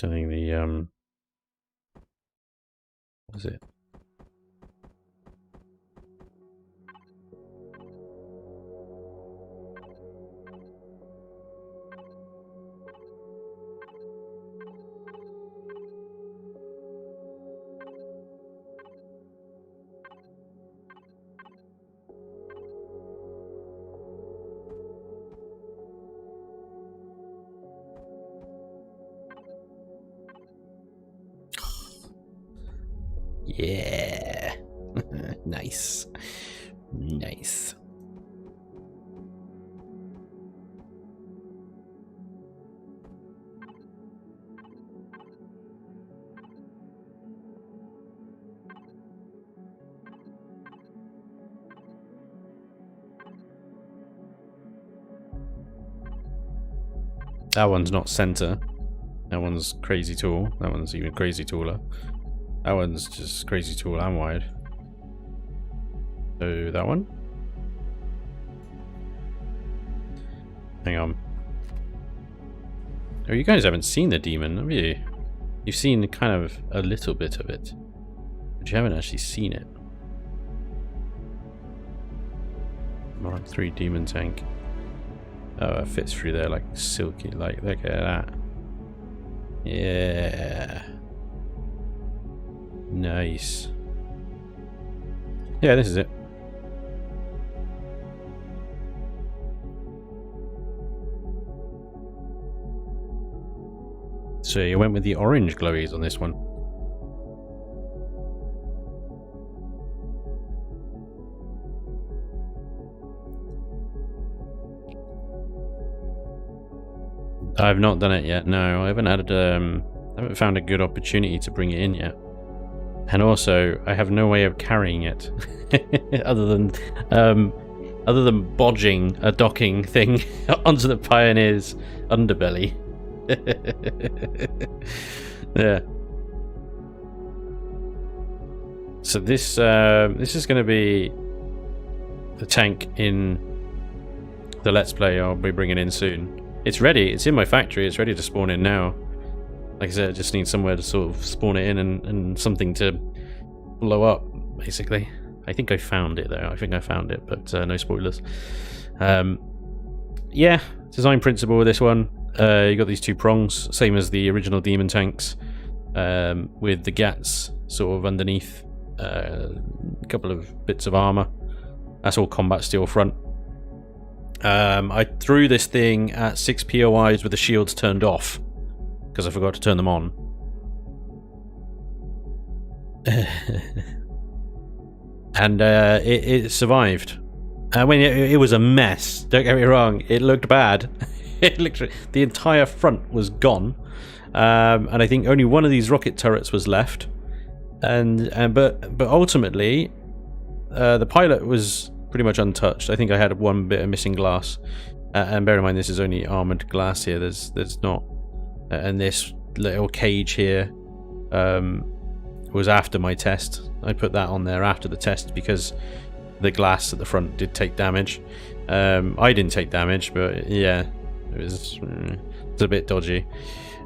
I think the what is it? Yeah. Nice. Nice. That one's not center. That one's crazy tall. That one's even crazy taller. That one's just crazy tall and wide. So that one? Hang on. Oh, you guys haven't seen the demon, have you? You've seen kind of a little bit of it, but you haven't actually seen it. Mark 3 demon tank. Oh, it fits through there like silky, like, look at that. Yeah. Nice. Yeah, this is it. So you went with the orange glowies on this one. I've not done it yet. No, I haven't had I haven't found a good opportunity to bring it in yet. And also, I have no way of carrying it other than bodging a docking thing onto the Pioneer's underbelly. Yeah. So this is going to be the tank in the Let's Play I'll be bringing in soon. It's ready. It's in my factory. It's ready to spawn in now. Like I said, I just need somewhere to sort of spawn it in and something to blow up, basically. I think I found it, though. I think I found it, but no spoilers. Yeah, design principle with this one. You got these two prongs, same as the original demon tanks, with the gats sort of underneath, a couple of bits of armor. That's all combat steel front. I threw this thing at 6 POIs with the shields turned off because I forgot to turn them on. And it survived. I mean, it was a mess. Don't get me wrong. It looked bad. It looked, the entire front was gone, and I think only one of these rocket turrets was left. But ultimately, the pilot was pretty much untouched. I think I had one bit of missing glass, and bear in mind this is only armored glass here. There's not, and this little cage here was after my test. I put that on there after the test because the glass at the front did take damage. I didn't take damage, but yeah, it's a bit dodgy.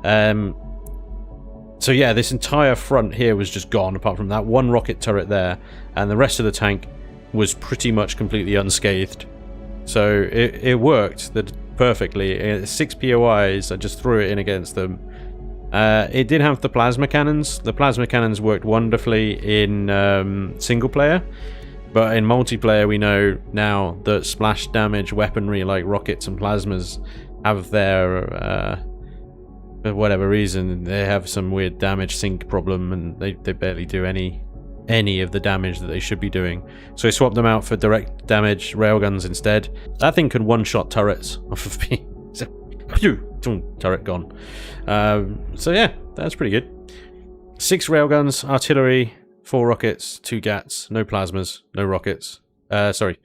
So So yeah, this entire front here was just gone, apart from that one rocket turret there, and the rest of the tank was pretty much completely unscathed. So it worked perfectly. 6 POIs, I just threw it in against them. It did have the plasma cannons. The plasma cannons worked wonderfully in single player, but in multiplayer we know now that splash damage weaponry like rockets and plasmas have their, for whatever reason, they have some weird damage sink problem, and they barely do any of the damage that they should be doing. So I swapped them out for direct damage railguns instead. That thing could one-shot turrets off of me. Turret gone. So yeah, that's pretty good. 6 railguns, artillery, 4 rockets, 2 gats, no plasmas, no rockets. Sorry,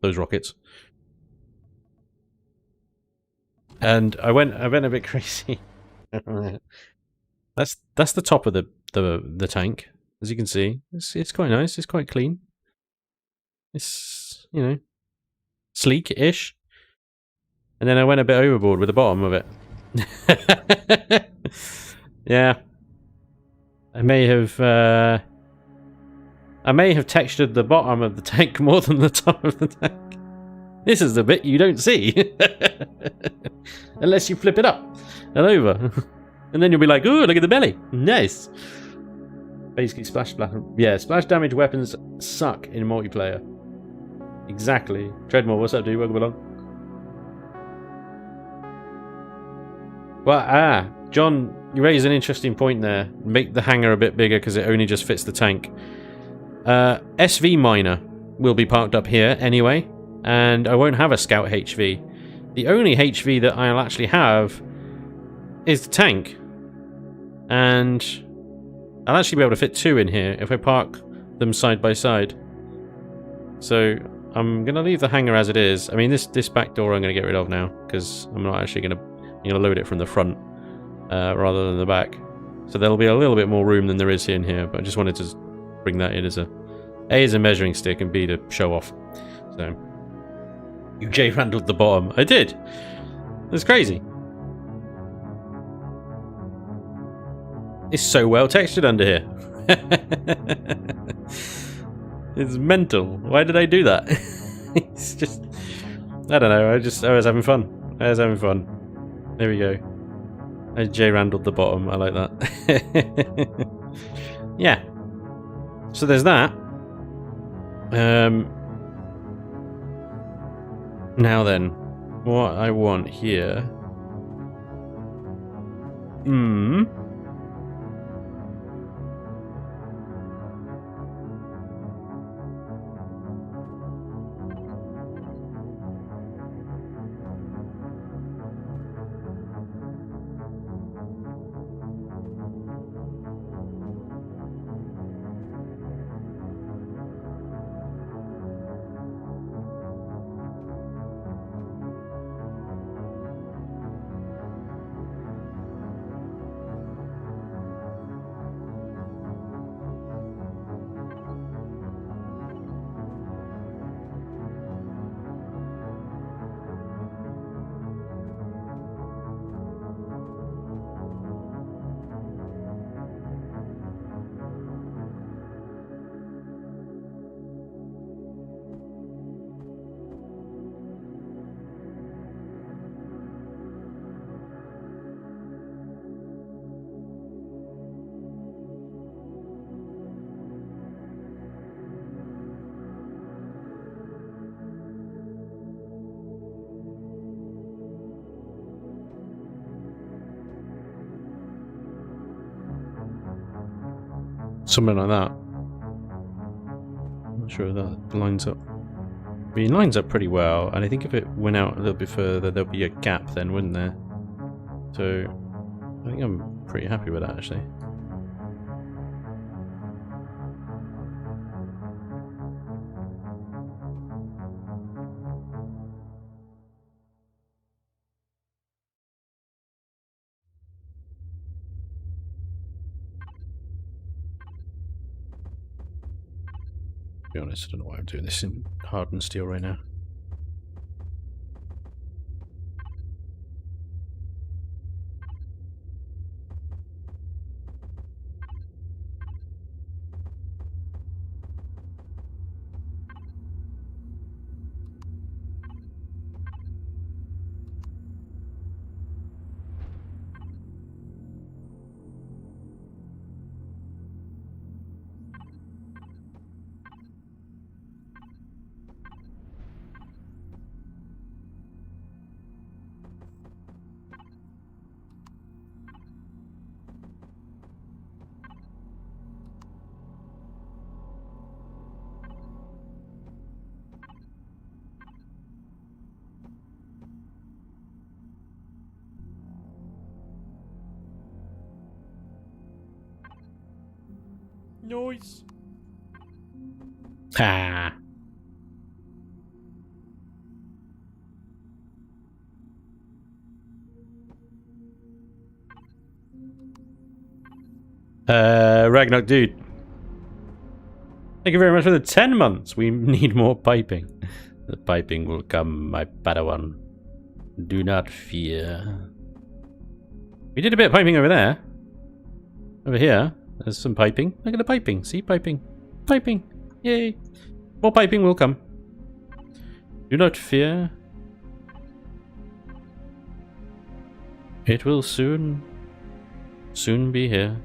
those rockets. And I went a bit crazy. That's the top of the tank, as you can see. It's quite nice. It's quite clean. It's, you know, sleek-ish. And then I went a bit overboard with the bottom of it. Yeah. I may have textured the bottom of the tank more than the top of the tank. This is the bit you don't see. Unless you flip it up and over. And then you'll be like, ooh, look at the belly. Nice. Basically, splash. Yeah, splash damage weapons suck in multiplayer. Exactly. Treadmill, what's up, dude? Welcome along. Well, John, you raised an interesting point there. Make the hangar a bit bigger because it only just fits the tank. SV miner will be parked up here anyway, and I won't have a scout HV. The only HV that I'll actually have is the tank, and I'll actually be able to fit 2 in here if I park them side by side. So I'm gonna leave the hangar as it is. I mean, this back door I'm gonna get rid of now because I'm not actually gonna load it from the front rather than the back. So there'll be a little bit more room than there is in here, but I just wanted to bring that in as A as a measuring stick and B to show off. So you J-handled the bottom. I did. That's crazy. It's so well textured under here. It's mental. Why did I do that? It's just, I don't know. I was having fun. There we go. I J-handled the bottom. I like that. Yeah. So there's that. Now then, what I want here. Something like that. I'm not sure if that lines up. I mean, it lines up pretty well, and I think if it went out a little bit further, there'll be a gap then, wouldn't there? So, I think I'm pretty happy with that, actually. To be honest, I don't know why I'm doing this in hardened steel right now. Noise. Ha! Ragnarok dude. Thank you very much for the 10 months. We need more piping. The piping will come, my Padawan. Do not fear. We did a bit of piping over there. Over here, there's some piping. Look at the piping. See, piping. Piping. Yay. More piping will come. Do not fear. It will soon be here.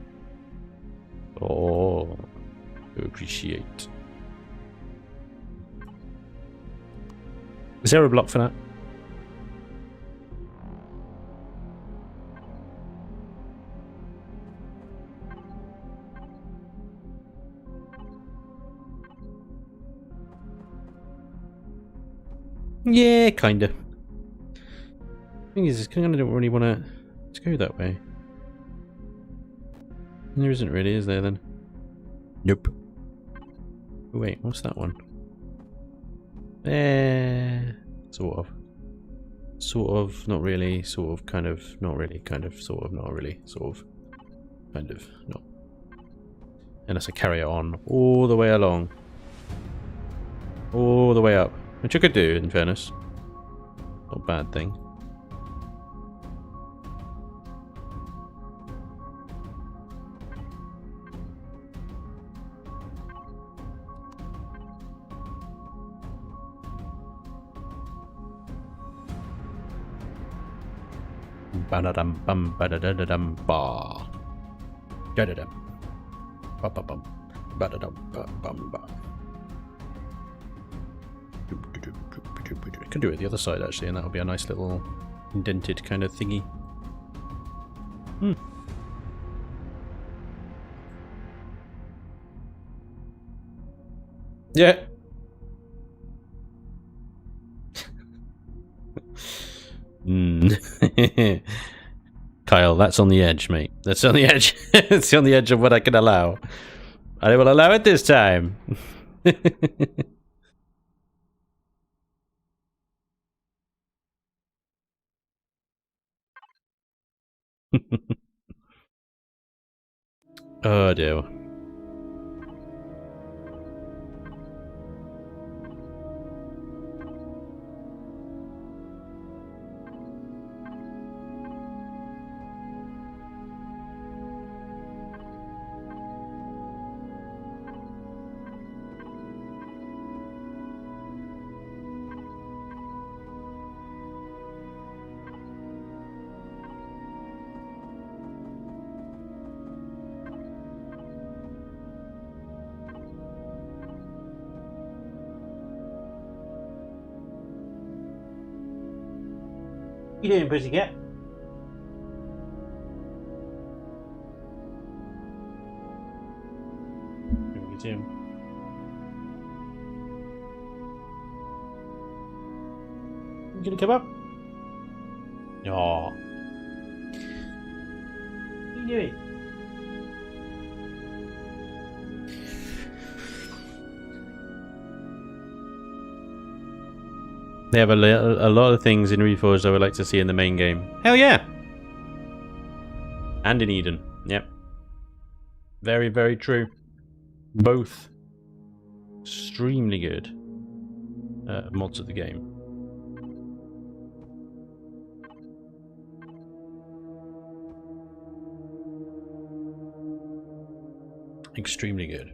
Oh, appreciate. Is there a block for that? Yeah, kinda. Thing is, I kind of don't really want to go that way. There isn't really, is there then? Nope. Oh, wait, what's that one? Sort of. Sort of, not really, sort of, kind of, not really, kind of, sort of, not really, sort of, kind of, not. Unless I carry it on all the way along. All the way up. Which I could do, in fairness. Not a bad thing. Ba-da-dum bum ba-da-da-da-dum ba. Da-da-dum. Ba-ba-bum. Ba-da-dum ba-bum-ba. I could do it the other side actually, and that'll be a nice little indented kind of thingy. Hmm. Yeah. Kyle, that's on the edge, mate. That's on the edge. It's on the edge of what I can allow. I will allow it this time. Oh dear. You doing, pussycat? Here we get him. You gonna come up? No. What are you doing? They have a lot of things in Reforged I would like to see in the main game. Hell yeah! And in Eden. Yep. Very, very true. Both extremely good mods of the game. Extremely good.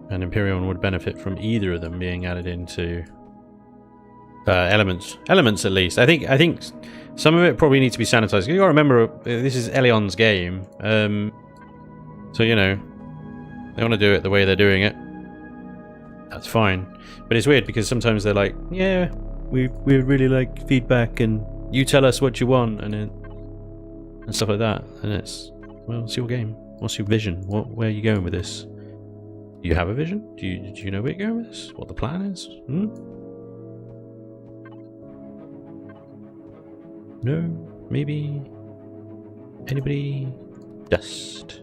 And Imperium would benefit from either of them being added into elements. Elements, at least. I think some of it probably needs to be sanitized. You gotta remember, this is Elion's game. So, you know, they want to do it the way they're doing it. That's fine. But it's weird because sometimes they're like, yeah, we really like feedback and you tell us what you want and stuff like that. And it's, well, it's your game. What's your vision? Where are you going with this? Do you have a vision? Do you know where you're going with this? What the plan is? Hmm? No? Maybe? Anybody? Dust.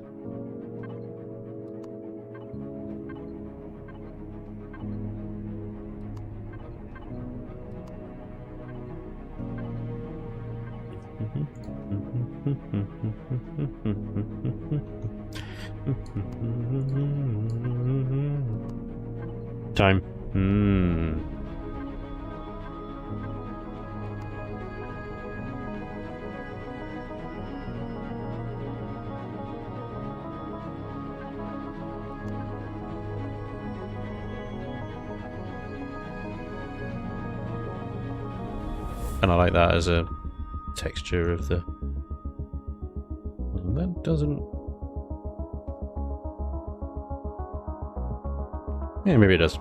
Time. And I like that as a texture of the... That doesn't... Yeah, maybe it does.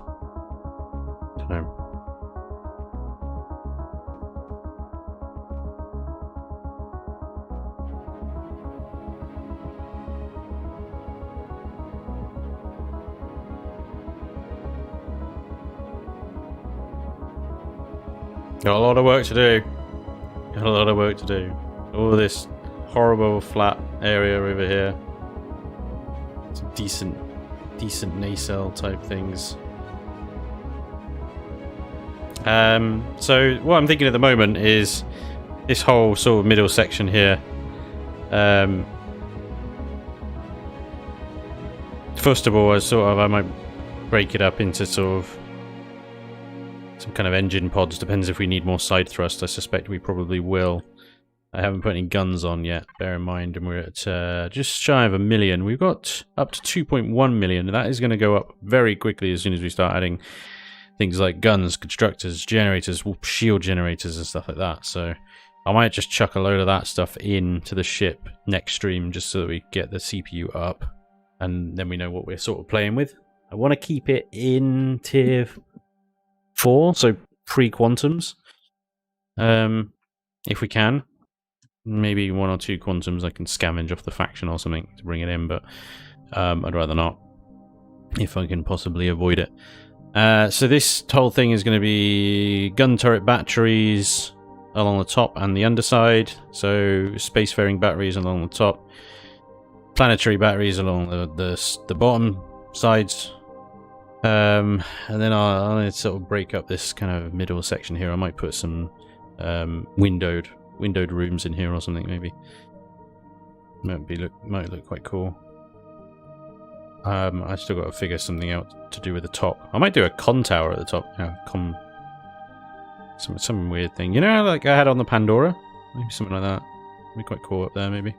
Don't know. Got a lot of work to do. Got a lot of work to do. All this horrible flat area over here. Some decent nacelle type things. So what I'm thinking at the moment is this whole sort of middle section here. First of all, I might break it up into sort of some kind of engine pods. Depends if we need more side thrust. I suspect we probably will. I haven't put any guns on yet, bear in mind, and we're at just shy of 1 million. We've got up to 2.1 million, and that is going to go up very quickly as soon as we start adding things like guns, constructors, generators, shield generators and stuff like that. So I might just chuck a load of that stuff into the ship next stream just so that we get the CPU up, and then we know what we're sort of playing with. I want to keep it in tier 4, so pre-quantums, if we can. Maybe 1 or 2 quantums I can scavenge off the faction or something to bring it in, but I'd rather not, if I can possibly avoid it. So this whole thing is going to be gun turret batteries along the top and the underside, so spacefaring batteries along the top, planetary batteries along the bottom sides. And then I'll sort of break up this kind of middle section here. I might put some windowed rooms in here or something, maybe. Might look quite cool. I still got to figure something out to do with the top. I might do a con tower at the top. Some weird thing. You know, like I had on the Pandora? Maybe something like that. Be quite cool up there, maybe.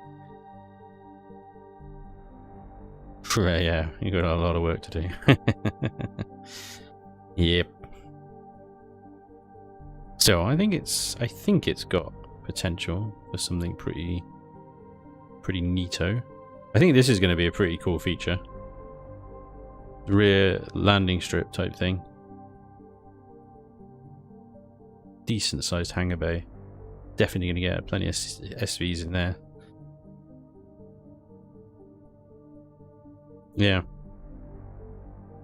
Yeah, you got a lot of work to do. Yep. So I think it's got potential for something pretty neato. I think this is going to be a pretty cool feature. Rear landing strip type thing. Decent sized hangar bay. Definitely going to get plenty of SVs in there. Yeah.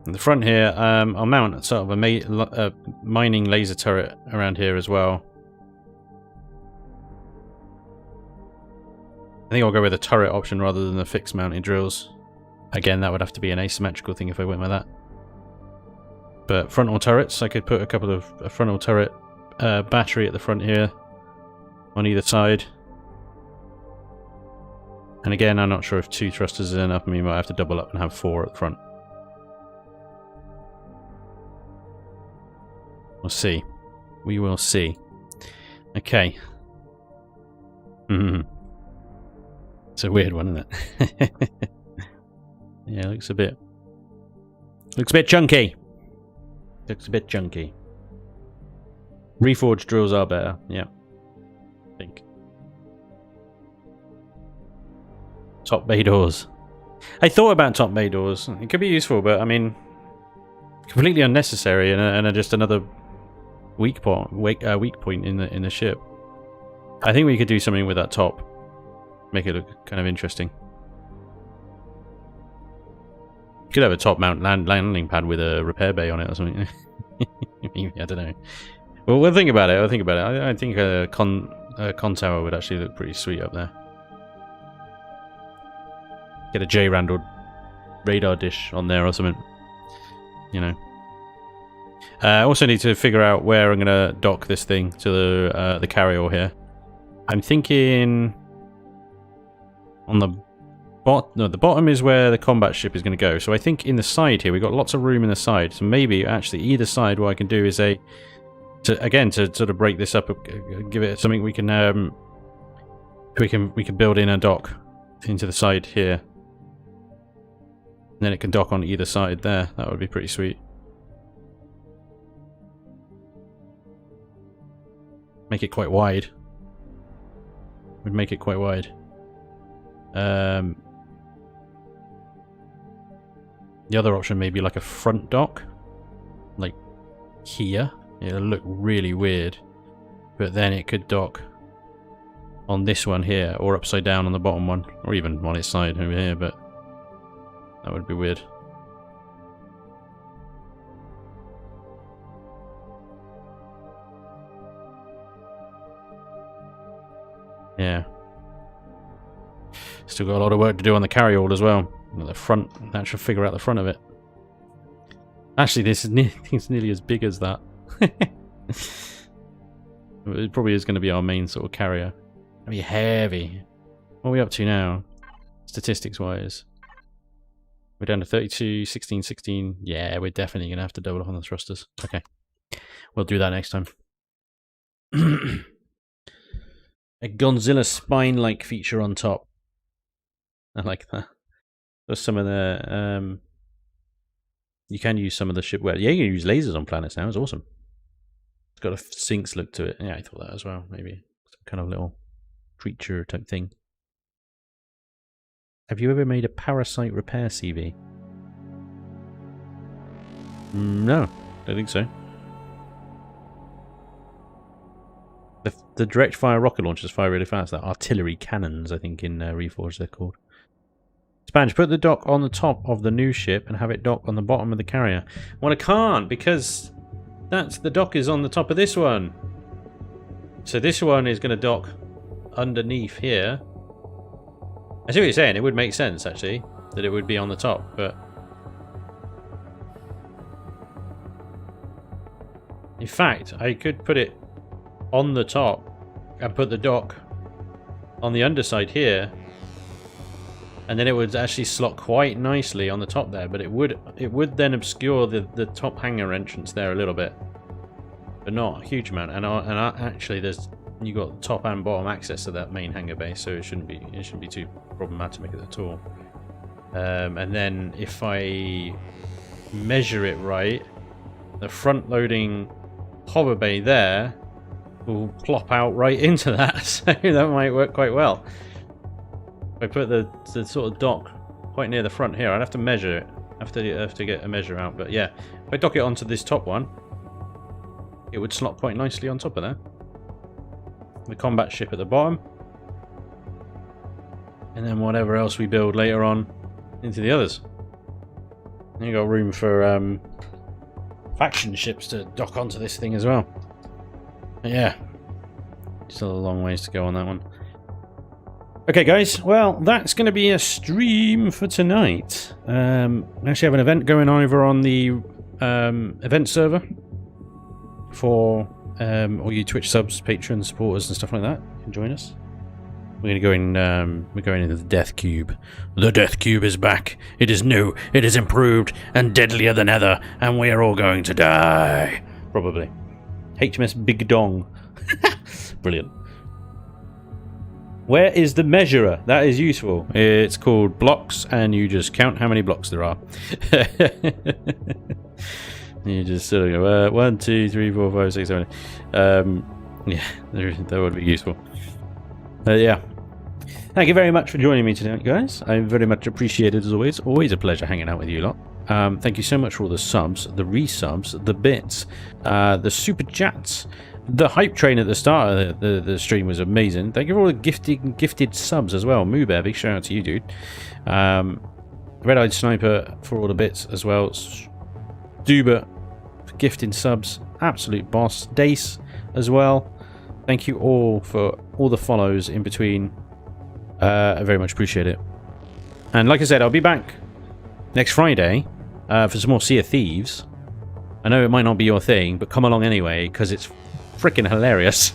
In the front here, I'll mount sort of a mining laser turret around here as well. I think I'll go with a turret option rather than the fixed mounted drills. Again, that would have to be an asymmetrical thing if I went with that. But frontal turrets, I could put a couple of a frontal turret battery at the front here on either side. And again, I'm not sure if 2 thrusters is enough. I mean, we might have to double up and have 4 at the front. We'll see. We will see. Okay. It's a weird one, isn't it? Yeah, looks a bit chunky. Looks a bit chunky. Reforged drills are better, yeah. I think. Top bay doors. I thought about top bay doors. It could be useful, but I mean, completely unnecessary and just another weak point in the ship. I think we could do something with that top. Make it look kind of interesting. Could have a top mount landing pad with a repair bay on it or something. I don't know. Well, we'll think about it. I think a con tower would actually look pretty sweet up there. Get a J-Randall radar dish on there or something. You know. I also need to figure out where I'm going to dock this thing to the carrier here. I'm thinking on the bottom. No, the bottom is where the combat ship is going to go. So I think in the side here, we've got lots of room in the side. So maybe actually either side, what I can do is to sort of break this up, give it something we can build in a dock into the side here. And then it can dock on either side there. That would be pretty sweet. Make it quite wide. Would make it quite wide. The other option may be like a front dock. Like here. It'll look really weird. But then it could dock on this one here, or upside down on the bottom one, or even on its side over here, but that would be weird. Yeah. Still got a lot of work to do on the carryall as well. The front, I should figure out the front of it. Actually, this is nearly as big as that. It probably is going to be our main sort of carrier. It'll be heavy. What are we up to now? Statistics-wise. We're down to 32, 16, 16. Yeah, we're definitely going to have to double up on the thrusters. Okay. We'll do that next time. A Godzilla spine-like feature on top. I like that. There's some of the... you can use some of the ship... Well, yeah, you can use lasers on planets now. It's awesome. It's got a Sphinx look to it. Yeah, I thought that as well. Maybe some kind of little creature type thing. Have you ever made a parasite repair CV? No, don't think so. The direct fire rocket launchers fire really fast. They're artillery cannons, I think, in Reforged they're called. Spanj, put the dock on the top of the new ship and have it dock on the bottom of the carrier. Well, I can't because the dock is on the top of this one. So this one is going to dock underneath here. I see what you're saying. It would make sense, actually, that it would be on the top, but... In fact, I could put it on the top and put the dock on the underside here, and then it would actually slot quite nicely on the top there, but it would then obscure the top hangar entrance there a little bit, but not a huge amount. And actually, you got top and bottom access to that main hangar base, so it shouldn't be too problematic at all. And then if I measure it right, the front loading hover bay there will plop out right into that, so that might work quite well. If I put the sort of dock quite near the front here, I'd have to measure it. I have to get a measure out, but yeah, if I dock it onto this top one, it would slot quite nicely on top of that. The combat ship at the bottom, and then whatever else we build later on into the others. And you got room for faction ships to dock onto this thing as well. But yeah, still a long ways to go on that one. Okay, guys, well, that's going to be a stream for tonight. We actually have an event going on over on the event server for all you Twitch subs, patrons, supporters, and stuff like that. You can join us. We're going to go in. We're going into the Death Cube. The Death Cube is back. It is new. It is improved and deadlier than ever, and we are all going to die. Probably. HMS Big Dong. Brilliant. Where is the measurer? That is useful. It's called blocks, and you just count how many blocks there are. You just sort of go 1, 2, 3, 4, 5, 6, 7. Yeah, that would be useful. Yeah. Thank you very much for joining me tonight, guys. I very much appreciate it as always. Always a pleasure hanging out with you lot. Thank you so much for all the subs, the resubs, the bits, the super chats. The hype train at the start of the stream was amazing. Thank you for all the gifted subs as well. Moobear, big shout out to you, dude. Red-Eyed Sniper for all the bits as well. Duber for gifting subs. Absolute boss. Dace as well. Thank you all for all the follows in between. I very much appreciate it. And like I said, I'll be back next Friday for some more Sea of Thieves. I know it might not be your thing, but come along anyway, because it's freaking hilarious.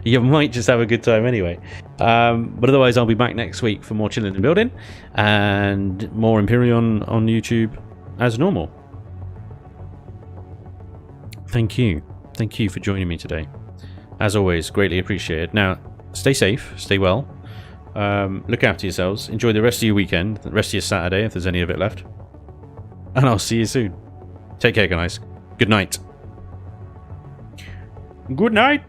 You might just have a good time anyway. But otherwise, I'll be back next week for more Chillin' and Building and more Imperion on YouTube as normal. Thank you. Thank you for joining me today. As always, greatly appreciated. Now, stay safe, stay well, look after yourselves, enjoy the rest of your weekend, the rest of your Saturday if there's any of it left. And I'll see you soon. Take care, guys. Good night. Good night.